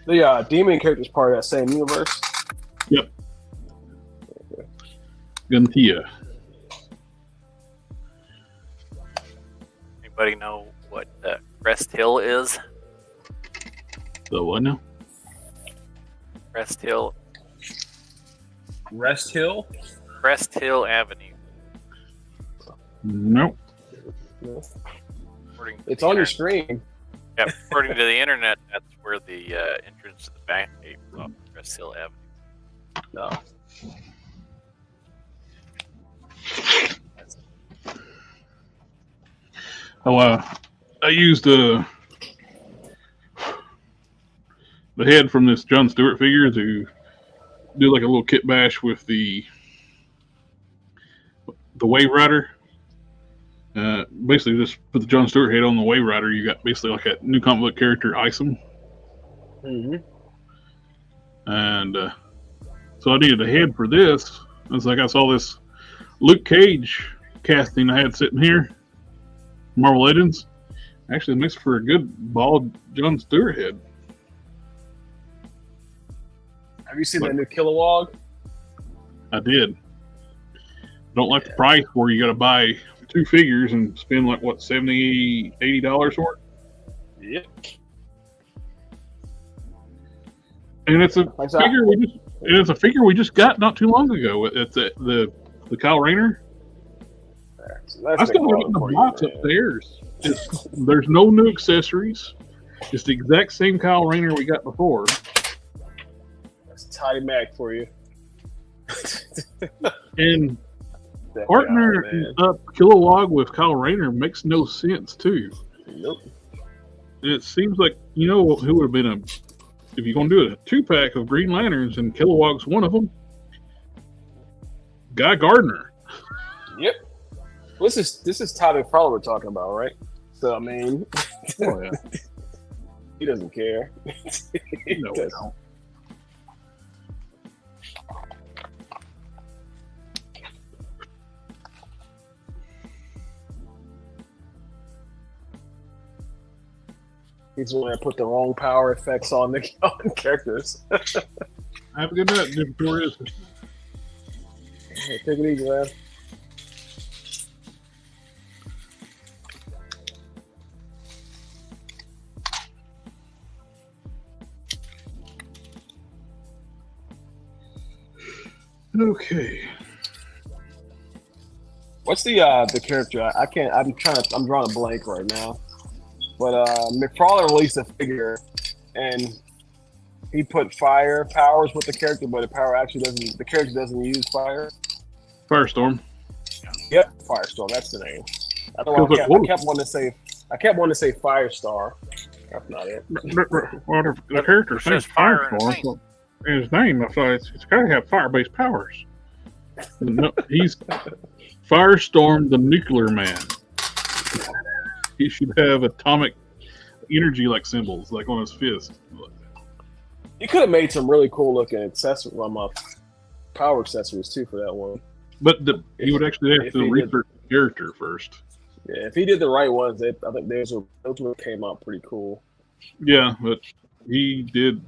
The demon character's part of that same universe. Yep. Guntia. Anybody know what Crest Hill is? The what now? Crest Hill. Rest Hill? Crest Hill Avenue. Nope. It's on your screen. Yeah, according to the internet, that's where the entrance to the back gate was off Crest Hill Avenue. No. Oh, I used the head from this John Stewart figure to do like a little kit bash with the Wave Rider. Basically, just put the John Stewart head on the Wave Rider. You got basically like a new comic book character, Isom. Mm-hmm. And so I needed a head for this. It's like I saw this Luke Cage casting I had sitting here, Marvel Legends. Actually, it makes for a good bald John Stewart head. Have you seen that new Kilowog? I did. Don't like the price where you got to buy 2 figures and spend like what, $70, $80 for it. Yep. And it's a figure we just got not too long ago. It's the Kyle Rayner. I still have it in the box upstairs. There's no new accessories. It's the exact same Kyle Rayner we got before. That's Toddy Mac for you. And partner up Kilowog with Kyle Rayner makes no sense too. Nope. And it seems like, you know who would have been if you're going to do a 2-pack of Green Lanterns and Kilowog's one of them? Guy Gardner. Yep. Well, this is Todd McFarlane we're talking about, right? So I mean, Oh, yeah. he doesn't care. No, we don't. He's the one that put the wrong power effects on the characters. Have a good night, Victoria. Hey, take it easy, man. Okay. What's the character? I can't. I'm drawing a blank right now. But McFarlane released a figure, and he put fire powers with the character, but the power actually doesn't. The character doesn't use fire. Firestorm. Yep, Firestorm. That's the name. I don't know. I kept wanting to say. I kept wanting to say Firestar. That's not it. Well, the character says Firestorm. In his name, I thought it's got to have fire-based powers. No, he's Firestorm, the nuclear man. He should have atomic energy like symbols, like on his fist. You could have made some really cool looking accessories, power accessories too for that one. But he would actually have to research the character first. Yeah, if he did the right ones, I think those came out pretty cool. Yeah, but he did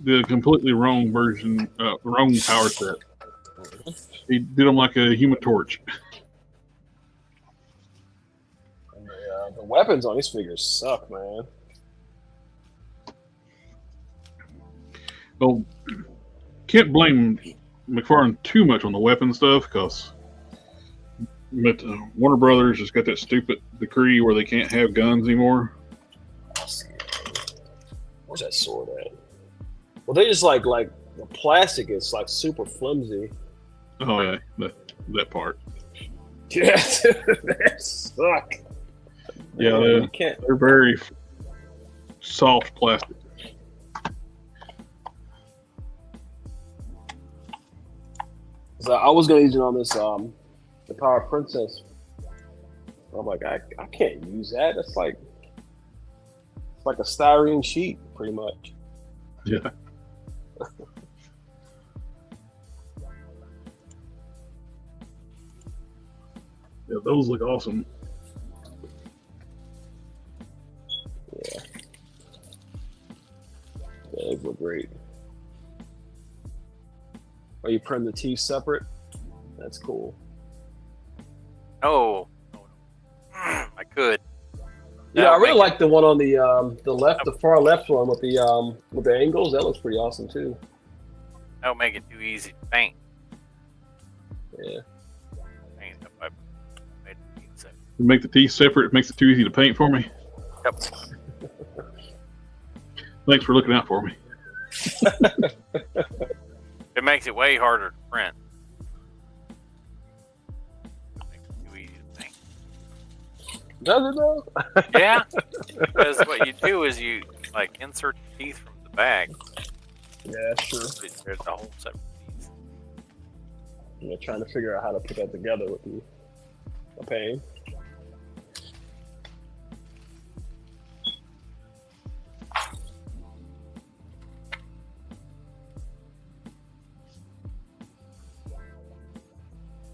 the completely wrong version, wrong power set. He did them like a Human Torch. And the weapons on these figures suck, man. Well, can't blame McFarlane too much on the weapon stuff because Warner Brothers has got that stupid decree where they can't have guns anymore. Where's that sword at? Well, they just like the plastic is like super flimsy. Oh yeah, that part. Yeah, that suck. Yeah, they're very soft plastic. So I was gonna use it on this the Power Princess. I'm like, I can't use that. It's like a styrene sheet, pretty much. Yeah. Yeah, those look awesome. Yeah, those look great. Oh, you print the teeth separate? That's cool. Oh, I could. Yeah, I really like the one on the left, the far left one with the angles. That looks pretty awesome too. That would make it too easy to paint. Yeah. You make the teeth separate. It makes it too easy to paint for me. Yep. Thanks for looking out for me. It makes it way harder to print. It makes it too easy to paint. Does it though? Yeah, because what you do is you like insert the teeth from the bag. Yeah, that's true. There's a whole set of teeth. Yeah, trying to figure out how to put that together would be a pain.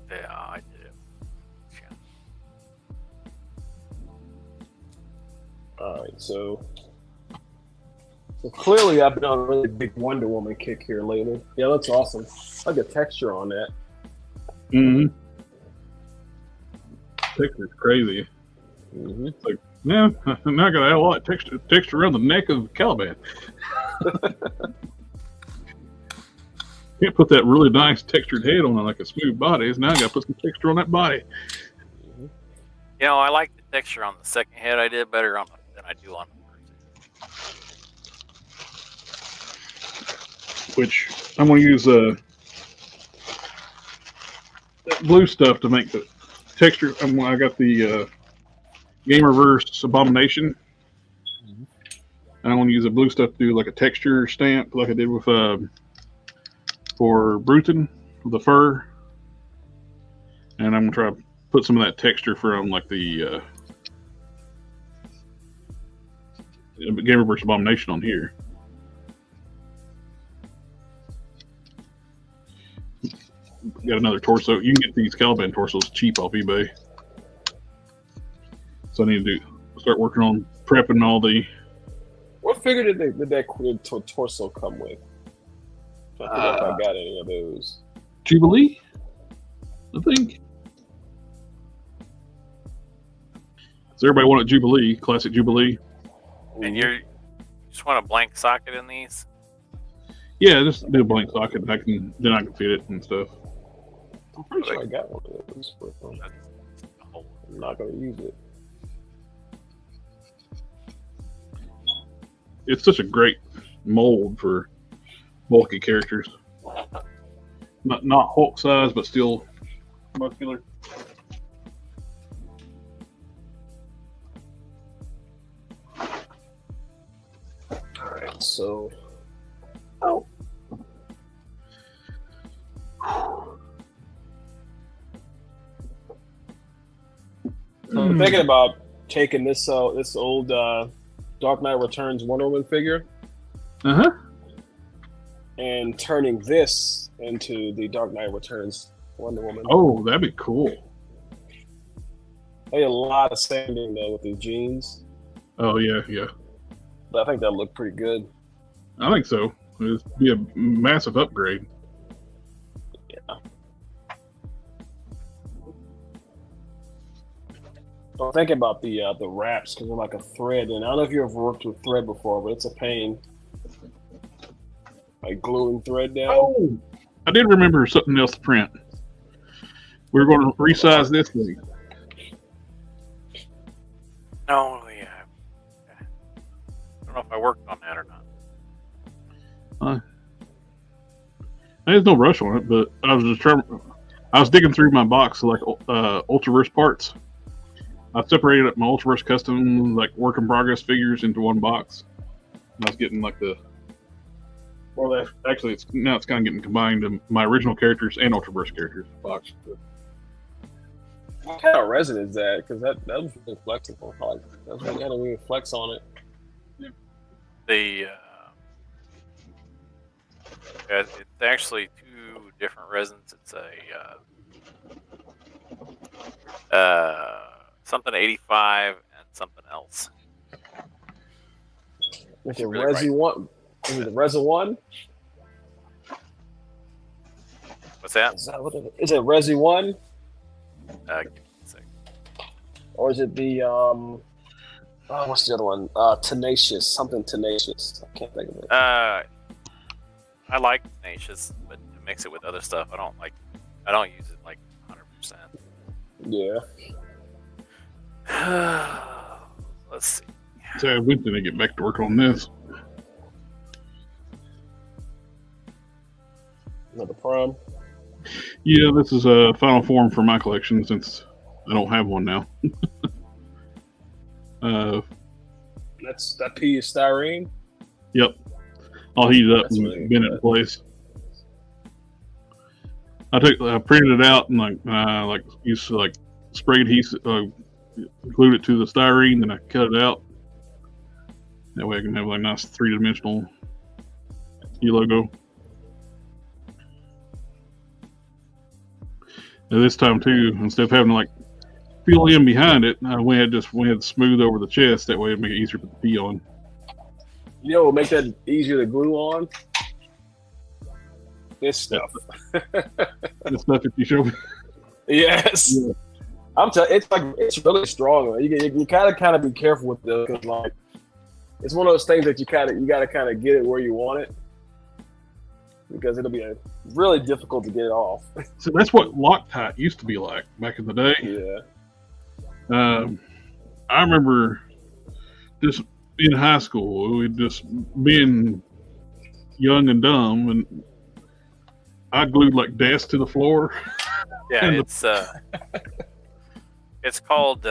Yeah, I did it. All right, so clearly I've been on a really big Wonder Woman kick here lately. Yeah, that's awesome. I like the texture on that. Mm-hmm. Texture's crazy. Mm-hmm. It's like, yeah, now I got a lot of texture around the neck of Caliban. Can't put that really nice textured head on like a smooth body. Now I got to put some texture on that body. You know, I like the texture on the second head. I did better on than I do on the first. Which I'm going to use that blue stuff to make the texture. I got the Gamerverse Abomination. And I'm going to use the blue stuff to do like a texture stamp like I did with for Bruton, the fur. And I'm going to try to put some of that texture from like the Gamerverse Abomination on here. Got another torso. You can get these Caliban torsos cheap off eBay. So I need to start working on prepping all the. What figure did that torso come with? I don't know if I got any of those. Jubilee, I think. So everybody wanted Jubilee, classic Jubilee. And you just want a blank socket in these? Yeah, just do a blank socket. Then I can fit it and stuff. I'm pretty sure I got one of those. I'm not going to use it. It's such a great mold for bulky characters. Not Hulk size, but still muscular. All right, so I'm thinking about taking this old Dark Knight Returns Wonder Woman figure and turning this into the Dark Knight Returns Wonder Woman. Oh, that'd be cool. I did a lot of sanding though with these jeans, Oh yeah. but I think that looked pretty good. I think so. It'd be a massive upgrade. I'm thinking about the wraps because they're like a thread, and I don't know if you ever worked with thread before, but it's a pain. Like gluing thread down. Oh, I did remember something else to print. We're going to resize this thing. No, yeah. I don't know if I worked on that or not. There's no rush on it, but I was digging through my box of like Ultraverse parts. I separated up my Ultraverse custom like work in progress figures into one box. And I was getting like actually it's kind of getting combined in my original characters and Ultraverse characters box. What kind of resin is that? Because that was really flexible. Like, that's what had a weird flex on it. It's actually two different resins. It's something 85 and something else. Is it Resi one? Is it the Resin one? What's that? Is that what it is? Is it Resi one? Give me a second. Or is it the what's the other one? Tenacious, something Tenacious. I can't think of it. I like Tenacious, but to mix it with other stuff, I don't use it like 100%. Yeah. Let's see. So when did I get back to work on this? Another Prime. Yeah, this is a final form for my collection since I don't have one now. That P is styrene. Yep. I'll heat it up That's and really bend it in place. I printed it out and used to spray adhesive, glued it to the styrene, then I cut it out. That way I can have like nice 3-dimensional logo. And this time too, instead of having to like fill in behind it, I went smooth over the chest. That way it'd make it easier to put the P on. You know what will make that easier to glue on? This stuff. This stuff if you show me. Yes. Yeah. I'm telling it's really strong. You gotta be careful with it because like it's one of those things that you gotta kind of get it where you want it because it'll be really difficult to get it off. So that's what Loctite used to be like back in the day. Yeah. I remember just in high school, we'd just being young and dumb, and I glued like desks to the floor. Yeah, it's called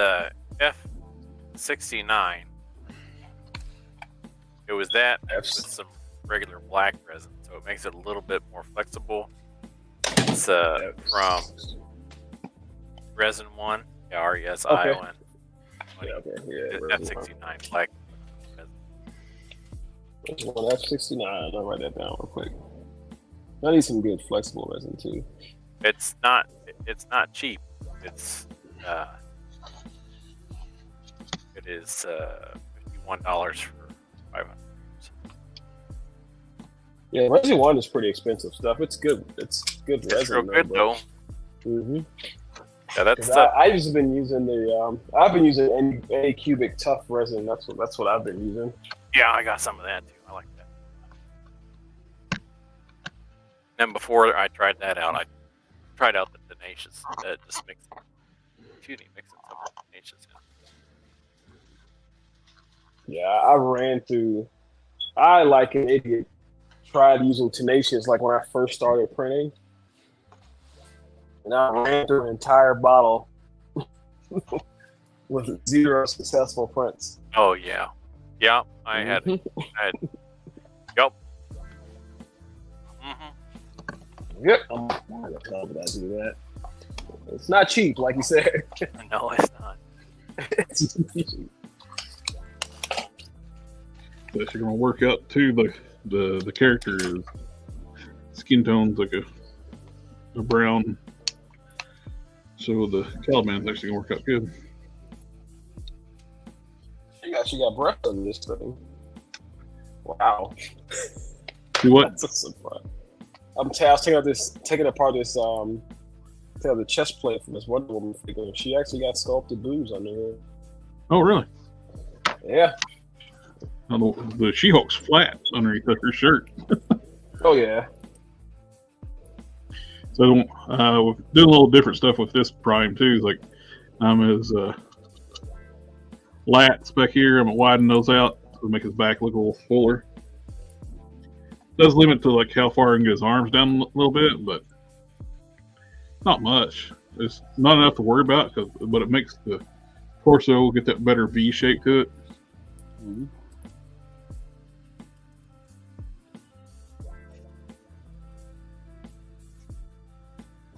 F69. It was that with some regular black resin, so it makes it a little bit more flexible. It's from Resin 1, RESION. Yeah. F69 black resin. There's one F69. I'll write that down real quick. I need some good flexible resin too. It's not cheap. It is $51 for 500. Yeah, Resin 1 is pretty expensive stuff. It's good. It's good resin. It's real good though. Mm-hmm. Yeah, that's I've just been using I've been using any cubic tough resin. That's what I've been using. Yeah, I got some of that too. I like that. And before I tried that out, I tried out the Tenacious. Just mixing some of the Tenacious in. Yeah, I ran through I, like an idiot, tried using Tenacious like when I first started printing, and I ran through an entire bottle with 0 successful prints. Oh yeah, yeah. I had. Yep. Yep. Why the hell did I do that? It's not cheap, like you said. No, it's not. It's not cheap. But you're gonna work out too. The character is skin tone's like a brown, so the Caliban's actually gonna work out good. She got breath on this thing. Wow. Do what? That's a surprise. I was taking apart this the chest plate from this Wonder Woman figure. She actually got sculpted boobs under her. Oh, really? Yeah. Now, the She-Hulk's flat underneath her shirt. Oh yeah. So we're doing a little different stuff with this prime too. Like his lats back here. I'm gonna widen those out to make his back look a little fuller. Does limit to like how far I can get his arms down a little bit, but not much. It's not enough to worry about, but it makes the torso get that better V shape to it. Mm-hmm.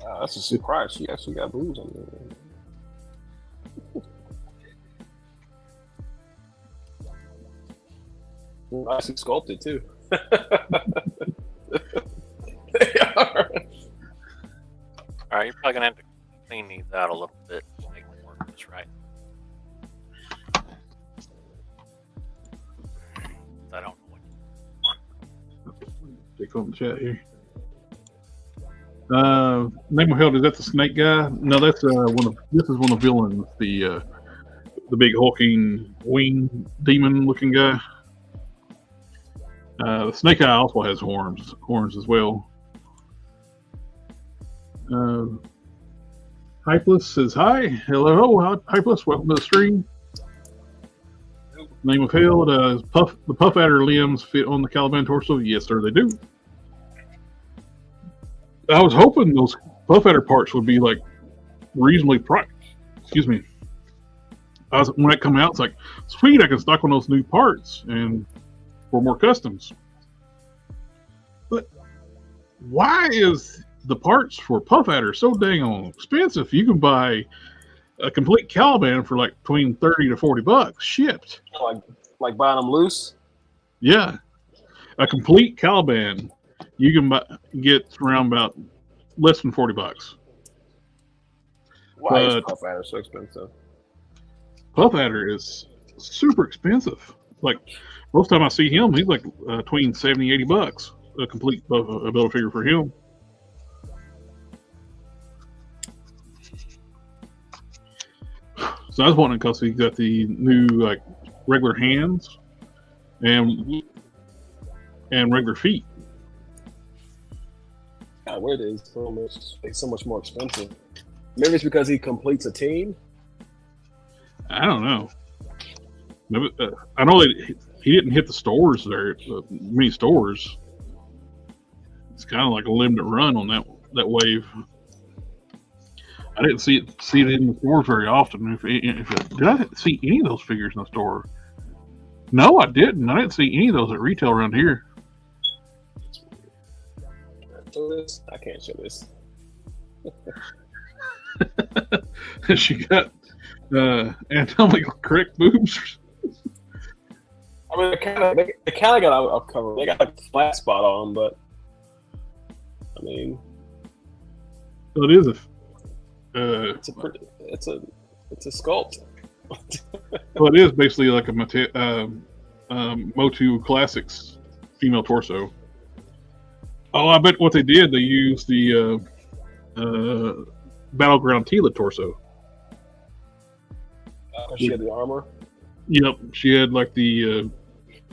Wow, that's a surprise. She actually got boobs on there. Nicely sculpted too. They are. All right, you're probably gonna have to clean these out a little bit to make them work just right. I don't know what you want. Take on the chat here. Name of Hell, is that the snake guy? No, that's this is one of the villains, the big hulking wing demon looking guy. The snake eye also has horns as well. Hypless says hi. Hello, Hypless. Welcome to the stream. Name of Hell, does the puff adder limbs fit on the Caliban torso? Yes, sir, they do. I was hoping those puff adder parts would be like reasonably priced. Excuse me. When it come out, it's like, sweet, I can stock on those new parts and for more customs. But why is the parts for puff adder so dang on expensive? You can buy a complete Caliban for like between $30 to $40 shipped. Like buying them loose? Yeah. A complete Caliban you can get around about less than $40. Why is puff adder so expensive? Puff adder is super expensive. Like most time I see him, he's like between $70 and $80 a complete build figure for him. So I was wondering because he got the new like regular hands and regular feet. God, where it is so much more expensive. Maybe it's because he completes a team. I don't know. Maybe, I know that he didn't hit the stores there, many stores. It's kind of like a limited run on that wave. I didn't see it in the stores very often. Did I see any of those figures in the store? No, I didn't. I didn't see any of those at retail around here. I can't show this. She got anatomically correct boobs. I mean, they kind of got up cover. They got like a flat spot on them, but I mean, so it is it's a sculpt. Well, it is basically like a Motu Classics female torso. Oh, I bet what they did, they used the Battleground Tila torso. She had the armor. Yep, she had like the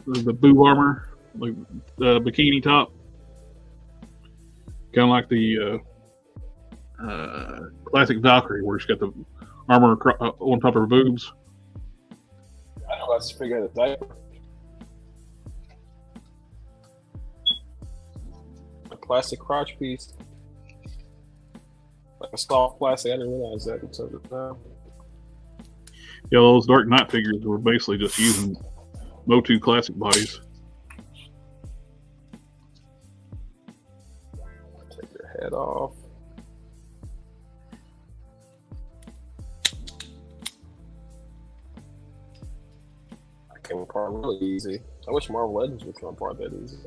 boob armor, like the bikini top, kind of like the classic Valkyrie, where she's got the armor on top of her boobs. I know. I just figured out the diaper. plastic crotch piece. Like a soft plastic. I didn't realize that until the time. Yeah, those Dark Knight figures were basically just using Motu classic bodies. Take your head off. I came apart really easy. I wish Marvel Legends would come apart that easy.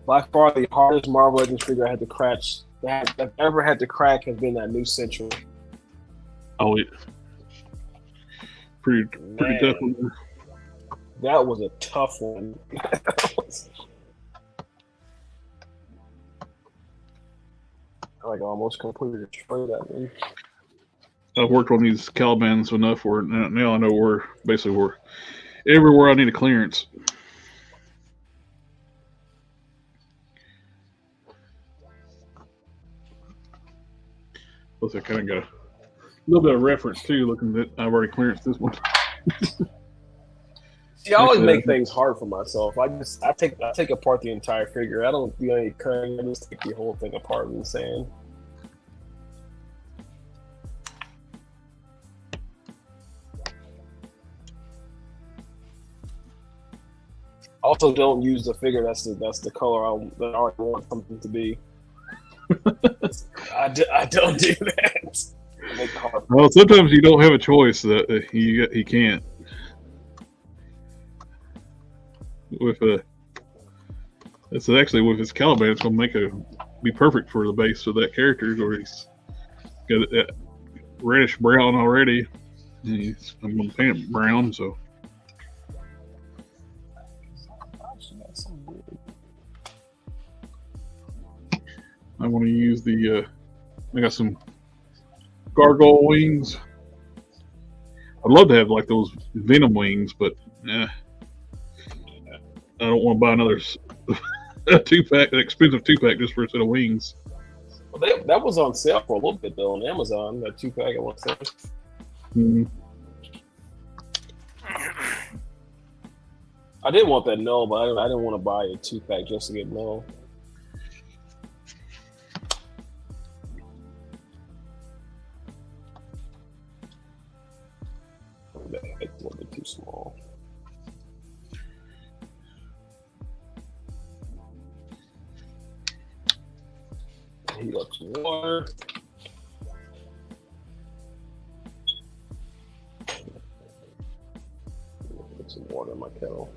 By far, the hardest Marvel Legends figure I had to crack that I've ever had to crack has been that New Century. Oh, yeah. Pretty tough one. That was a tough one. I like almost completely destroyed that one. I've worked on these Calibans enough where now I know where everywhere I need a clearance. Plus, I kind of got a little bit of reference too, looking that I've already clearanced this one. See, I always make things hard for myself. I take apart the entire figure. I don't do any cutting. I just take the whole thing apart in the sand. Also, don't use the figure that's the color that I already want something to be. I don't do that. I make it hard. Well, sometimes you don't have a choice. That you can't. It's actually with his Caliban, it's gonna be perfect for the base of that character, where he's got that reddish brown already. And I'm gonna paint it brown, so. I want to use I got some gargoyle wings. I'd love to have like those Venom wings, but I don't want to buy another an expensive 2-pack just for a set of wings. Well, that was on sale for a little bit though on Amazon. That 2-pack at 1 cent. Mm-hmm. I did want that null, but I didn't want to buy a 2-pack just to get null. It's a little bit too small. Heat up some water. Put some water in my kettle.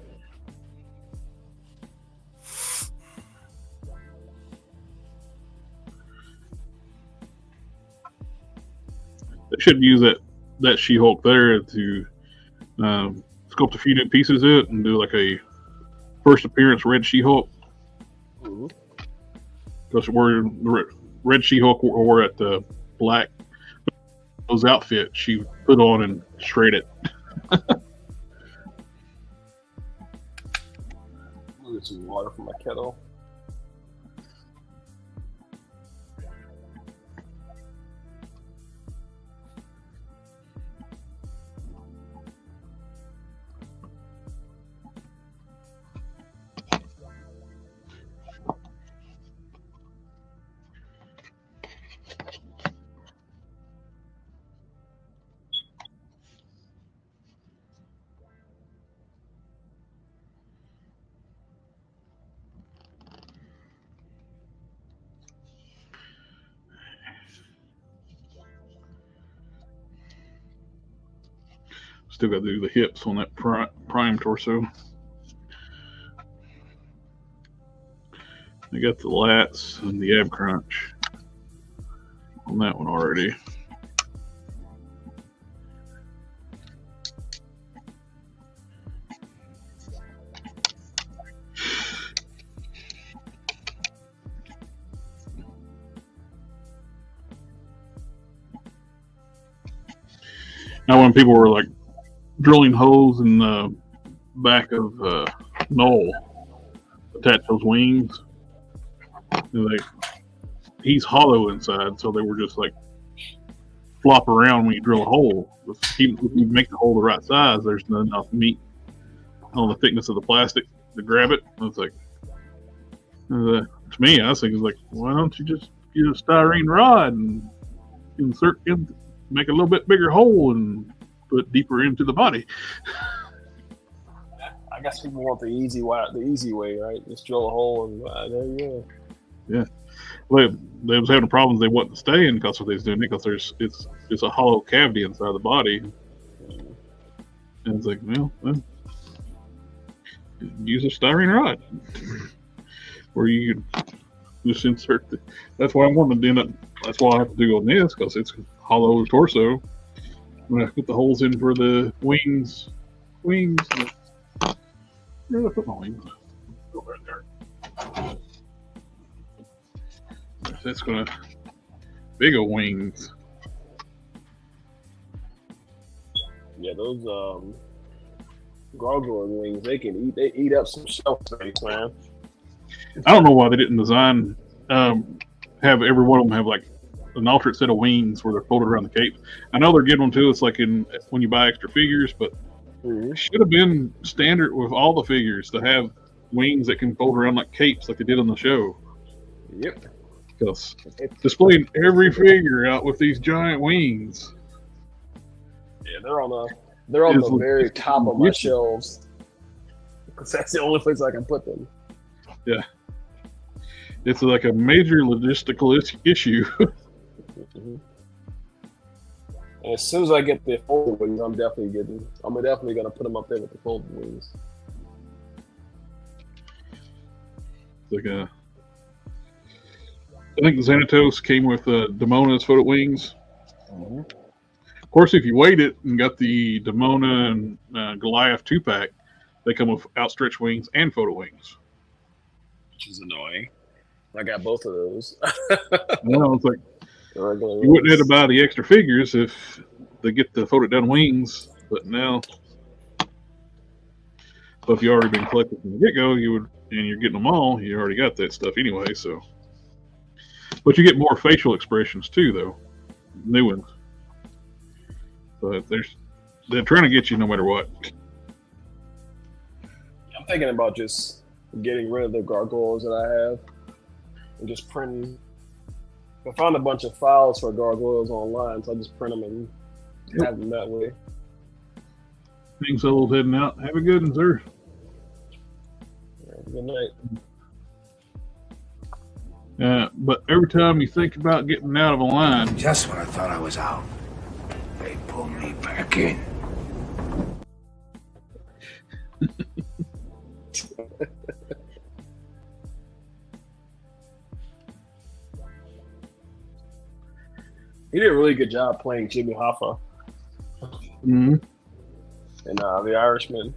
I should use that She-Hulk there to sculpt a few new pieces of it and do like a first appearance red She-Hulk. Because we're the red She-Hulk wore at the black those outfit she put on and shredded. Get some water from my kettle. Still got to do the hips on that prime torso. I got the lats and the ab crunch on that one already. Now, when people were like drilling holes in the back of Noel, attach those wings, he's hollow inside, so they were just like flop around when you drill a hole. Even if you make the hole the right size, there's not enough meat on the thickness of the plastic to grab it. It's like, to me, I was thinking, like, why don't you just get a styrene rod and insert in, make a little bit bigger hole and put deeper into the body. I guess people want the easy way, right? Just drill a hole and there you go. Yeah. Well, they was having problems they wasn't staying because what they was doing it because it's a hollow cavity inside the body. And it's like, well use a styrene rod. Or you can just insert that's why I wanted to do it. That's why I have to do on this, because it's hollow torso. When I put the holes in for the wings. Where did I put my wings? Go right there. That's gonna big old wings. Yeah, those gargoyle wings, they eat up some shelf space, man. I don't know why they didn't design have every one of them have like an alternate set of wings where they're folded around the cape. I know they're giving them to us like when you buy extra figures, but it should have been standard with all the figures to have wings that can fold around like capes like they did on the show. Yep. Because displaying every figure out with these giant wings. Yeah, they're on the very top of my shelves. Because that's the only place I can put them. Yeah. It's like a major logistical issue. And as soon as I get the folded wings, I'm definitely gonna put them up there with the folded wings. It's like I think the Xanatos came with Damona's folded wings. Of course, if you weighed it and got the Damona and Goliath 2-pack, they come with outstretched wings and folded wings. Which is annoying. I got both of those. Well, it's like you wouldn't have to buy the extra figures if they get the folded down wings, but now, so if you already been collecting from the get go, you would, and you're getting them all, you already got that stuff anyway. So, but you get more facial expressions too, though, new ones. But they're trying to get you no matter what. I'm thinking about just getting rid of the gargoyles that I have and just printing. I found a bunch of files for gargoyles online, so I just print them and have them that way. Things old heading out. Have a good one, sir. Good night. But every time you think about getting out of a line, just when I thought I was out, they pull me back in. He did a really good job playing Jimmy Hoffa mm-hmm. and The Irishman.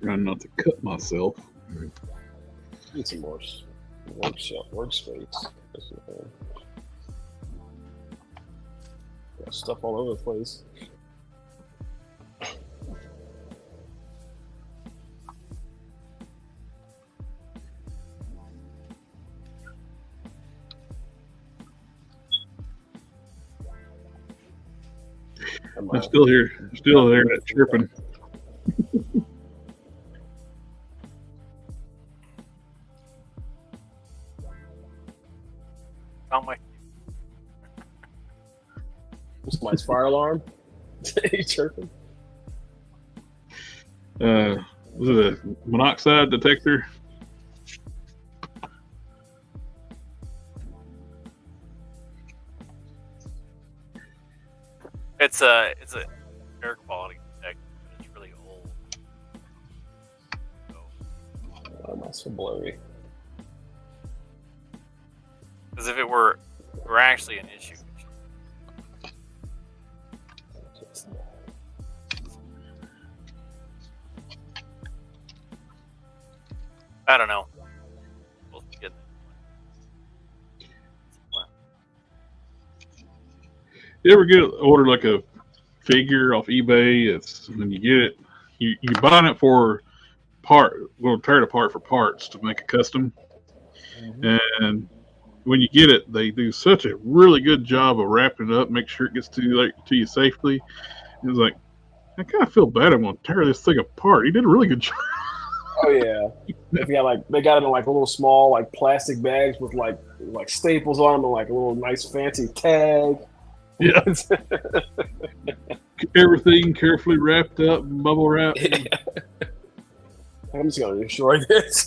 Trying not to cut myself. Need some more workspace. Got stuff all over the place. I'm still here. Still there, that chirping. Somebody's fire alarm. He's chirping. Was it a monoxide detector? It's a air quality detector. It's really old. Oh, that's so blurry. Because if it were actually an issue. I don't know. You ever order like a figure off eBay? It's when you get it, you're buying it for we'll tear it apart for parts to make a custom. And when you get it, they do such a really good job of wrapping it up, make sure it gets to you safely. It's like, I kind of feel bad. I'm going to tear this thing apart. He did a really good job. Oh yeah, they got it in like little small like plastic bags with like staples on them and like a little nice fancy tag. Yeah. Everything carefully wrapped up, bubble wrapped. Yeah. I'm just gonna destroy this.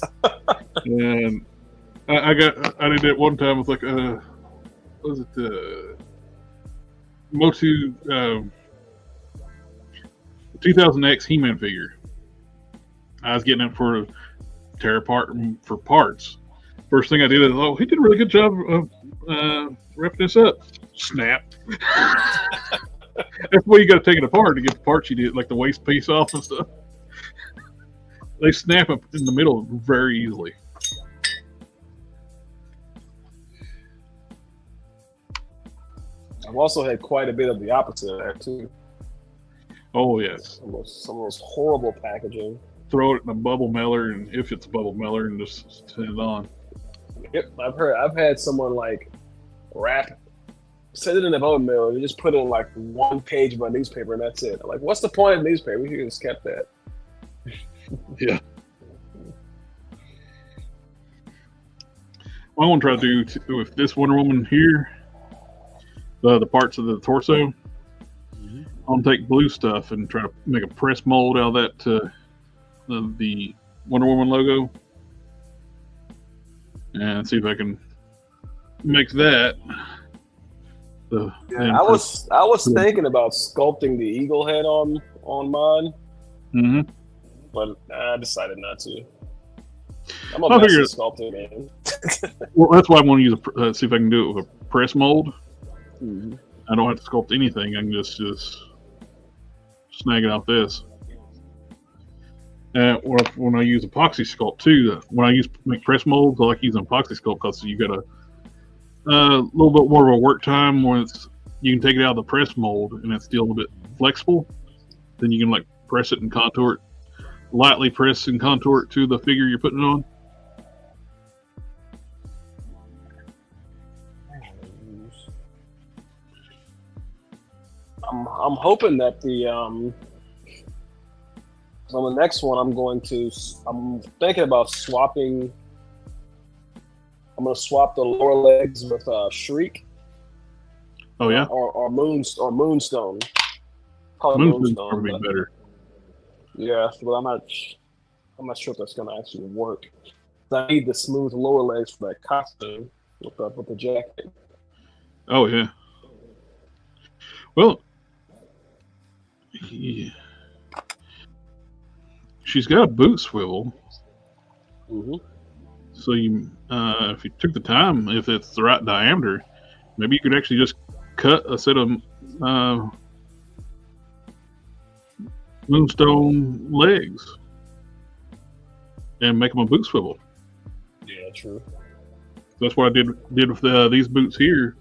And I did it one time with like what was it the Motu 2000X He-Man figure. I was getting it for tear apart for parts. First thing I did is, he did a really good job of wrapping this up. Snap. That's why you got to take it apart to get the parts you did, like the waste piece off and stuff. They snap up in the middle very easily. I've also had quite a bit of the opposite of that too. Oh yes. Some of those horrible packaging. Throw it in a bubble mailer, and if it's a bubble mailer, and just send it on. Yep, I've had someone like send it in a bubble mailer. They just put it in like one page of a newspaper, and that's it. I'm like, what's the point of the newspaper? We should have just kept that. Yeah. What I want to try to do with this Wonder Woman here, the parts of the torso, I'll take blue stuff and try to make a press mold out of that the Wonder Woman logo, and see if I can make that. I was thinking about sculpting the eagle head on mine, but I decided not to. I'm a master sculptor, man. Well, that's why I want to use see if I can do it with a press mold. I don't have to sculpt anything. I can just snag it out this. When I use Epoxy Sculpt too, when I make press molds, I like using Epoxy Sculpt because you got a little bit more of a work time when you can take it out of the press mold and it's still a bit flexible. Then you can like press it and contour it, lightly press and contour it to the figure you're putting it on. I'm hoping that on the next one, I'm thinking about swapping. I'm going to swap the lower legs with Shriek. Oh yeah. Or Moonstone. Moonstone's probably better. Yeah, but I'm not sure if that's going to actually work. I need the smooth lower legs for that costume with the jacket. Oh yeah. Well, yeah. She's got a boot swivel. So you, if you took the time, if it's the right diameter, maybe you could actually just cut a set of Moonstone legs and make them a boot swivel. Yeah, true. That's what I did with these boots here.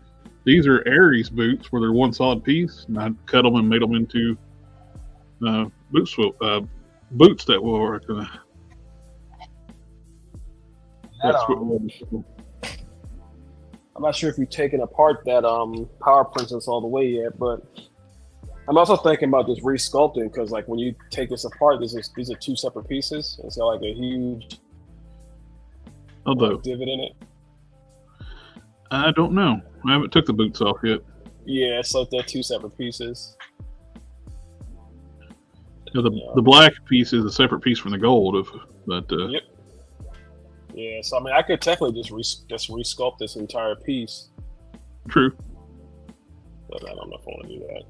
These are Ares boots where they're one solid piece, and I cut them and made them into boots that will work. I'm not sure if you've taken apart that Power Princess all the way yet, but I'm also thinking about just resculpting because, like, when you take this apart, these are two separate pieces. It's got like a huge divot in it. I don't know. I haven't took the boots off yet. Yeah, so they're two separate pieces. The black piece is a separate piece from the gold, Yep. Yeah, so I mean, I could technically just resculpt this entire piece. True. But I don't know if I want to do that.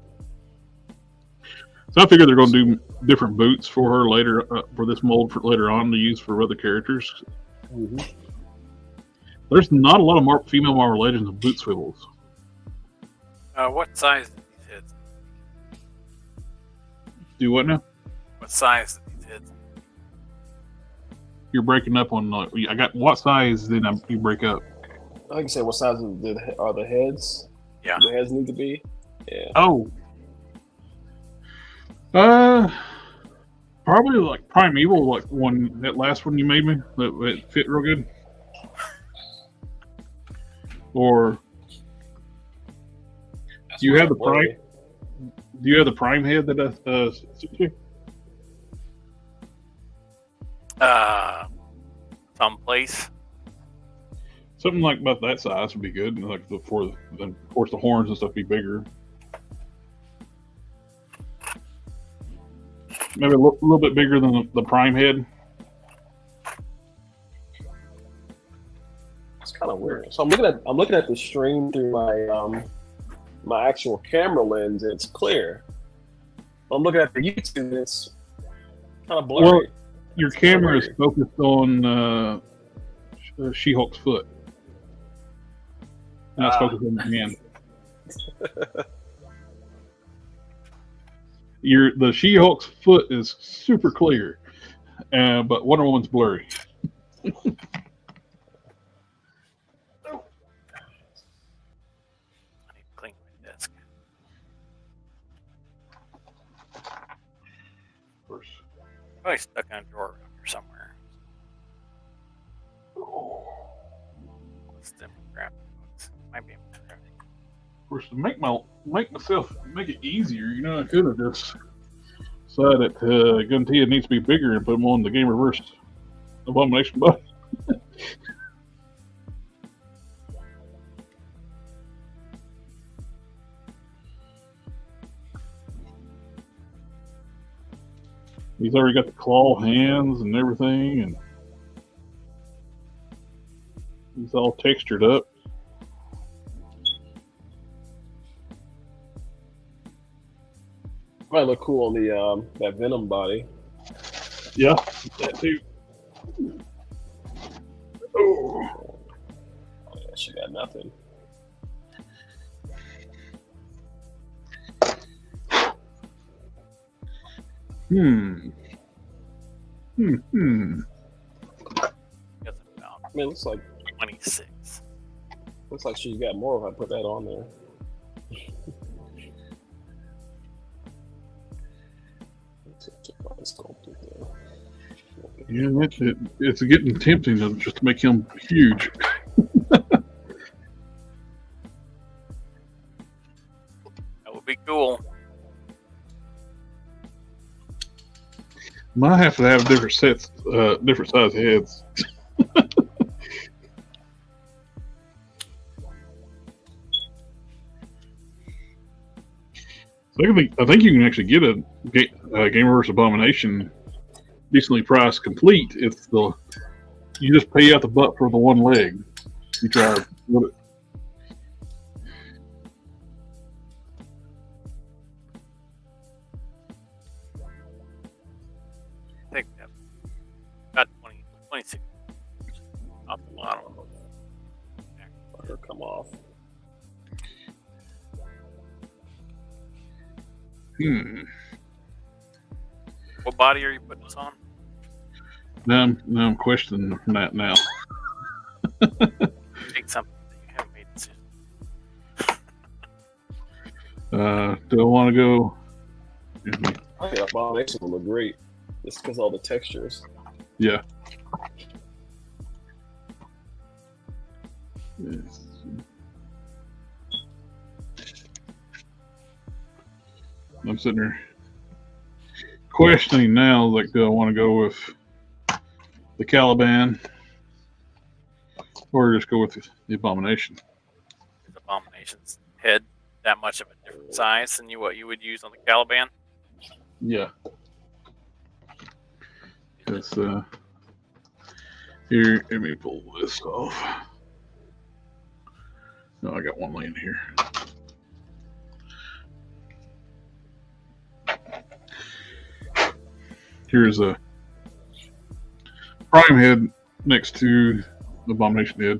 So I figure they're going to do different boots for her later, for this mold for later on to use for other characters. There's not a lot of female Marvel Legends of boot swivels. What size do these heads? Do what now? What size do these heads? You're breaking up on. I got what size? Then you break up. I can say what size are the heads? Yeah, the heads need to be. Yeah. Oh. Probably like Primeval, like that last one you made me. That fit real good. Or That's do you what have I'm the Prime? wondering. Do you have the Prime head that suits you? Someplace. Something like about that size would be good. And like then of course the horns and stuff be bigger. Maybe a little bit bigger than the Prime head. It's kind of weird. So I'm looking at the stream through my my actual camera lens. And it's clear. I'm looking at the YouTube. It's kind of blurry. Well, your camera is focused on She-Hulk's foot. And that's focused on the hand. The She-Hulk's foot is super clear, but Wonder Woman's blurry. I need to clean my desk. Probably stuck in a drawer around here somewhere. Stem graphic books. Might be in my graphic. Of course, to make it easier, you know, I could have just decided that Guntia needs to be bigger and put them on the Game Reverse Abomination button. He's already got the claw hands and everything, and he's all textured up. Might look cool on the that Venom body. Yeah, that too. Oh, Yeah, she got nothing. Guess about I mean, it looks like 26. she's got more if I put that on there. yeah, it's getting tempting just to make him huge. That would be cool. Might have to have different sets, different size heads. I think you can actually get a Game Reverse Abomination decently priced complete if you just pay out the butt for the one leg. You try to put it. I think that got 26 off the bottom. Let her come off. What body are you putting this on? Now I'm questioning that now. Take something that you haven't made a decision. Do I want to go? I think Abomination will look great. Just because all the textures. Yeah. Yes. I'm sitting there questioning now, like, do I want to go with the Caliban or just go with the Abomination? Is Abomination's head that much of a different size than what you would use on the Caliban? Yeah. Because, here, let me pull this off. No, I got one laying here. Here's a Prime head next to the Abomination head.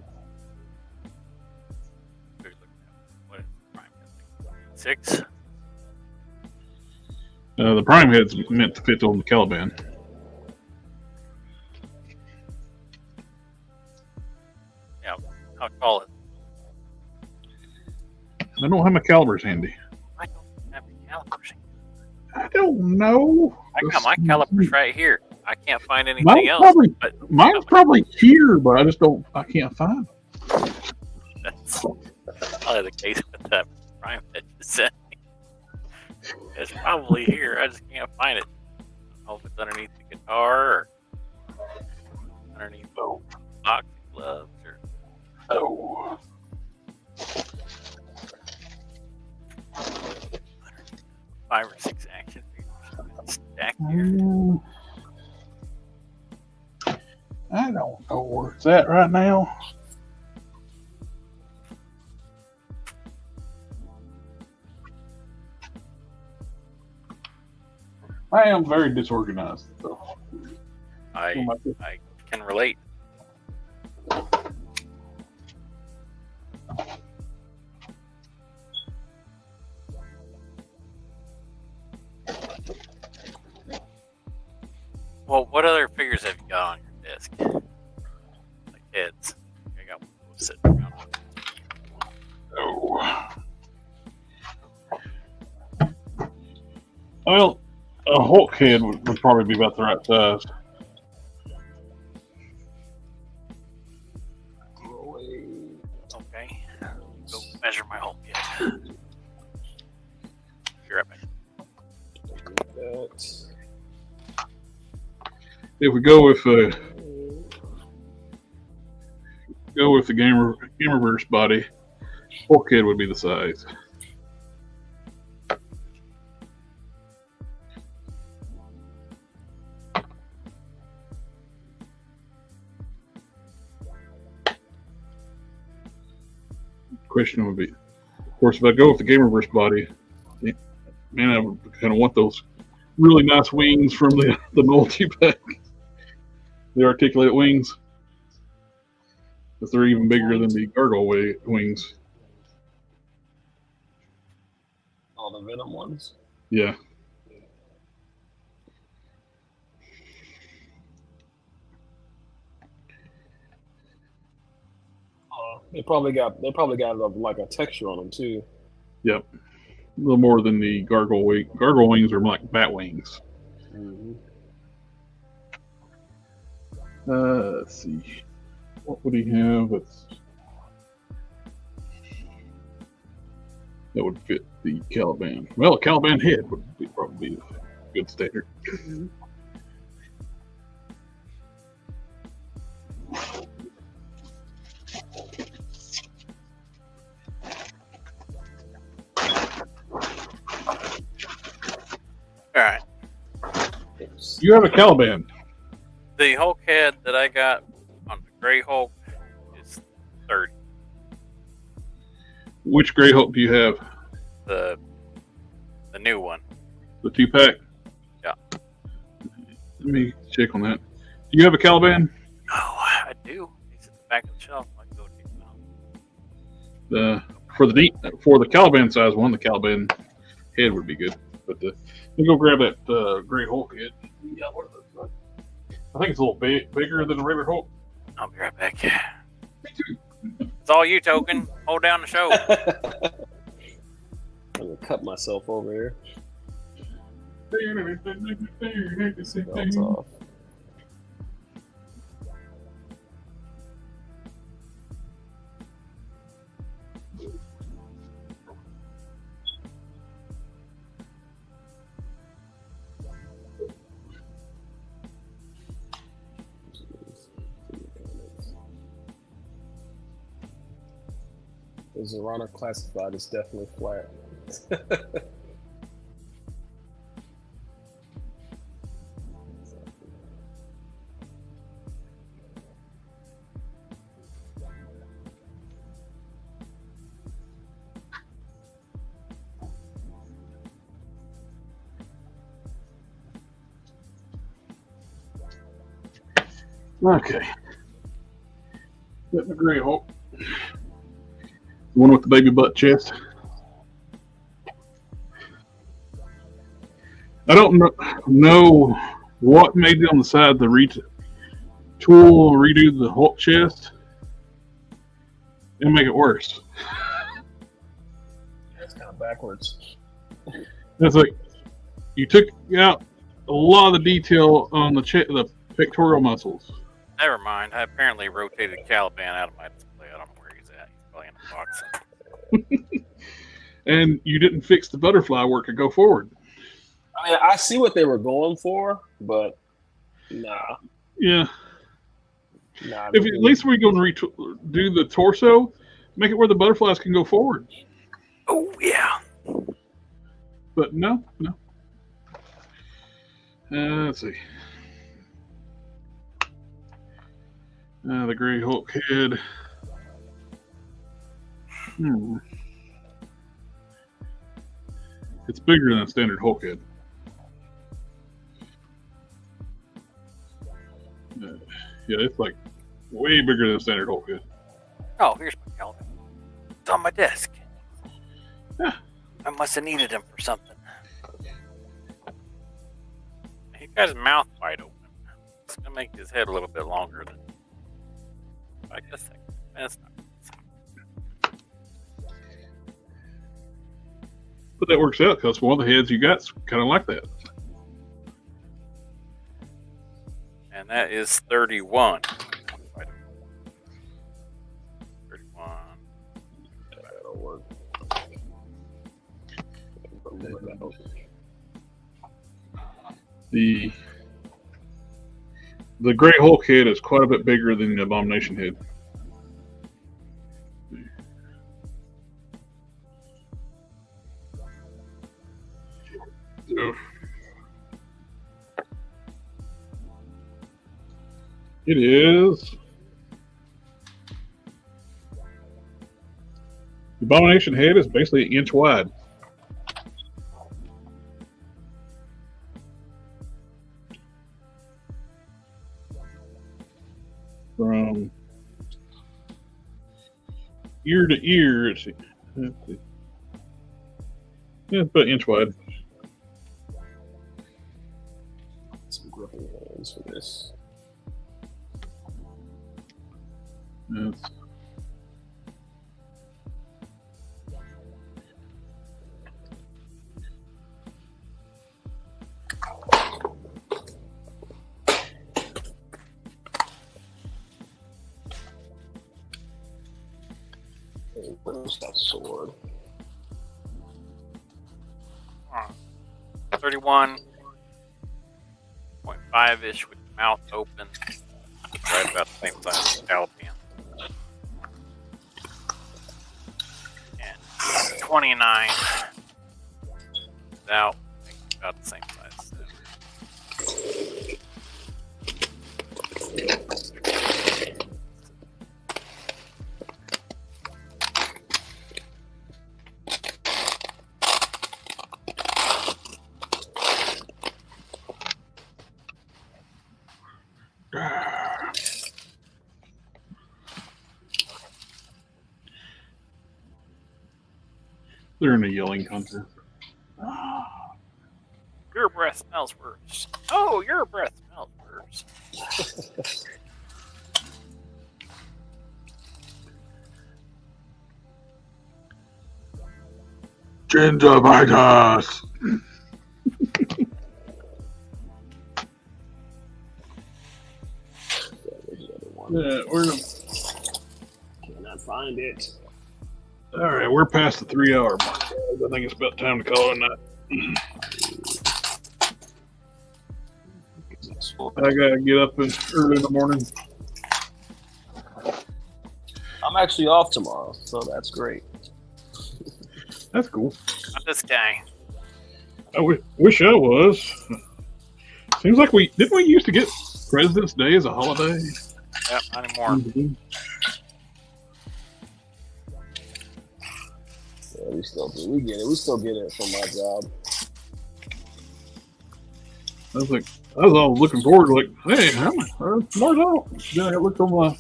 What is the Prime head? 6? The Prime head's meant to fit on the Caliban. Yeah, I'll call it. I don't have my calibers handy. What? don't know. I got my calipers right here. I can't find anything Mine's else. probably, But mine's probably here, but I can't find them. that's probably the case with that prime that you sent me. It's probably here. I just can't find it. I don't know if it's underneath the guitar or underneath the boxing gloves or. Oh. 5 or 6 action figures stacked here. I don't know where it's at right now. I am very disorganized, though. I can relate. Well, what other figures have you got on your desk? Like heads. I got one sitting around. Oh. Well, a Hulk head would probably be about the right size. Okay. Go measure my whole head. Be right back. If we go with the Gamerverse body, Hulk head would be the size. Question would be, of course, if I go with the Gamerverse body, man, I would kind of want those really nice wings from the multi-pack. The articulated wings. If they're even bigger than the gargoyle wings. All the Venom ones. Yeah. They probably got like a texture on them too. Yep. A little more than the gargoyle wing. Gargoyle wings are like bat wings. Mm-hmm. Let's see. What would he have? That would fit the Caliban. Well, a Caliban head would be probably a good standard. Alright. You have a Caliban. The Hulk head that I got on the Gray Hulk is 30. Which Gray Hulk do you have? The new one. The 2-pack? Yeah. Let me check on that. Do you have a Caliban? Oh, I do. He's at the back of the shelf. I can go take him out. For the Caliban size one, the Caliban head would be good. But let me go grab that Gray Hulk head. Yeah, what are those? I think it's a little bigger than the regular Hulk. I'll be right back. It's all you, Token. Hold down the show. I'm gonna cut myself over here. That's off. The Zorana Classified is definitely flat. Okay. Got the Gray Hulk. The one with the baby butt chest. I don't know what made it on the side the tool redo the Hulk chest and make it worse. That's kind of backwards. It's like You took out a lot of the detail on the pectoral muscles. Never mind. I apparently rotated Caliban out of my display. I don't know where he's at. He's probably in the box. And you didn't fix the butterfly work to go forward. I mean, I see what they were going for, but nah. Yeah. Nah. If at least we're going to do the torso, make it where the butterflies can go forward. Oh, yeah. But no. Let's see. The Gray Hulk head. It's bigger than a standard Hulk head. Yeah, it's like way bigger than a standard Hulk head. Oh, here's my Caliban. It's on my desk. Yeah. I must have needed him for something. He got his mouth wide open. It's gonna make his head a little bit longer than. I guess that's not. But that works out because one of the heads you got's kind of like that. And that is 31. 31. That'll work. The Gray Hulk head is quite a bit bigger than the Abomination head. So, it is. The Abomination head is basically an inch wide. From ear to ear, let's see. Yeah, it's about an inch wide. Some gripping hands for this. Yes. Hey, where's that sword? 31.5-ish with the mouth open. Right about the same size as Caliban. And 29 without, about the same size. They're in a yelling contest. Your breath smells worse. Oh, your breath smells worse. Gingivitis. Yeah, Cannot find it. all right. We're past the 3 hour mark. I think it's about time to call it a night. I gotta get up early in the morning. I'm actually off tomorrow, so that's great. That's cool. Not this guy. I wish I was. Seems like we used to get President's Day as a holiday. Yep, not anymore. Mm-hmm. Yeah, we still do. We get it. We still get it from my job. I was all looking forward to like, hey, tomorrow's off. Then I looked on my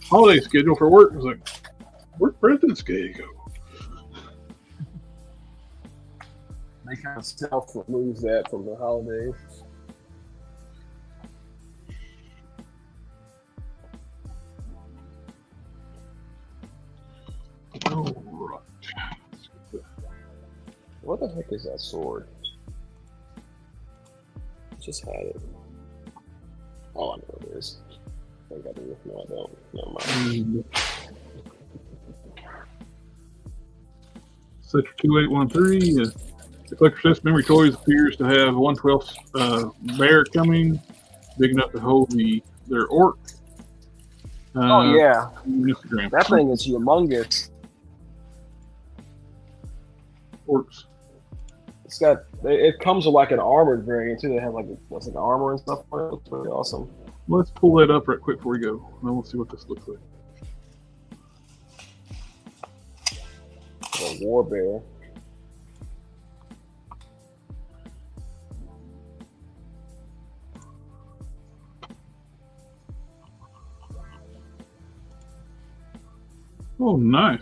holiday schedule for work. I was like, where'd President's Day go? They kind of self-remove that from the holidays. All right. What the heck is that sword? Just had it. Oh, I know what it is. I got it. No, I don't. Never mind. Sector 2813. The collector says Memory Toys appears to have 1/12 bear coming, big enough to hold their orc. Oh yeah, Instagram. that thing is humongous. Orcs. It's got. It comes with like an armored variant too. They have like what's it, armor and stuff. It looks pretty awesome. Let's pull that up right quick before we go. And then we'll see what this looks like. The war bear. Oh, nice.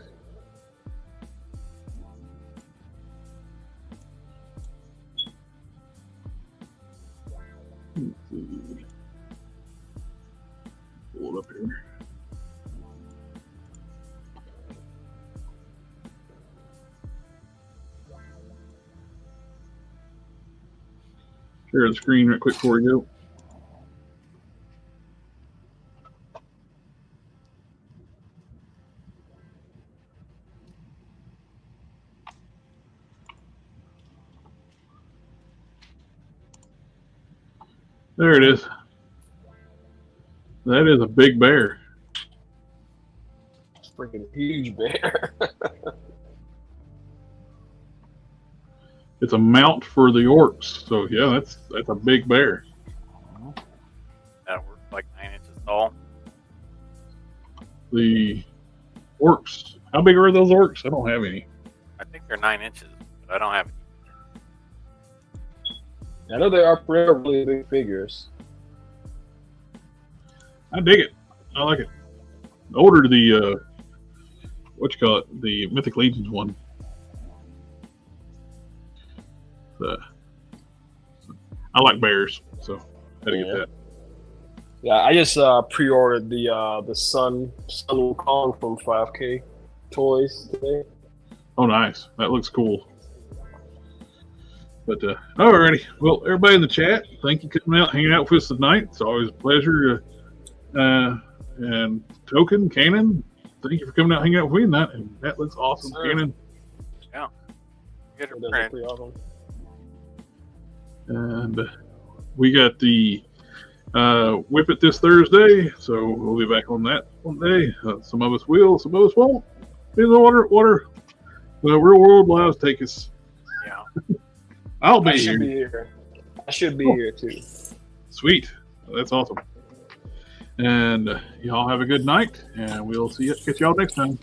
Let's see. Pull it up here. Share the screen right quick before we go. There it is. That is a big bear. It's a freaking huge bear. It's a mount for the orcs. So yeah, that's a big bear. That we're like 9 inches tall. The orcs. How big are those orcs? I don't have any. I think they're 9 inches, but I don't have. I know they are really big figures. I dig it. I like it. I ordered the what you call it, the Mythic Legions one. I like bears, so had to get that. Yeah, I just pre-ordered the Sun Wukong from 5K Toys today. Oh, nice. That looks cool. But alrighty. Well, everybody in the chat, thank you for coming out, hanging out with us tonight. It's always a pleasure. And Token, Cannon, thank you for coming out, hanging out with me tonight. And that looks awesome, Sir. Cannon. Yeah. Get her That's print. pretty awesome. And we got the Whip It this Thursday, so we'll be back on that one day. Some of us will, some of us won't. In the water, the real world will always take us. Yeah. I'll be I should here. be here. I should be here too. Sweet. That's awesome. And y'all have a good night, and we'll catch y'all next time.